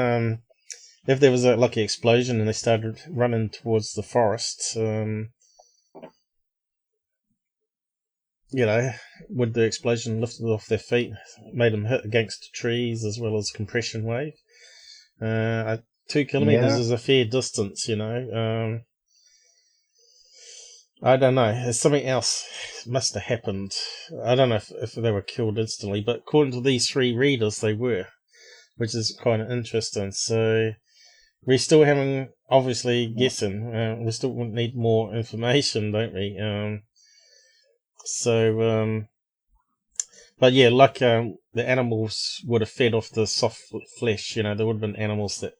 if there was a lucky explosion and they started running towards the forest, you know, would the explosion lift them off their feet, made them hit against trees as well as compression wave? 2 kilometers is a fair distance, you know. I don't know. There's something else must have happened. I don't know if they were killed instantly, but according to these 3 readers, they were, which is kind of interesting. So we're still having, obviously, guessing. We still need more information, don't we? But yeah, like the animals would have fed off the soft flesh. You know, there would have been animals that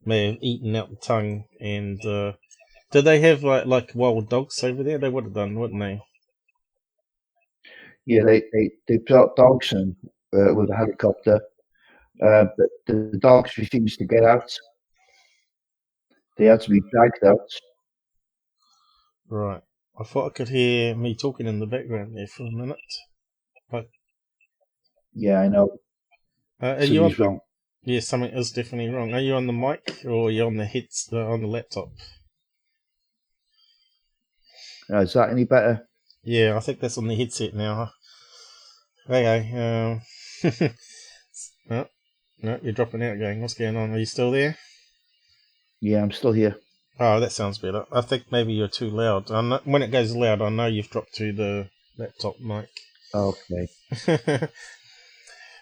may have eaten out the tongue. And did they have like wild dogs over there? They would have done, wouldn't they? Yeah, they brought dogs in with a helicopter, but the dogs refused to get out. They had to be dragged out. Right. I thought I could hear me talking in the background there for a minute. But yeah, I know. Are you on? Wrong. Yeah, something is definitely wrong. Are you on the mic or are you on the on the laptop? Is that any better? Yeah, I think that's on the headset now. Okay. No, you're dropping out again. What's going on? Are you still there? Yeah, I'm still here. Oh, that sounds better. I think maybe you're too loud. When it goes loud, I know you've dropped to the laptop mic. Okay.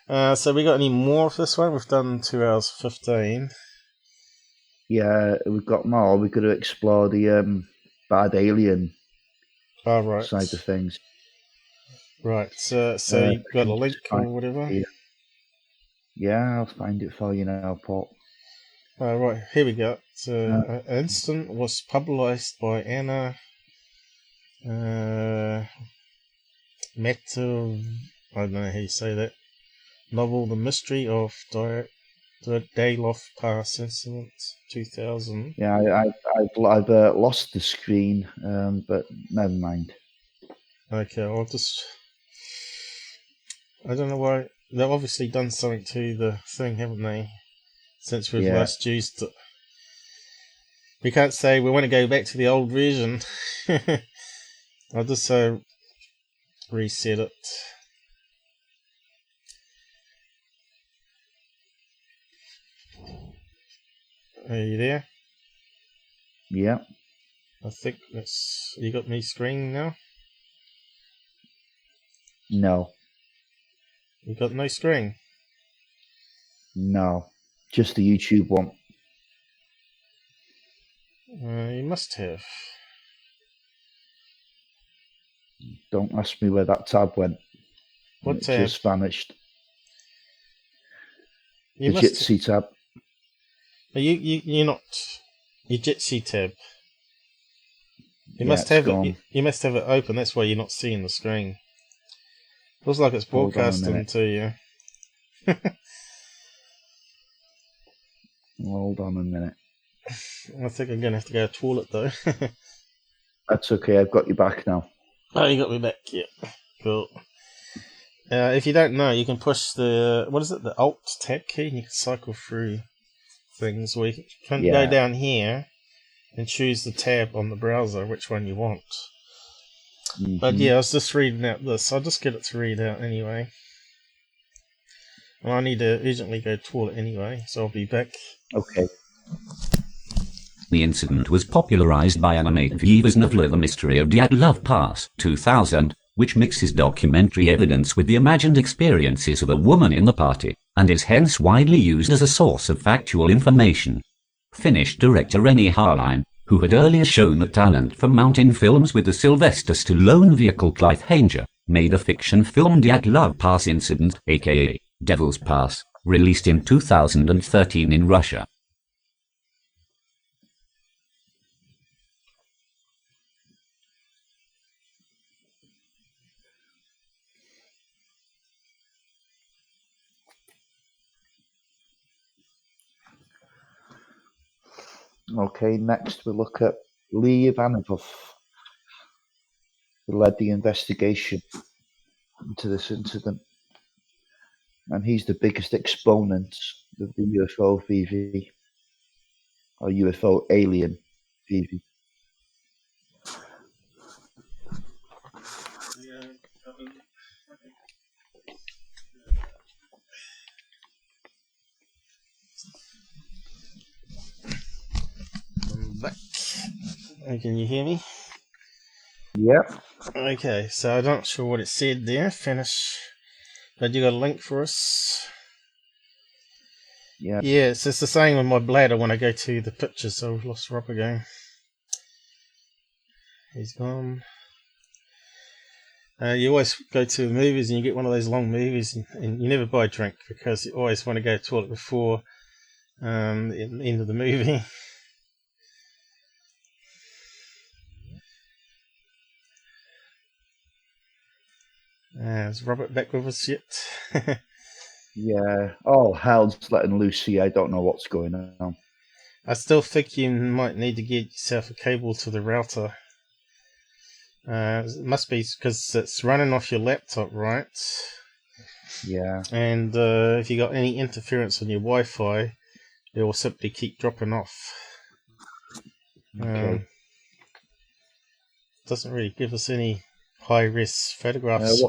So we got any more of this one? We've done 2 hours 15. Yeah, we've got more. We've got to explore the bad alien side of things. Right. So you've got a link or whatever? Yeah, I'll find it for you now, Paul. Right, here we go. So, an incident was published by Anna Metal, I don't know how you say that, novel The Mystery of Dyatlov Pass Incident 2000. Yeah, I've lost the screen, but never mind. Okay, I'll just... I don't know why... They've obviously done something to the thing, haven't they? Since we've last used it. We can't say we want to go back to the old version. I'll just reset it. Are you there? Yeah. I think that's... You got me screen now? No. You got no screen? No. Just the YouTube one. You must have. Don't ask me where that tab went. What tab? Just vanished. You the Jitsi tab. You're not... Your Jitsi tab. You must have it. You must have it open. That's why you're not seeing the screen. Looks like it's broadcasting to you. Hold on a minute. I think I'm going to have to go to the toilet, though. That's okay. I've got you back now. Oh, you got me back. Yeah. Cool. If you don't know, you can push the... What is it? The Alt tab key. And you can cycle through things. Where you can go down here and choose the tab on the browser, which one you want. Mm-hmm. But yeah, I was just reading out this. I'll just get it to read out anyway. And I need to urgently go to the toilet anyway, so I'll be back. Okay. The incident was popularized by Anna Matviev's novel The Mystery of Dyatlov Pass, 2000, which mixes documentary evidence with the imagined experiences of a woman in the party, and is hence widely used as a source of factual information. Finnish director Renny Harline, who had earlier shown a talent for mountain films with the Sylvester Stallone vehicle Cliffhanger, made a fiction film Dyatlov Pass Incident, aka Devil's Pass, released in 2013 in Russia. Okay, next we look at Lee Ivanov, who led the investigation into this incident. And he's the biggest exponent of the UFO VV, or UFO alien VV. I'm back. Can you hear me? Yep. Okay, so I'm not sure what it said there. Finish. But you got a link for us? Yeah. Yeah, it's just the same with my bladder when I go to the pictures, so we've lost Rob again. He's gone. You always go to the movies and you get one of those long movies and you never buy a drink because you always want to go to the toilet before the end of the movie. Is Robert back with us yet? Yeah. Oh, hell's letting loose here. I don't know what's going on. I still think you might need to get yourself a cable to the router. It must be because it's running off your laptop, right? Yeah. And if you got any interference on your Wi-Fi, it will simply keep dropping off. Okay. Doesn't really give us any high-res photographs.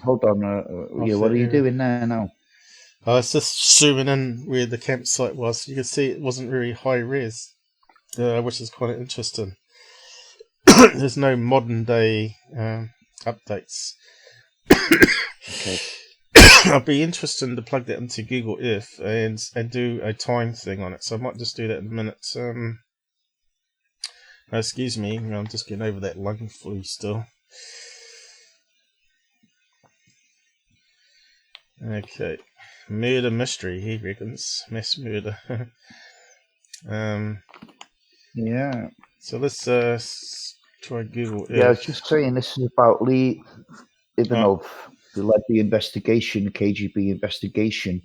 Hold on. Yeah, what are you doing there now? I was just zooming in where the campsite was. You can see it wasn't very high-res, which is quite interesting. There's no modern-day updates. Okay. I'd be interested to plug that into Google Earth and do a time thing on it. So I might just do that in a minute. Excuse me, I'm just getting over that lung flu still. Okay, murder mystery, he reckons. Mass murder. Yeah. So let's try Google Earth. Yeah, I was just saying this is about Lee Ivanov, who led the investigation, KGB investigation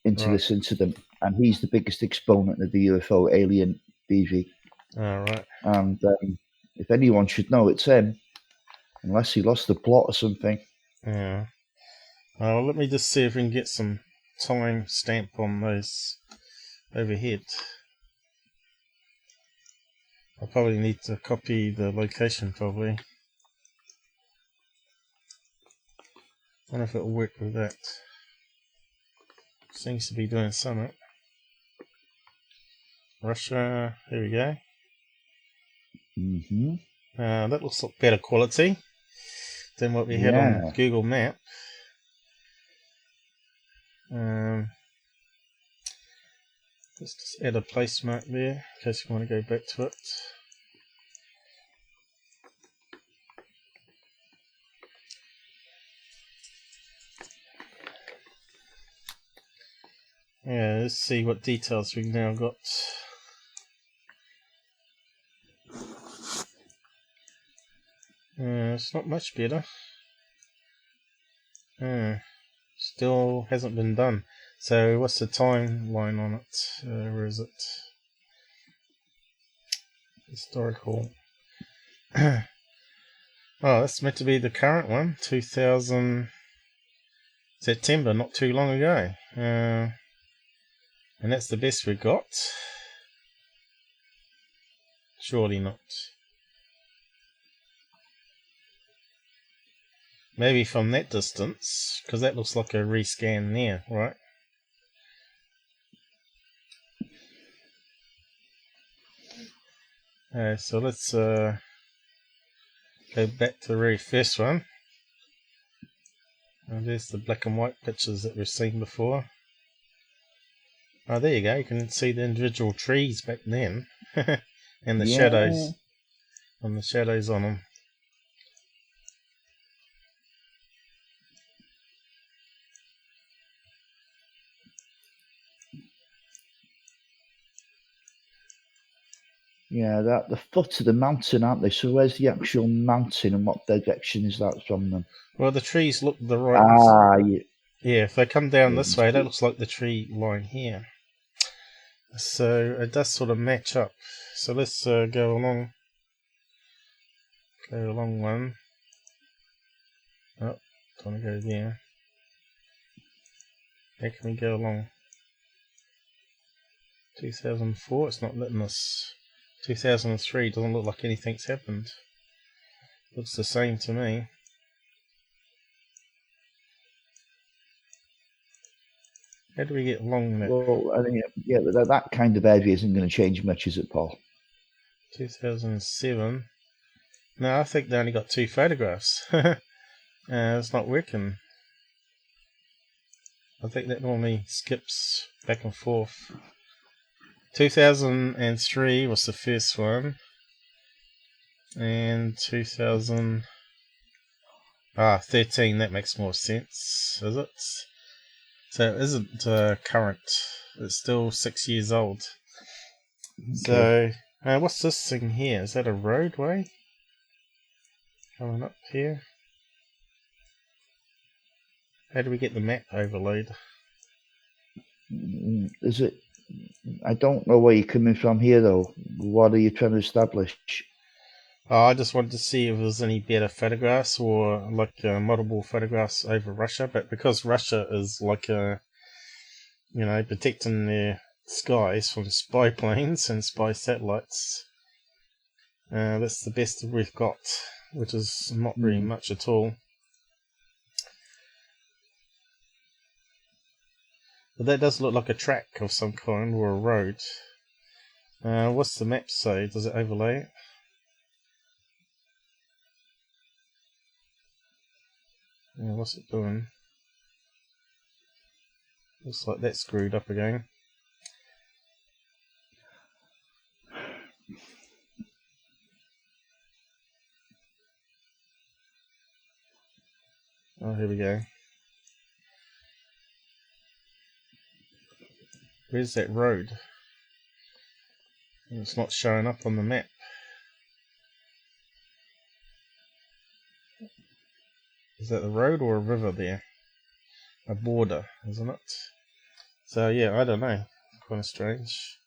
into this incident, and he's the biggest exponent of the UFO alien BV. All right. And if anyone should know, it's him, unless he lost the plot or something. Yeah. Let me just see if we can get some time stamp on those overhead. I'll probably need to copy the location, probably. I wonder if it'll work with that. Seems to be doing something. Russia, here we go. Mm-hmm. That looks like better quality than what we had on Google Map. Let's just add a place mark there in case you want to go back to it. Yeah, let's see what details we've now got. It's not much better. Still hasn't been done. So what's the timeline on it? Where is it? Historical. Oh, that's meant to be the current one. 2000 September, not too long ago. And that's the best we got. Surely not. Maybe from that distance, because that looks like a rescan there, right? So let's go back to the very first one. There's the black and white pictures that we've seen before. Oh, there you go. You can see the individual trees back then, and the shadows, and the shadows on them. Yeah, that the foot of the mountain, aren't they? So where's the actual mountain and what direction is that from them? Well, the trees look the right. Yeah. Yeah, if they come down this way, that looks like the tree line here. So it does sort of match up. So let's go along. Go along one. Oh, don't want to go there. How can we go along? 2004, it's not letting us. 2003 doesn't look like anything's happened. Looks the same to me. How do we get along that? Well, I think but that kind of area isn't going to change much, is it, Paul? 2007. No, I think they only got 2 photographs. It's not working. I think that normally skips back and forth. 2003 was the first one. And 2013, that makes more sense, is it? So it isn't current. It's still 6 years old. Okay. So, what's this thing here? Is that a roadway? Coming up here. How do we get the map overlaid? Is it? I don't know where you're coming from here, though. What are you trying to establish? I just wanted to see if there's any better photographs or like multiple photographs over Russia, but because Russia is like protecting their skies from spy planes and spy satellites, that's the best we've got, which is not very much at all. But that does look like a track of some kind or a road. What's the map say? Does it overlay it? Yeah, what's it doing? Looks like that's screwed up again. Oh, here we go. Where's that road? It's not showing up on the map. Is that the road or a river there? A border, isn't it? So yeah, I don't know. Kind of strange.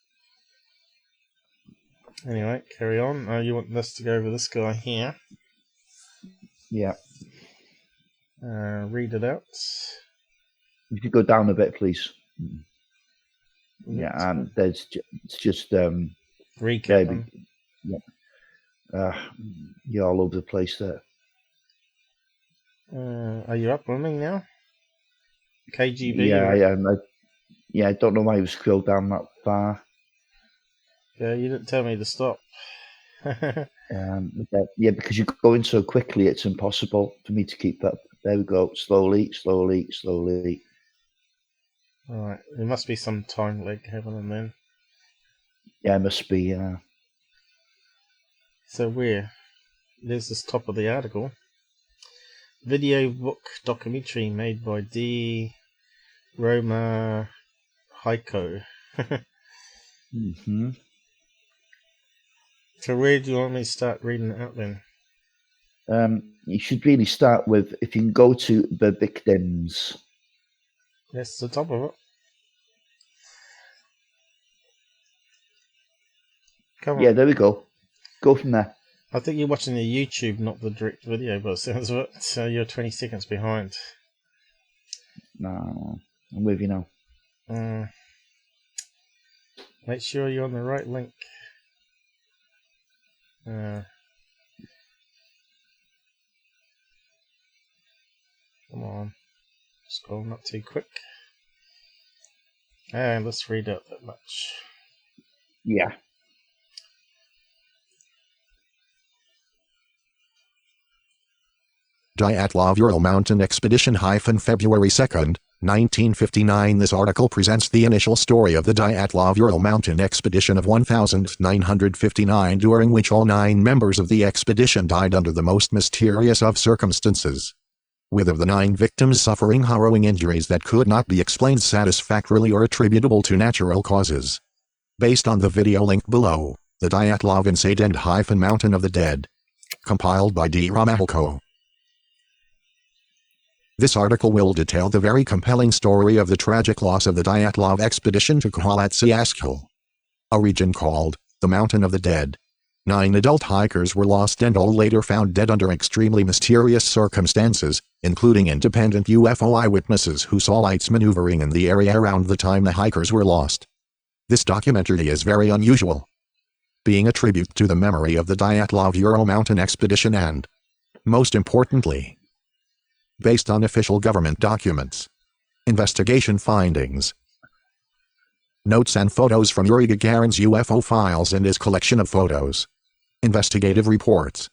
Anyway, carry on. You want us to go over this guy here? Yeah. Read it out. You could go down a bit, please. Yeah, and it's just recap. Yeah. You're all over the place there. Are you up running now? KGB? Yeah, I am. I don't know why you scrolled down that far. Yeah, you didn't tell me to stop. Yeah, because you're going so quickly, it's impossible for me to keep up. There we go. Slowly, slowly, slowly. Alright, there must be some time lag happening then. Yeah, it must be. So where? There's this top of the article. Video book documentary made by D. Roma Heiko. So where do you want me to start reading it out then? You should really start with, if you can go to the victims. That's the top of it. Come on. Yeah, there we go. Go from there. I think you're watching the YouTube, not the direct video, by the sounds of it. So you're 20 seconds behind. No, I'm with you now. Make sure you're on the right link. Come on. Scroll not too quick. And let's read out that much. Yeah. Dyatlov Ural Mountain Expedition February 2nd, 1959. This article presents the initial story of the Dyatlov Ural Mountain Expedition of 1959, during which all 9 members of the expedition died under the most mysterious of circumstances, with of the 9 victims suffering harrowing injuries that could not be explained satisfactorily or attributable to natural causes. Based on the video link below, the Dyatlov Incident - Mountain of the Dead. Compiled by D. Mocko. This article will detail the very compelling story of the tragic loss of the Dyatlov expedition to Khalatsiaskil, a region called the Mountain of the Dead. 9 adult hikers were lost and all later found dead under extremely mysterious circumstances, including independent UFO eyewitnesses who saw lights maneuvering in the area around the time the hikers were lost. This documentary is very unusual, being a tribute to the memory of the Dyatlov Ural Mountain expedition and, most importantly, based on official government documents, investigation findings, notes and photos from Yuri Gagarin's UFO files and his collection of photos, investigative reports,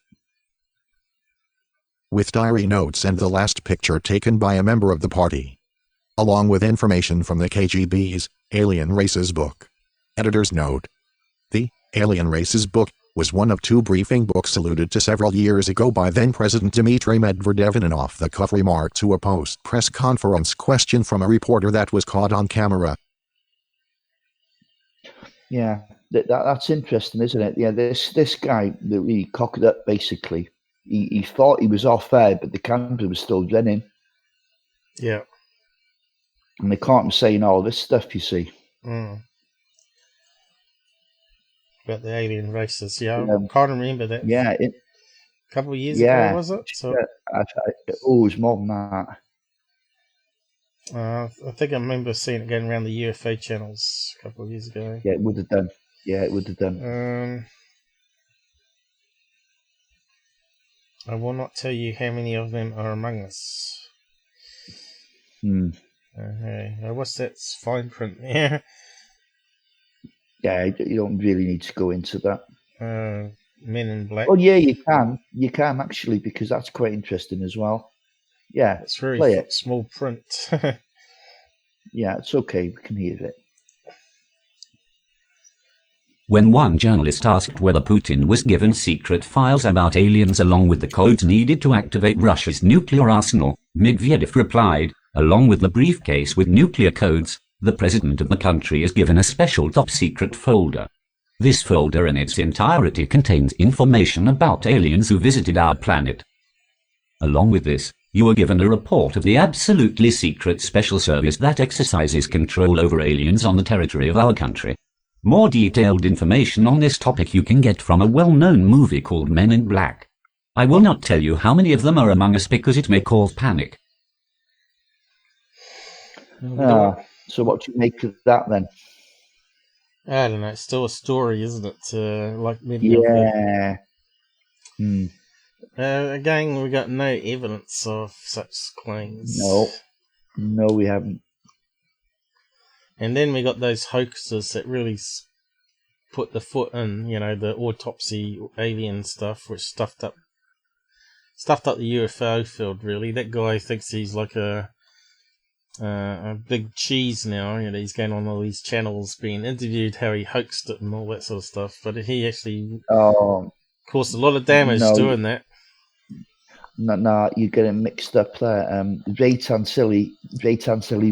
with diary notes and the last picture taken by a member of the party, along with information from the KGB's Alien Races book. Editor's note: the Alien Races book was one of 2 briefing books alluded to several years ago by then-President Dmitry Medvedev in an off-the-cuff remark to a post-press conference question from a reporter that was caught on camera. Yeah, that's interesting, isn't it? Yeah, this guy that we cocked up, basically, he thought he was off air, but the camera was still running. Yeah. And they caught him saying all this stuff, you see. Mm. About the alien races, yeah. I can't remember that. Yeah. A couple of years ago, was it? So, it was more than that. I think I remember seeing it going around the UFO channels a couple of years ago. Yeah, it would have done. Yeah, it would have done. I will not tell you how many of them are among us. Okay. What's that fine print? Yeah. Yeah, you don't really need to go into that. Men in Black. Oh yeah, you can. You can actually, because that's quite interesting as well. Yeah, it's very play it. Small print. Yeah, it's okay. We can hear it. When one journalist asked whether Putin was given secret files about aliens along with the codes needed to activate Russia's nuclear arsenal, Medvedev replied, along with the briefcase with nuclear codes, the president of the country is given a special top-secret folder. This folder in its entirety contains information about aliens who visited our planet. Along with this, you are given a report of the absolutely secret special service that exercises control over aliens on the territory of our country. More detailed information on this topic you can get from a well-known movie called Men in Black. I will not tell you how many of them are among us because it may cause panic. So what do you make of that then? I don't know. It's still a story, isn't it? Like maybe. Yeah. Again, we got no evidence of such claims. No, we haven't. And then we got those hoaxers that really put the foot in, the autopsy alien stuff, which stuffed up the UFO field. Really, that guy thinks he's like a big cheese now. He's going on all these channels being interviewed, how he hoaxed it and all that sort of stuff. But he actually caused a lot of damage doing that. No, you're getting mixed up there. Ray Tansili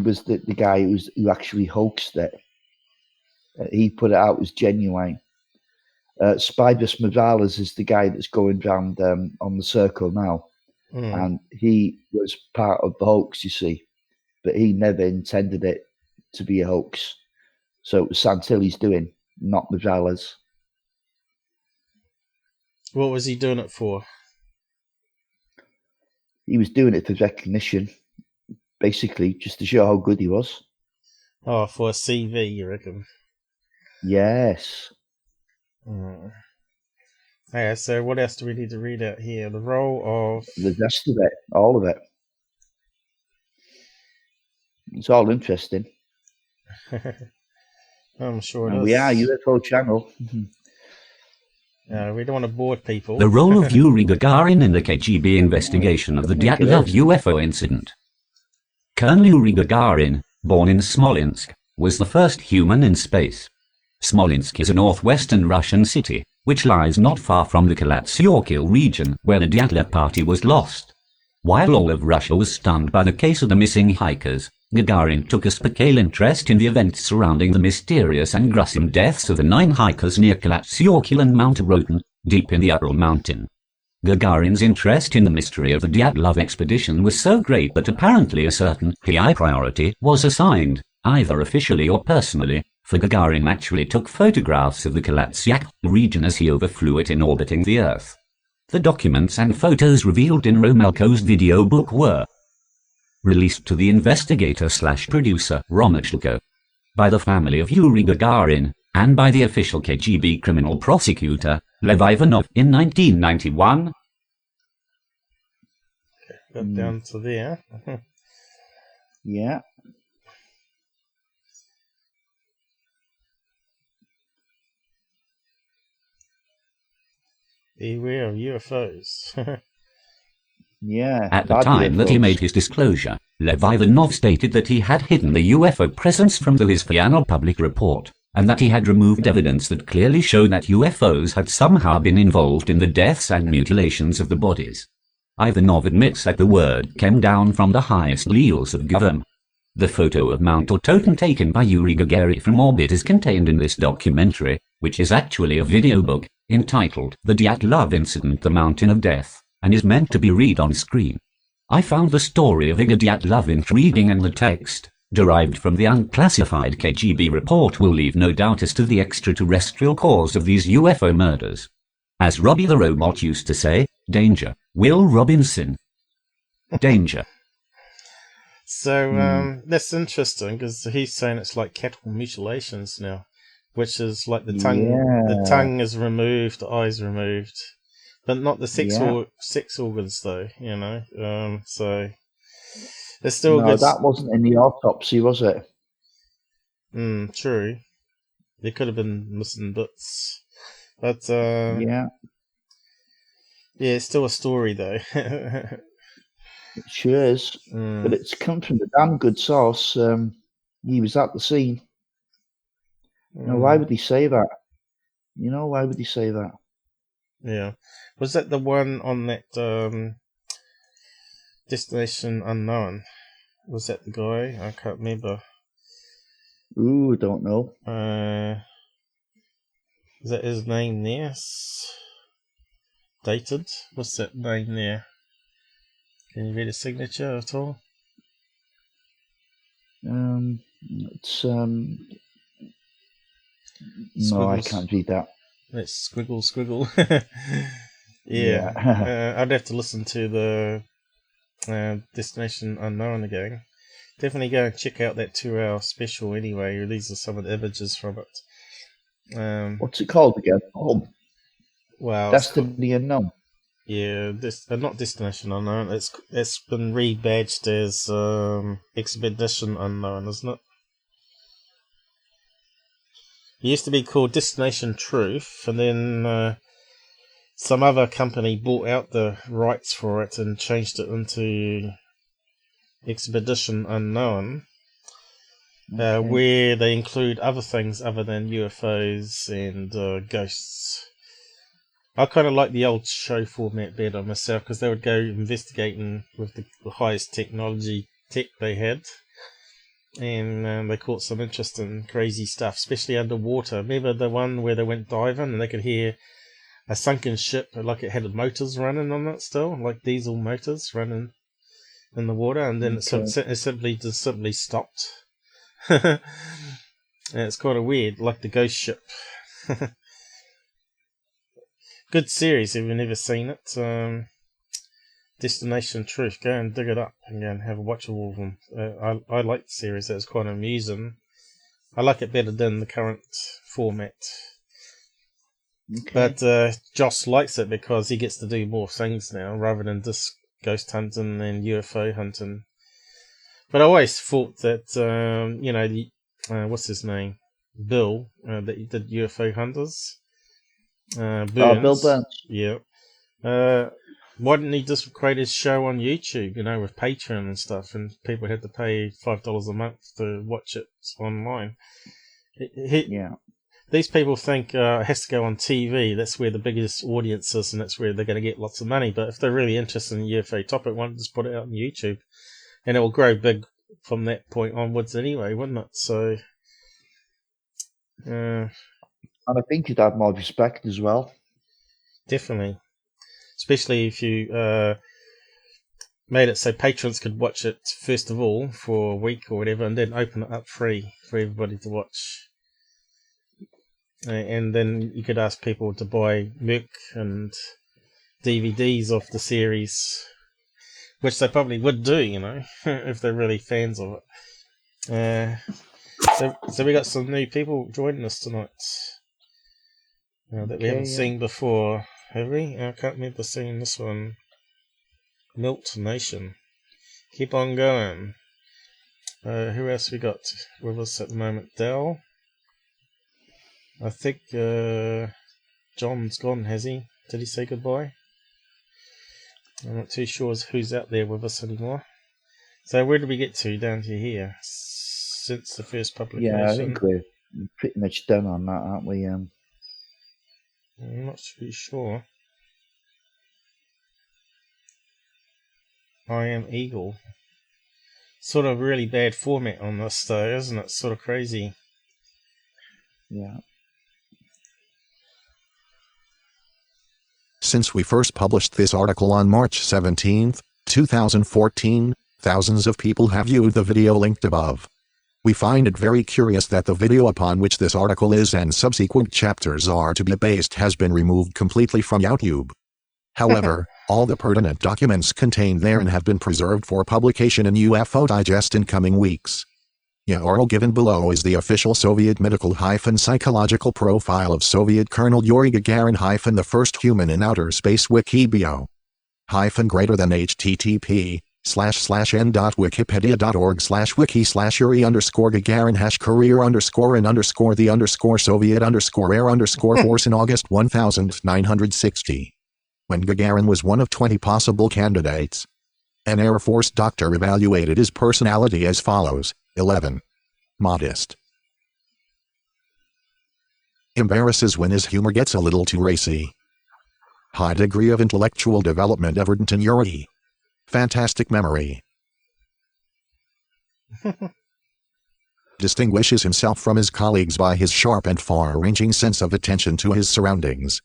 was the guy who actually hoaxed it. He put it out as genuine. Spidus Morales is the guy that's going round on the circle now. And he was part of the hoax, you see. But he never intended it to be a hoax. So it was Santilli's doing, not Morales. What was he doing it for? He was doing it for recognition, basically, just to show how good he was. Oh, for a CV, you reckon? Yes. Yeah, so what else do we need to read out here? The role of... The rest of it, all of it. It's all interesting. I'm sure it and is. We are UFO channel. We don't want to bore people. The role of Yuri Gagarin in the KGB investigation of the Dyatlov UFO incident. Colonel Yuri Gagarin, born in Smolensk, was the first human in space. Smolensk is a northwestern Russian city, which lies not far from the Kalatsyokil region where the Dyatlov party was lost. While all of Russia was stunned by the case of the missing hikers, Gagarin took a special interest in the events surrounding the mysterious and gruesome deaths of the 9 hikers near Kalatsyokil and Mount Roten, deep in the Ural Mountain. Gagarin's interest in the mystery of the Dyatlov expedition was so great that apparently a certain high priority was assigned, either officially or personally, for Gagarin actually took photographs of the Kalatsyokil region as he overflew it in orbiting the Earth. The documents and photos revealed in Romelko's video book were released to the investigator/producer Romashko by the family of Yuri Gagarin and by the official KGB criminal prosecutor Lev Ivanov in 1991. Got down to there. Yeah. Beware of UFOs. Yeah. At the bad time that he UFOs. made his disclosure, Lev Ivanov stated that he had hidden the UFO presence from the Lisviano public report, and that he had removed evidence that clearly showed that UFOs had somehow been involved in the deaths and mutilations of the bodies. Ivanov admits that the word came down from the highest levels of government. The photo of Mount Totem taken by Yuri Gagarin from orbit is contained in this documentary, which is actually a video book, entitled The Dyatlov Incident, The Mountain of Death, and is meant to be read on screen. I found the story of Igor Dyatlov intriguing, and the text, derived from the unclassified KGB report, will leave no doubt as to the extraterrestrial cause of these UFO murders. As Robbie the Robot used to say, danger. Will Robinson. Danger. So that's interesting, because he's saying it's like cattle mutilations now, which is like the tongue. The tongue is removed, the eyes removed, but not the sex organs, though. You know, so it's still No, that wasn't in the autopsy, was it? True. There could have been missing bits, but yeah, it's still a story, though. It sure is, but it's come from a damn good source. He was at the scene. You know, why would he say that? You know, why would he say that? Yeah. Was that the one on that Destination Unknown? Was that the guy? I can't remember. Ooh, don't know. Is that his name there? Dated? What's that name there? Can you read his signature at all? It's Squiggles. No, I can't read that. It's squiggle. Yeah. I'd have to listen to the Destination Unknown again. Definitely go and check out that 2-hour special anyway. These are some of the images from it. What's it called again? Oh, wow. Destiny Unknown. Yeah, not Destination Unknown. It's been rebadged as Expedition Unknown, isn't it? It used to be called Destination Truth, and then some other company bought out the rights for it and changed it into Expedition Unknown, where they include other things other than UFOs and ghosts. I kind of like the old show format better myself, because they would go investigating with the highest technology tech they had, and they caught some interesting, crazy stuff, especially underwater. Remember the one where they went diving and they could hear a sunken ship, like it had motors running on it still, like diesel motors running in the water, and then it simply stopped. And it's kind of weird, like the ghost ship. Good series if you've never seen it. Destination Truth. Go and dig it up and go and have a watch of all of them. I like the series. It was quite amusing. I like it better than the current format. But Joss likes it because he gets to do more things now rather than just ghost hunting and UFO hunting. But I always thought that, what's his name? Bill, that he did UFO Hunters. Burns. Bill Burns. Yeah. Why didn't he just create his show on YouTube, with Patreon and stuff, and people had to pay $5 a month to watch it online? These people think it has to go on TV. That's where the biggest audience is, and that's where they're going to get lots of money. But if they're really interested in the UFO topic, why not just put it out on YouTube? And it will grow big from that point onwards anyway, wouldn't it? So, and I think you'd have more respect as well. Definitely. Especially if you made it so patrons could watch it first of all for a week or whatever, and then open it up free for everybody to watch. And then you could ask people to buy merch and DVDs of the series, which they probably would do, if they're really fans of it. So we got some new people joining us tonight that we haven't seen before, have we? I can't remember seeing this one. Milt Nation. Keep on going. Who else we got with us at the moment? Dell. I think John's gone, has he? Did he say goodbye? I'm not too sure who's out there with us anymore. So where did we get to down to here? Since the first publication? Yeah, I think we're pretty much done on that, aren't we? I'm not too sure. I am Eagle. Sort of really bad format on this though, isn't it? Sort of crazy. Yeah. Since we first published this article on March 17, 2014, thousands of people have viewed the video linked above. We find it very curious that the video upon which this article is and subsequent chapters are to be based has been removed completely from YouTube. However, all the pertinent documents contained therein have been preserved for publication in UFO Digest in coming weeks. The article given below is the official Soviet medical-psychological profile of Soviet Colonel Yuri Gagarin- the first human in outer space Wikibio. http://n.wikipedi.org/wiki/yuri_Gagarin-career_the_Soviet_air_force in August 1960. When Gagarin was one of 20 possible candidates. An Air Force doctor evaluated his personality as follows. 11. Modest. Embarrasses when his humor gets a little too racy. High degree of intellectual development Everton Yuri. Fantastic memory. Distinguishes himself from his colleagues by his sharp and far-ranging sense of attention to his surroundings.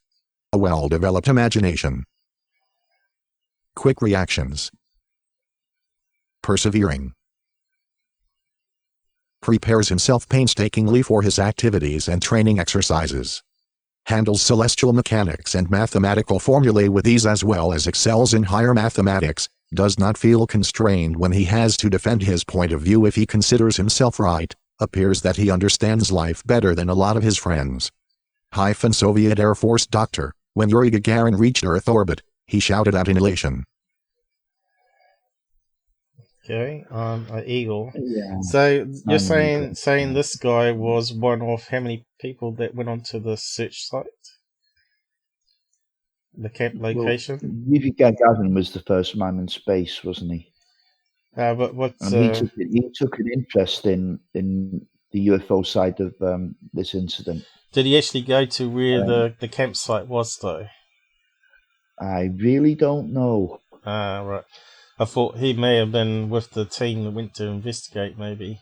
A well-developed imagination. Quick reactions. Persevering. Prepares himself painstakingly for his activities and training exercises. Handles celestial mechanics and mathematical formulae with ease as well as excels in higher mathematics, does not feel constrained when he has to defend his point of view if he considers himself right, appears that he understands life better than a lot of his friends. Soviet Air Force doctor, when Yuri Gagarin reached Earth orbit, he shouted out in elation. Okay, Eagle. Yeah. So you're saying this guy was one of how many people that went onto the search site? The camp location? Well, Yuri Gagarin was the first man in space, wasn't he? But what? And he took an interest in the UFO side of this incident. Did he actually go to where the campsite was, though? I really don't know. Right. I thought he may have been with the team that went to investigate, maybe.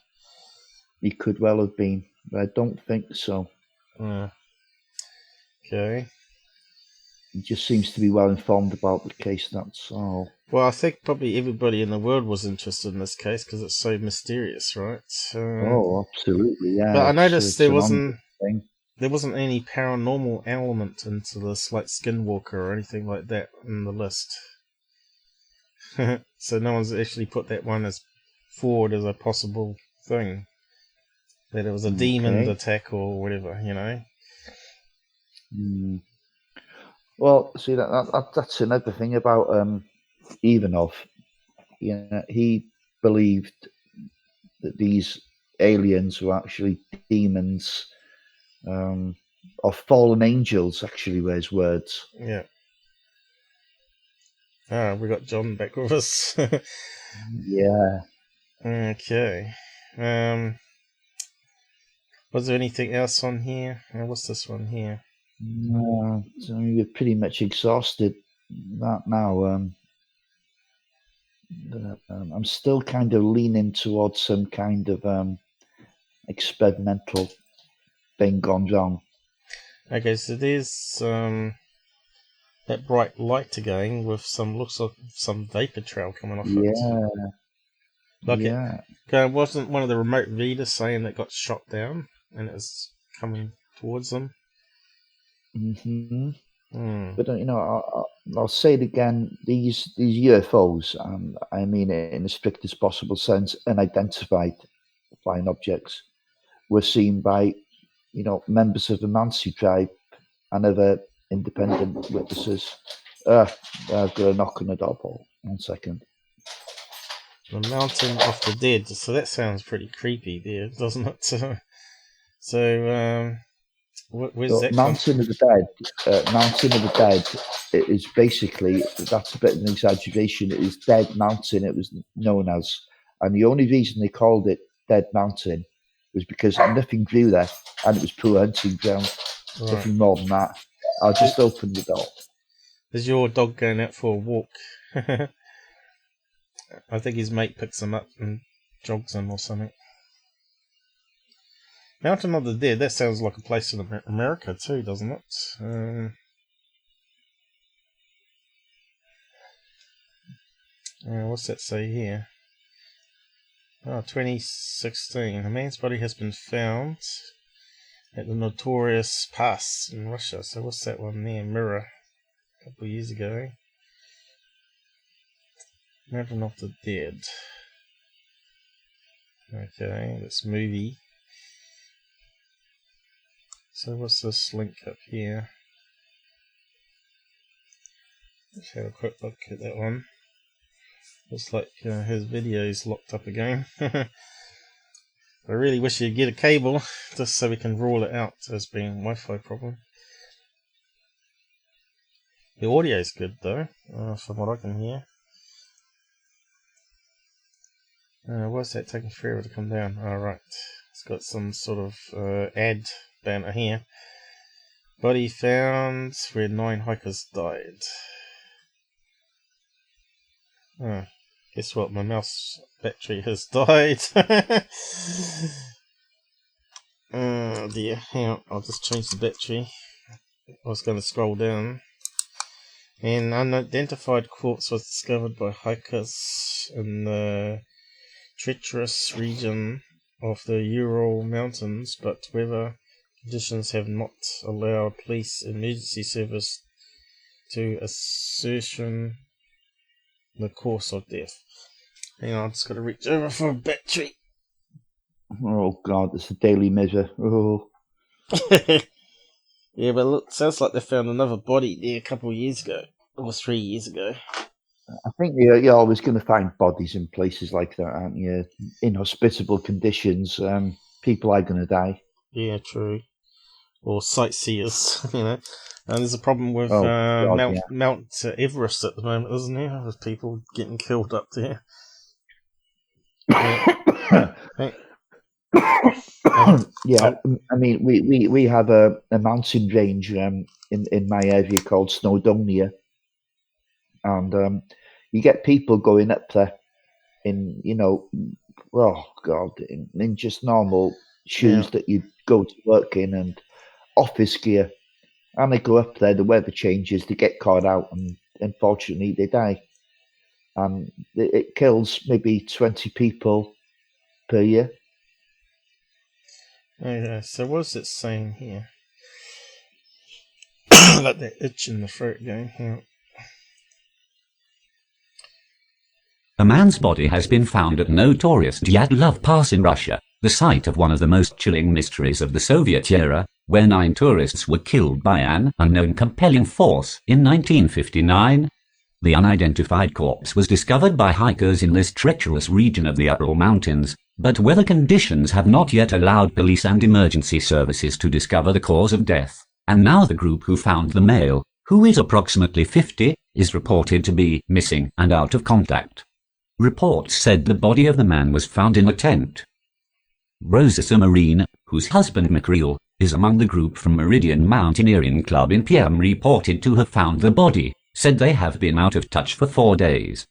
He could well have been, but I don't think so. Okay. He just seems to be well informed about the case, that's all. Well, I think probably everybody in the world was interested in this case because it's so mysterious, right? Oh, absolutely, yeah. But I noticed there wasn't any paranormal element into this, like Skinwalker or anything like that in the list. So no one's actually put that one forward as a possible thing. That it was a demon attack or whatever, you know? Well, see, that's another thing about Ivanov. You know, he believed that these aliens were actually demons, or fallen angels, actually, were his words. Yeah. We got John back with us. Yeah. Okay. Was there anything else on here? What's this one here? No, so you're pretty much exhausted that now. I'm still kind of leaning towards some kind of experimental thing gone wrong. Okay, so there's that bright light again with looks like some vapor trail coming off it. Okay, wasn't one of the remote readers saying that got shot down and it was coming towards them? But you know, I'll say it again. These UFOs, I mean it in the strictest possible sense, unidentified flying objects, were seen by, you know, members of the Nancy tribe and other independent witnesses. I've got a knock on the door, Paul. 1 second. The Mountain of the Dead. So that sounds pretty creepy there, doesn't it? So Where's So that Mountain of the Dead. Mountain of the Dead. It is basically, that's a bit of an exaggeration. It is Dead Mountain. It was known as, and the only reason they called it Dead Mountain was because nothing grew there, and it was poor hunting ground. Right. Nothing more than that. I'll just open the door. Is your dog going out for a walk? I think his mate picks him up and jogs him or something. Mountain of the Dead, that sounds like a place in America too, doesn't it? What's that say here? Oh, 2016. A man's body has been found at the notorious pass in Russia. So what's that one there? Mirror. A couple of years ago. Mountain of the Dead. Okay, that's movie. So what's this link up here? Let's have a quick look at that one. Looks like his video's locked up again. I really wish you'd get a cable just so we can rule it out as being a Wi-Fi problem. The audio's good though, from what I can hear. Why is that taking forever to come down? Alright, it's got some sort of ad banner here. Body found where 9 hikers died. Guess what? My mouse battery has died. Oh dear. Hang on, I'll just change the battery. I was going to scroll down. An unidentified corpse was discovered by hikers in the treacherous region of the Ural Mountains, but weather conditions have not allowed police emergency service to ascertain the cause of death. Hang on, I've just got to reach over for a battery. Oh God, it's a Daily Mirror. Oh. Yeah, but look, sounds like they found another body there a couple of years ago, or 3 years ago. I think you're always going to find bodies in places like that, aren't you? Inhospitable conditions, people are going to die. Yeah, true. Or sightseers, you know. And there's a problem with Mount Everest at the moment, isn't there? With people getting killed up there. Yeah, I mean, we have a mountain range in my area called Snowdonia, and you get people going up there in, you know, oh God, in just normal shoes that you go to work in and office gear, and they go up there, the weather changes, they get caught out, and unfortunately they die. And it kills maybe 20 people per year. Okay, so what's it saying here? Got that itch in the throat going. Hang on. A man's body has been found at notorious Dyatlov Pass in Russia, the site of one of the most chilling mysteries of the Soviet era, where 9 tourists were killed by an unknown compelling force in 1959. The unidentified corpse was discovered by hikers in this treacherous region of the Ural Mountains, but weather conditions have not yet allowed police and emergency services to discover the cause of death, and now the group who found the male, who is approximately 50, is reported to be missing and out of contact. Reports said the body of the man was found in a tent. Rosa Marine, whose husband Mikhail is among the group from Meridian Mountaineering Club in PM, reported to have found the body, said they have been out of touch for 4 days.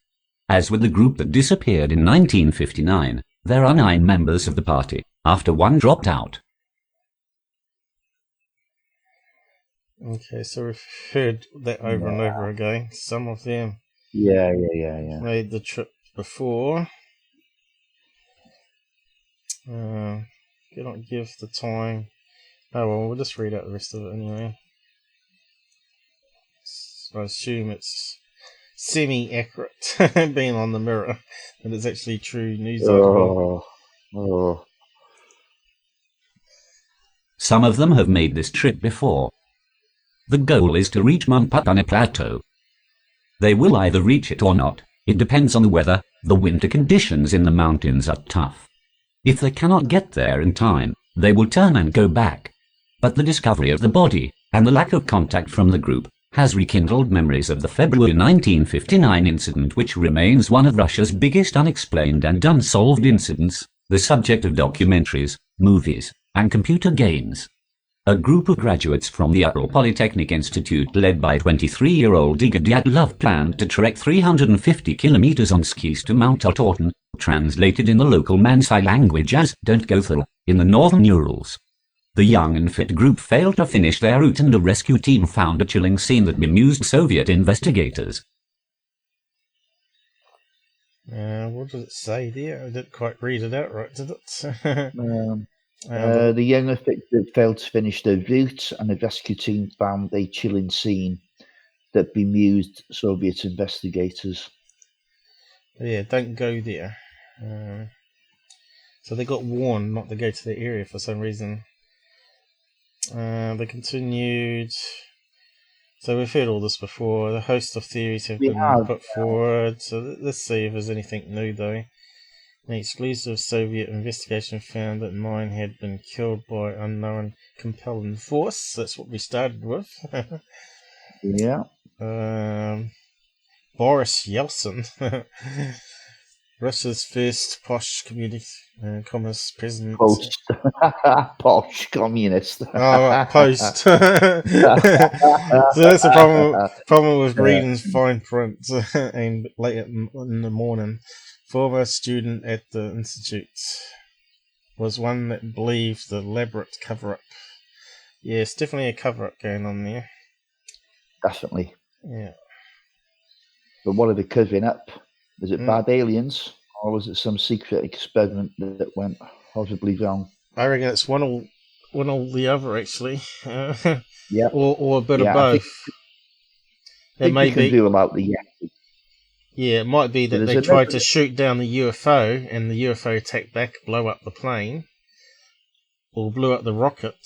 As with the group that disappeared in 1959, there are 9 members of the party, after 1 dropped out. Okay, so we've heard that over and over again. Some of them made the trip before. Cannot give the time. Oh well, we'll just read out the rest of it anyway. So I assume it's semi-accurate, being on the Mirror, but it's actually true news article. Some of them have made this trip before. The goal is to reach Montpatane Plateau. They will either reach it or not. It depends on the weather. The winter conditions in the mountains are tough. If they cannot get there in time, they will turn and go back. But the discovery of the body, and the lack of contact from the group, has rekindled memories of the February 1959 incident, which remains one of Russia's biggest unexplained and unsolved incidents, the subject of documentaries, movies, and computer games. A group of graduates from the Ural Polytechnic Institute led by 23-year-old Igor Dyatlov planned to trek 350 kilometers on skis to Mount Otorten, translated in the local Mansai language as Don't Go Through, in the northern Urals. The young and fit group failed to finish their route, and a rescue team found a chilling scene that bemused Soviet investigators. What does it say there? I didn't quite read it out right, did it? The young and fit group failed to finish their route, and a rescue team found a chilling scene that bemused Soviet investigators. Yeah, don't go there. So they got warned not to go to the area for some reason. They continued. So we've heard all this before. The host of theories have been put forward. So let's see if there's anything new though. An exclusive Soviet investigation found that 9 had been killed by unknown compelling force. That's what we started with. Yeah. Boris Yeltsin, Russia's first posh communist president. Posh communist. Oh, post. So that's the problem with reading fine print and late in the morning. Former student at the institute was one that believed the elaborate cover-up. Yeah, it's definitely a cover-up going on there. Definitely. Yeah. But what are they covering up? Is it bad aliens, or was it some secret experiment that went horribly wrong? I reckon it's one or the other, actually. Yeah. Or a bit of both. It may be about the Yeti. Yeah, it might be that they tried to shoot down the UFO, and the UFO attacked back, blow up the plane, or blew up the rocket.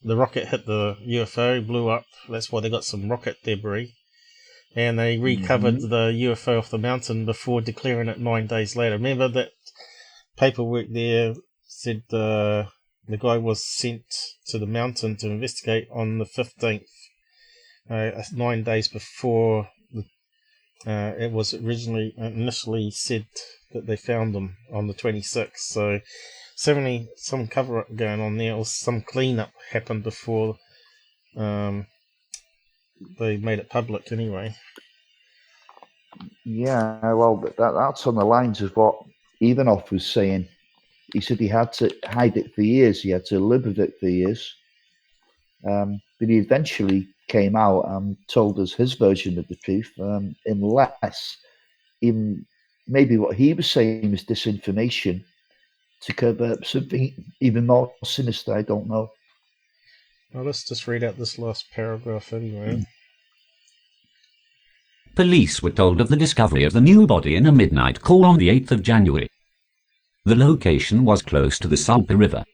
The rocket hit the UFO, blew up. That's why they got some rocket debris. And they recovered the UFO off the mountain before declaring it 9 days later. Remember that paperwork there said the guy was sent to the mountain to investigate on the 15th, 9 days before it was initially said that they found them on the 26th. So certainly some cover-up going on there, or some clean-up happened before they made it public anyway. Yeah, well, that's on the lines of what Ivanov was saying. He said he had to hide it for years. He had to live with it for years. But he eventually came out and told us his version of the truth, unless even maybe what he was saying was disinformation to cover up something even more sinister. I don't know. Well, let's just read out this last paragraph anyway. Police were told of the discovery of the new body in a midnight call on the 8th of January. The location was close to the Salpa River.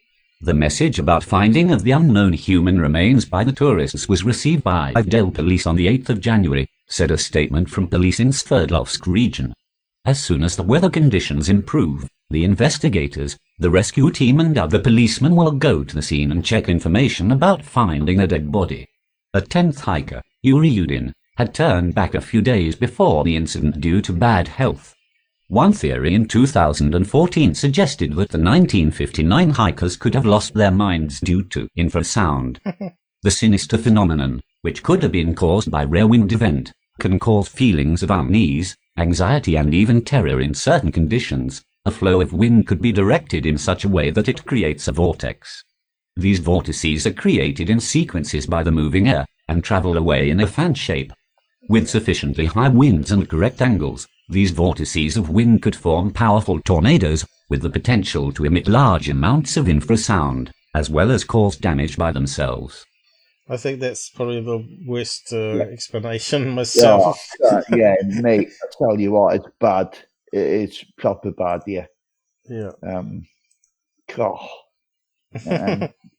The message about finding of the unknown human remains by the tourists was received by Ivdel police on the 8th of January, said a statement from police in Sverdlovsk region. As soon as the weather conditions improve, the investigators, the rescue team and other policemen will go to the scene and check information about finding the dead body. A 10th hiker, Yuri Udin, had turned back a few days before the incident due to bad health. One theory in 2014 suggested that the 1959 hikers could have lost their minds due to infrasound. The sinister phenomenon, which could have been caused by rare wind event, can cause feelings of unease, anxiety and even terror in certain conditions. A flow of wind could be directed in such a way that it creates a vortex. These vortices are created in sequences by the moving air, and travel away in a fan shape. With sufficiently high winds and correct angles, these vortices of wind could form powerful tornadoes, with the potential to emit large amounts of infrasound, as well as cause damage by themselves. I think that's probably the worst explanation myself. Yeah, mate, I tell you what, it's bad. It's proper bad, yeah. Yeah.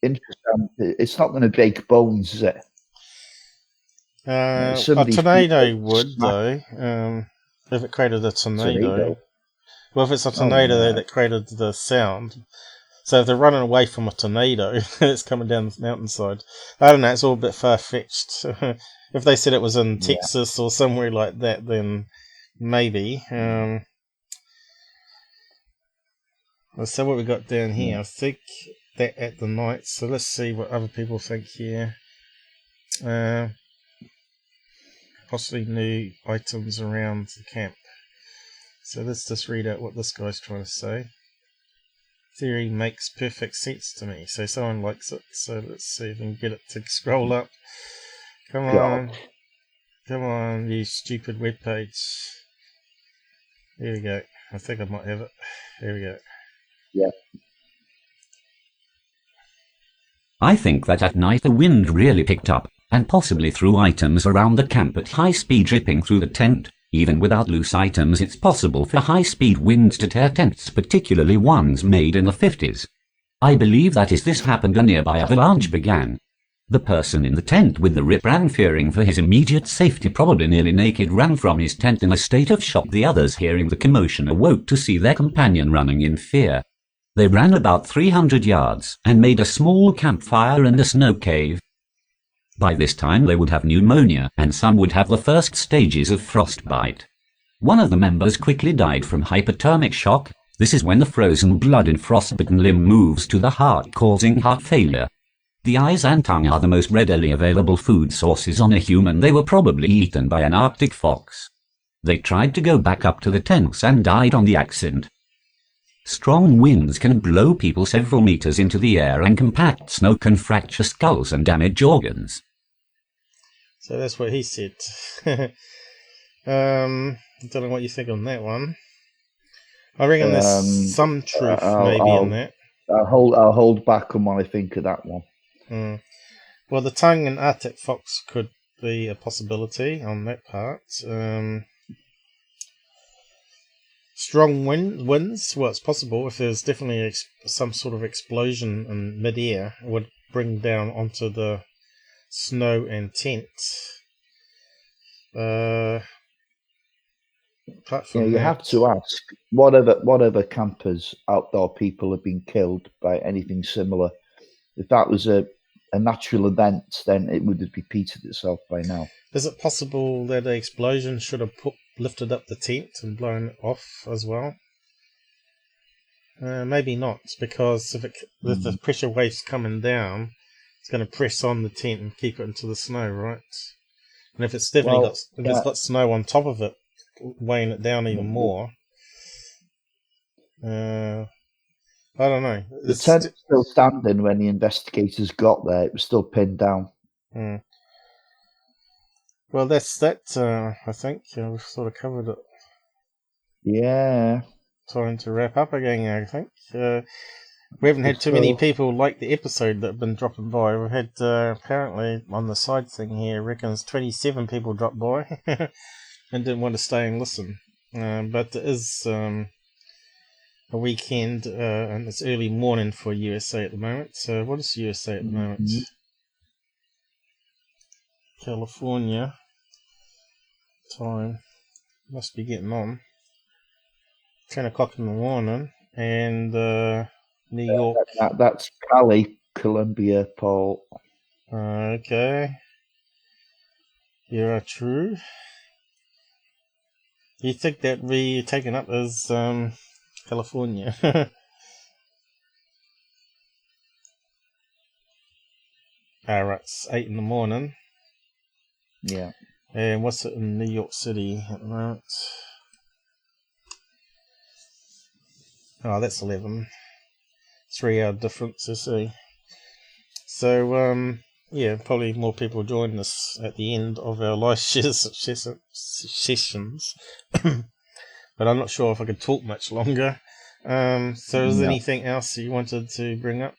Interesting. It's not going to break bones, is it? A tornado would, though. If it created a tornado. Well, if it's a tornado that created the sound. So if they're running away from a tornado that's coming down the mountainside, I don't know, it's all a bit far-fetched. If they said it was in Texas or somewhere like that, then maybe. So what we got down here, I think that at the night. So let's see what other people think here. Possibly new items around the camp. So let's just read out what this guy's trying to say. Theory makes perfect sense to me. So someone likes it. So let's see if we can get it to scroll up. Come on. Come on, you stupid webpage. Here we go. I think I might have it. Here we go. Yeah. I think that at night the wind really picked up, and possibly threw items around the camp at high speed, dripping through the tent. Even without loose items, it's possible for high-speed winds to tear tents, particularly ones made in the 50s. I believe that as this happened, a nearby avalanche began. The person in the tent with the rip ran, fearing for his immediate safety, probably nearly naked, ran from his tent in a state of shock. The others, hearing the commotion, awoke to see their companion running in fear. They ran about 300 yards and made a small campfire in the snow cave. By this time they would have pneumonia, and some would have the first stages of frostbite. One of the members quickly died from hypothermic shock. This is when the frozen blood in frostbitten limb moves to the heart, causing heart failure. The eyes and tongue are the most readily available food sources on a human. They were probably eaten by an Arctic fox. They tried to go back up to the tents and died on the accident. Strong winds can blow people several meters into the air, and compact snow can fracture skulls and damage organs. So that's what he said. I don't know what you think on that one. I reckon there's some truth maybe in that. I'll hold back on what I think of that one. Well, the tongue and Arctic fox could be a possibility on that part. Strong winds, well, it's possible. If there's definitely some sort of explosion in mid-air, it would bring down onto the snow and tent. Apart from you have to ask, whatever campers, outdoor people have been killed by anything similar. If that was a natural event, then it would have repeated itself by now. Is it possible that the explosion should have lifted up the tent and blown it off as well? Maybe not, because if the pressure wave's coming down, it's going to press on the tent and keep it into the snow, right? And if it's definitely it's got snow on top of it, weighing it down even more. I don't know. The tent was still standing when the investigators got there. It was still pinned down. Well, that's that. I think we've sort of covered it. Yeah. Time to wrap up again, I think. We haven't had too many people like the episode that have been dropping by. We've had, apparently, on the side thing here, reckons 27 people dropped by and didn't want to stay and listen. But it is a weekend, and it's early morning for USA at the moment. So what is USA at the moment? California time. Must be getting on. 10 o'clock in the morning. And New York. That's Cali, Columbia, Paul. Okay. You are true. You think that we taken up as California? Alright, it's 8 in the morning. Yeah. And what's it in New York City at the moment? Oh, that's 11. 3 hour difference, you see. So, yeah, probably more people join us at the end of our live sessions. But I'm not sure if I could talk much longer. So is there anything else you wanted to bring up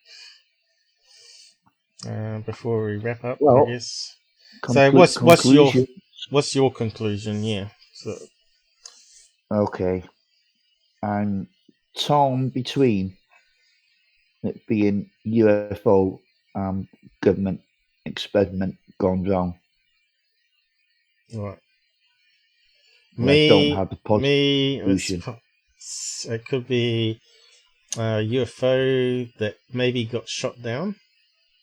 before we wrap up, I guess? So what's your conclusion? Yeah. So. Okay. I'm torn between it being UFO government experiment gone wrong. Right. I don't have a positive conclusion. It could be UFO that maybe got shot down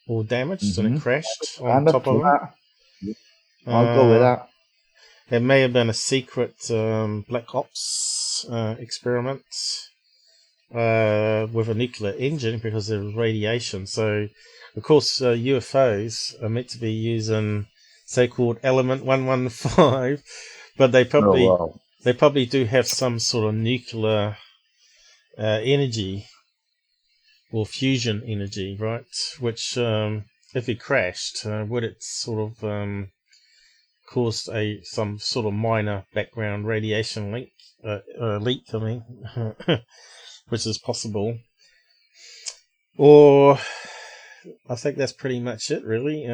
or damaged and it crashed on And top of them. I'll go with that. It may have been a secret black ops experiment with a nuclear engine because there was radiation. So, of course, UFOs are meant to be using so-called element 115, but they probably do have some sort of nuclear energy or fusion energy, right? Which, if it crashed, would it sort of caused some sort of minor background radiation leak, which is possible. Or I think that's pretty much it, really.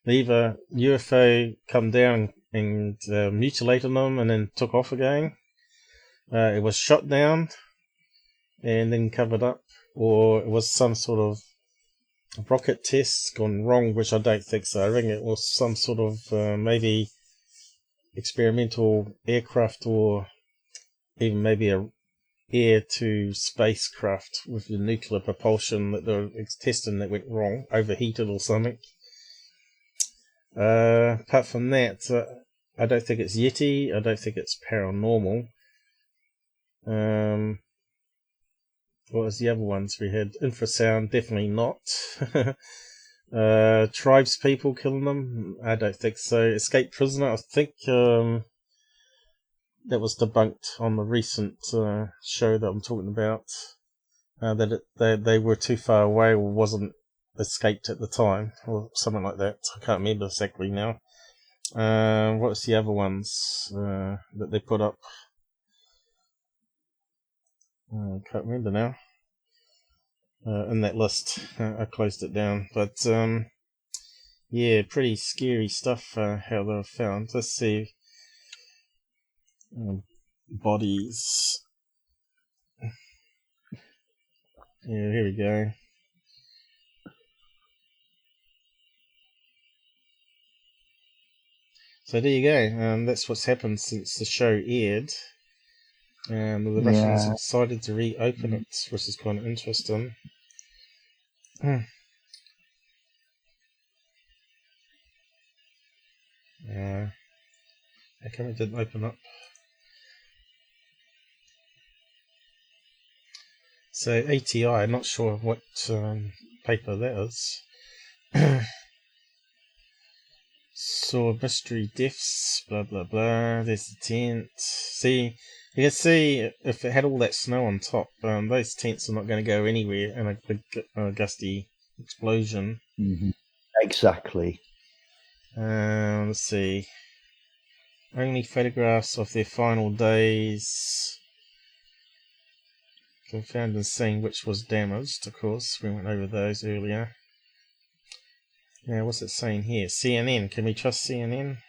Either UFO come down and mutilated them and then took off again. It was shot down and then covered up, or it was some sort of rocket test gone wrong, which I don't think so. I think it was some sort of maybe experimental aircraft, or even maybe a air to spacecraft with the nuclear propulsion that they were testing that went wrong, overheated or something. Apart from that, I don't think it's Yeti. I don't think it's paranormal. What was the other ones we had? Infrasound, definitely not. Tribes people killing them? I don't think so. Escaped prisoner? I think that was debunked on the recent show that I'm talking about. That they were too far away or wasn't escaped at the time, or something like that. I can't remember exactly now. What was the other ones that they put up? I can't remember now. In that list, I closed it down. But yeah, pretty scary stuff. How they were found. Let's see. Bodies. Yeah, here we go. So there you go. That's what's happened since the show aired. The Russians decided to reopen it, which is kind of interesting. How come it didn't open up? So ATI, not sure what paper that is. Saw mystery deaths, blah blah blah. There's the tent. See, you can see if it had all that snow on top, those tents are not going to go anywhere in a big gusty explosion. Exactly. Let's see. Only photographs of their final days. Found and seeing which was damaged, of course. We went over those earlier. Yeah, what's it saying here? CNN. Can we trust CNN?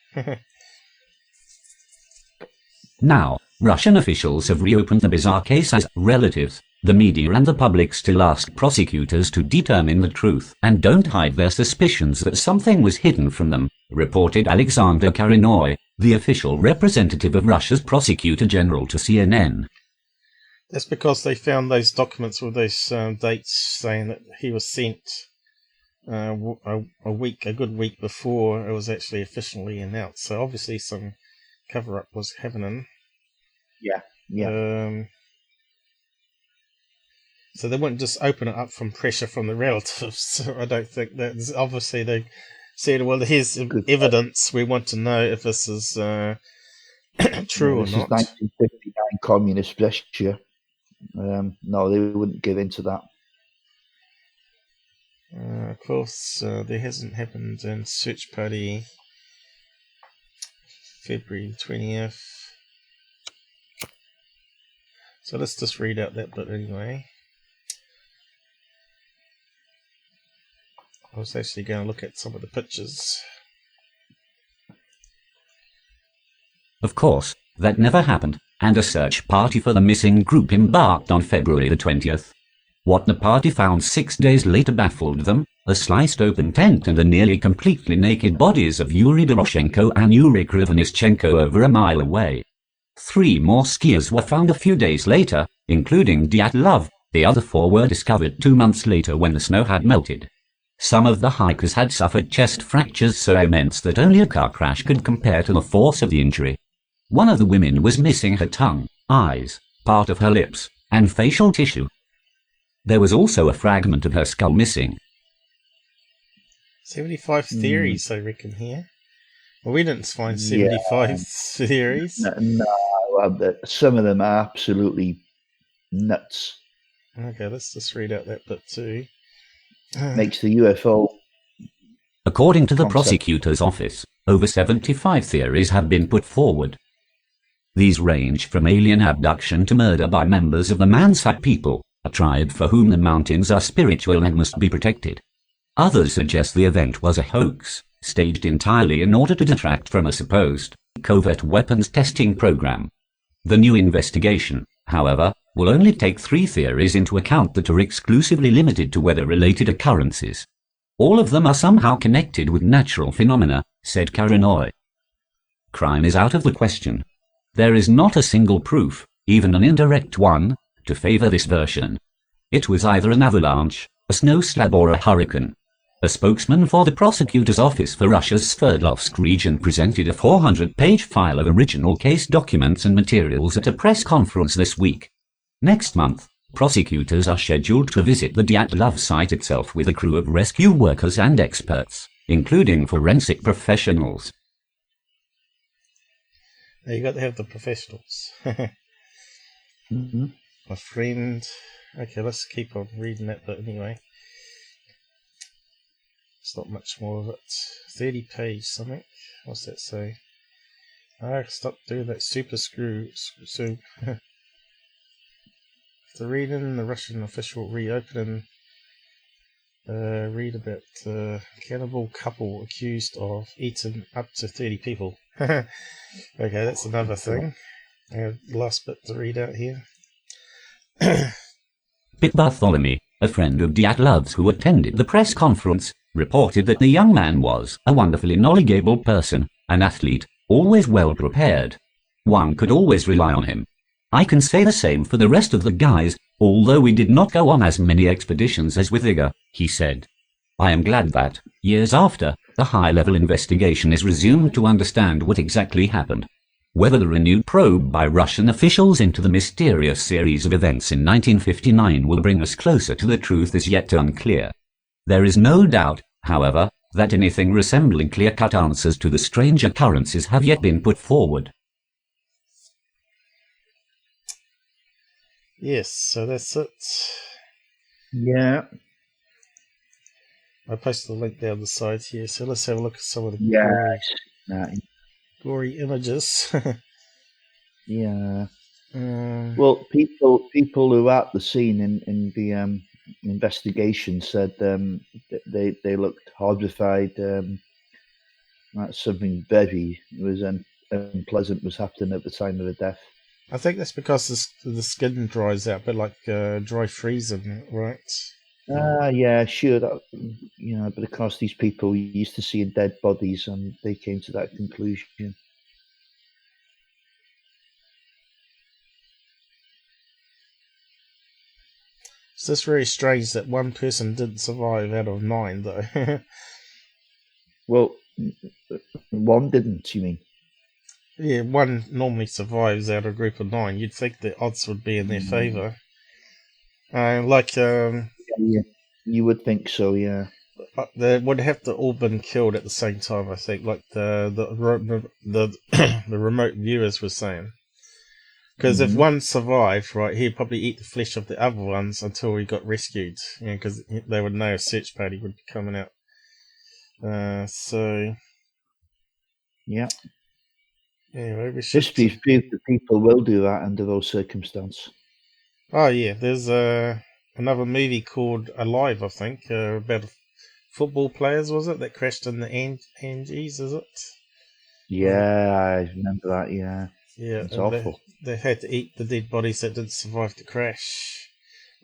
Now, Russian officials have reopened the bizarre case as relatives, the media and the public still ask prosecutors to determine the truth and don't hide their suspicions that something was hidden from them, reported Alexander Karinoy, the official representative of Russia's prosecutor general to CNN. That's because they found those documents with those dates saying that he was sent a good week before it was actually officially announced. So obviously some cover-up was happening. Yeah. So they wouldn't just open it up from pressure from the relatives. I don't think that. Obviously they said, well, here's evidence. We want to know if this is true or not. This is 1959 communist Russia. No, they wouldn't give in to that. Of course, there hasn't happened in Search Party February 20th. So let's just read out that bit anyway. I was actually going to look at some of the pictures. Of course, that never happened, and a search party for the missing group embarked on February the 20th. What the party found 6 days later baffled them: a sliced open tent and the nearly completely naked bodies of Yuri Doroshenko and Yuri Krivonischenko over a mile away. 3 more skiers were found a few days later, including Dyatlov, The other 4 were discovered 2 months later when the snow had melted. Some of the hikers had suffered chest fractures so immense that only a car crash could compare to the force of the injury. One of the women was missing her tongue, eyes, part of her lips, and facial tissue. There was also a fragment of her skull missing. 75 theories, I reckon, here. Well, we didn't find 75 theories. No, some of them are absolutely nuts. Okay, let's just read out that bit too. Makes the UFO... According to the prosecutor's office, over 75 theories have been put forward. These range from alien abduction to murder by members of the Mansak people, a tribe for whom the mountains are spiritual and must be protected. Others suggest the event was a hoax, staged entirely in order to detract from a supposed covert weapons testing program. The new investigation, however, will only take 3 theories into account that are exclusively limited to weather-related occurrences. All of them are somehow connected with natural phenomena, said Karanoi. Crime is out of the question. There is not a single proof, even an indirect one, to favor this version. It was either an avalanche, a snow slab or a hurricane. A spokesman for the prosecutor's office for Russia's Sverdlovsk region presented a 400-page file of original case documents and materials at a press conference this week. Next month, prosecutors are scheduled to visit the Dyatlov site itself with a crew of rescue workers and experts, including forensic professionals. You got to have the professionals. My friend. Okay, let's keep on reading that bit anyway. It's not much more of it. 30 page something. What's that say? Stop doing that super screw soon. After reading the Russian official reopening, read about cannibal couple accused of eating up to 30 people. Okay, that's another thing. Last bit to read out here. Pit Bartholomew, a friend of Dyatlov's who attended the press conference, reported that the young man was a wonderfully knowledgeable person, an athlete, always well prepared. One could always rely on him. I can say the same for the rest of the guys, although we did not go on as many expeditions as with Igor, he said. I am glad that, years after, the high-level investigation is resumed to understand what exactly happened. Whether the renewed probe by Russian officials into the mysterious series of events in 1959 will bring us closer to the truth is yet unclear. There is no doubt, however, that anything resembling clear-cut answers to the strange occurrences have yet been put forward. Yes, so that's it. Yeah. I posted the link down the side here, so let's have a look at some of the gory images. Yeah. Well, people who were at the scene in the investigation said they looked horrified. That something very unpleasant was happening at the time of the death. I think that's because the skin dries out, but like dry freezing, right? Yeah, sure. That, but of course these people used to seeing dead bodies, and they came to that conclusion. It's just very strange that one person didn't survive out of 9, though. Well, one didn't, you mean? Yeah, one normally survives out of a group of 9. You'd think the odds would be in their favour. Yeah, you would think so, yeah. They would have to all been killed at the same time, I think, like the remote viewers were saying. Because if one survived, right, he'd probably eat the flesh of the other ones until he got rescued, because they would know a search party would be coming out. Yeah. Anyway, we should... History proves that people will do that under those circumstances. Oh, yeah, there's another movie called Alive, I think, about football players, was it, that crashed in the Andes, is it? Yeah, I remember that, yeah. Yeah, it's awful. They had to eat the dead bodies that didn't survive the crash.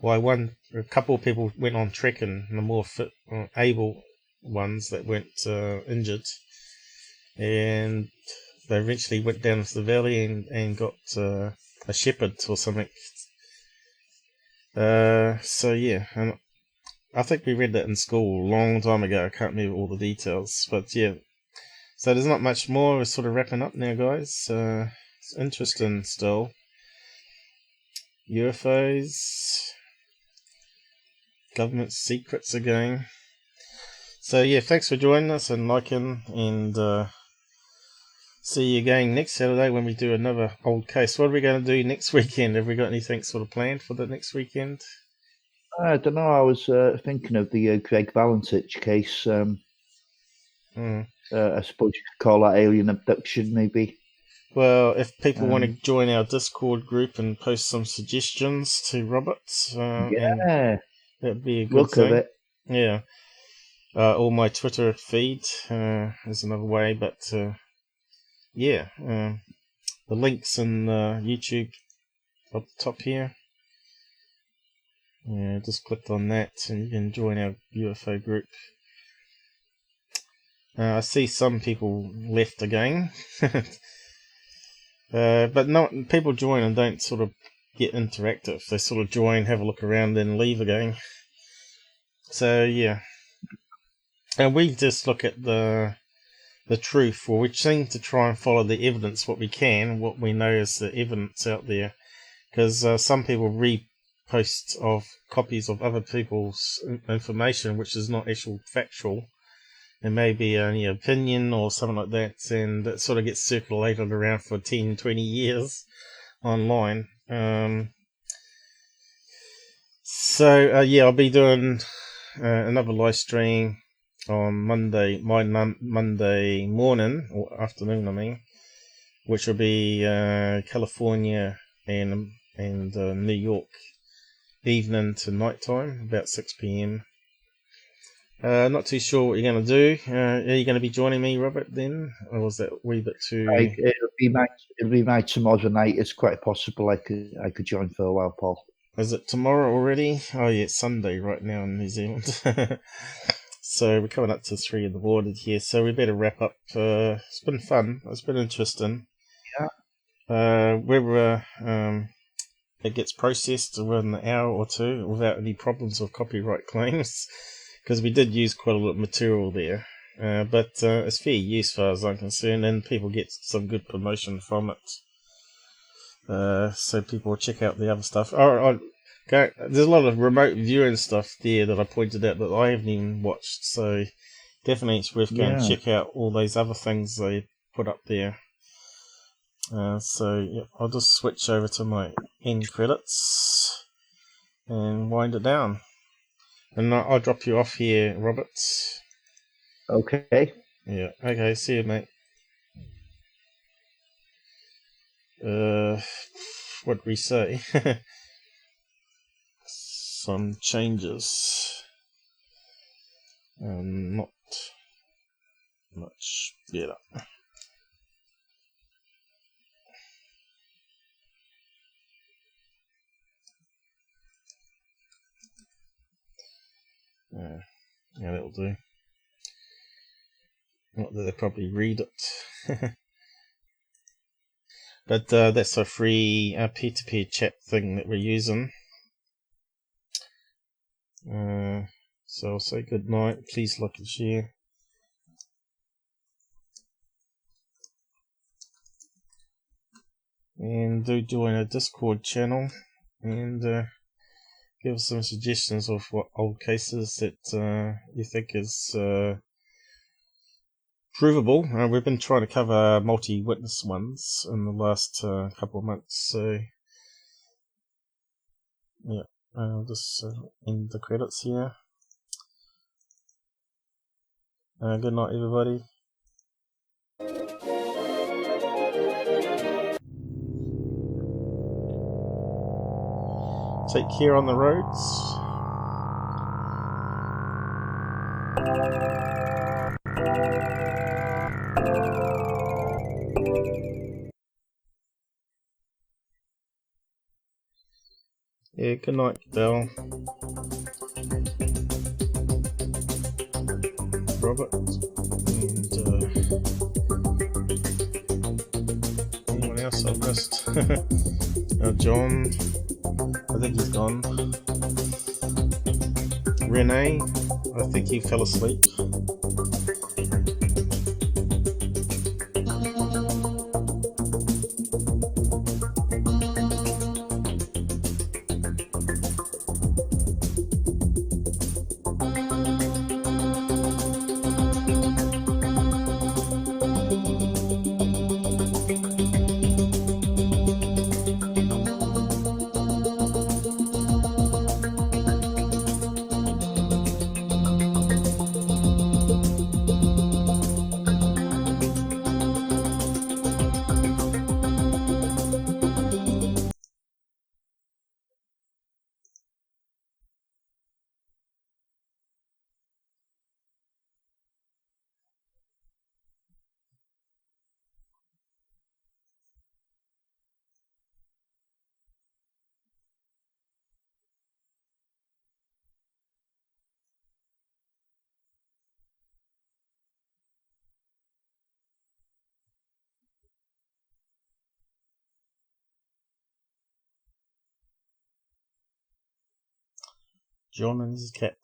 A couple of people went on trekking, the more fit, able ones that weren't injured, and they eventually went down into the valley and got a shepherd or something. So yeah, and I think we read that in school a long time ago. I can't remember all the details, but yeah. So there's not much more. We're sort of wrapping up now, guys. It's interesting still. UFOs, government secrets again. So yeah, thanks for joining us and liking, and see you again next Saturday when we do another old case. What are we going to do next weekend? Have we got anything sort of planned for the next weekend? I don't know. I was thinking of the Greg Valentich case. I suppose you could call that alien abduction, maybe. Well, if people want to join our Discord group and post some suggestions to Robert, yeah, that'd be a good look thing. of it. Yeah. Or my Twitter feed is another way, but yeah, the links in YouTube up the top here. Yeah, just click on that and you can join our UFO group. I see some people left again, but no, people join and don't sort of get interactive. They sort of join, have a look around, then leave again. So yeah, and we just look at the truth, or we seem to try and follow the evidence what we can, what we know is the evidence out there, because some people repost of copies of other people's information which is not actual factual. It may be only an opinion or something like that, and it sort of gets circulated around for 10, 20 years online. So yeah, I'll be doing another live stream on Monday, Monday morning or afternoon, I mean, which will be California and New York evening to night time, about 6 p.m. Not too sure what you're going to do. Are you going to be joining me, Robert, then? Or was that a wee bit too... It'll be my tomorrow night. It's quite possible I could join for a while, Paul. Is it tomorrow already? Oh yeah, it's Sunday right now in New Zealand. So we're coming up to 3 in the morning here, so we better wrap up. It's been fun. It's been interesting. Yeah. Whether it gets processed within an hour or two without any problems of copyright claims, because we did use quite a lot of material there, but it's fair use as far as I'm concerned, and people get some good promotion from it. So people will check out the other stuff. There's a lot of remote viewing stuff there that I pointed out that I haven't even watched, so definitely it's worth going to check out all those other things they put up there. So yeah, I'll just switch over to my end credits and wind it down. And I'll drop you off here, Robert. Okay. Yeah, okay, see you, mate. What'd we say? Some changes. Not much better. Yeah, that'll do. Not that they probably read it. But that's a free peer-to-peer chat thing that we're using. So I'll say good night. Please like and share. And do join our Discord channel and give us some suggestions of what old cases that you think is provable. We've been trying to cover multi-witness ones in the last couple of months, so yeah, I'll just end the credits here. Good night, everybody. Take care on the roads. Yeah, good night, Del. Robert. And anyone else I've missed? John. I think he's gone. Renee, I think he fell asleep. John and his cat.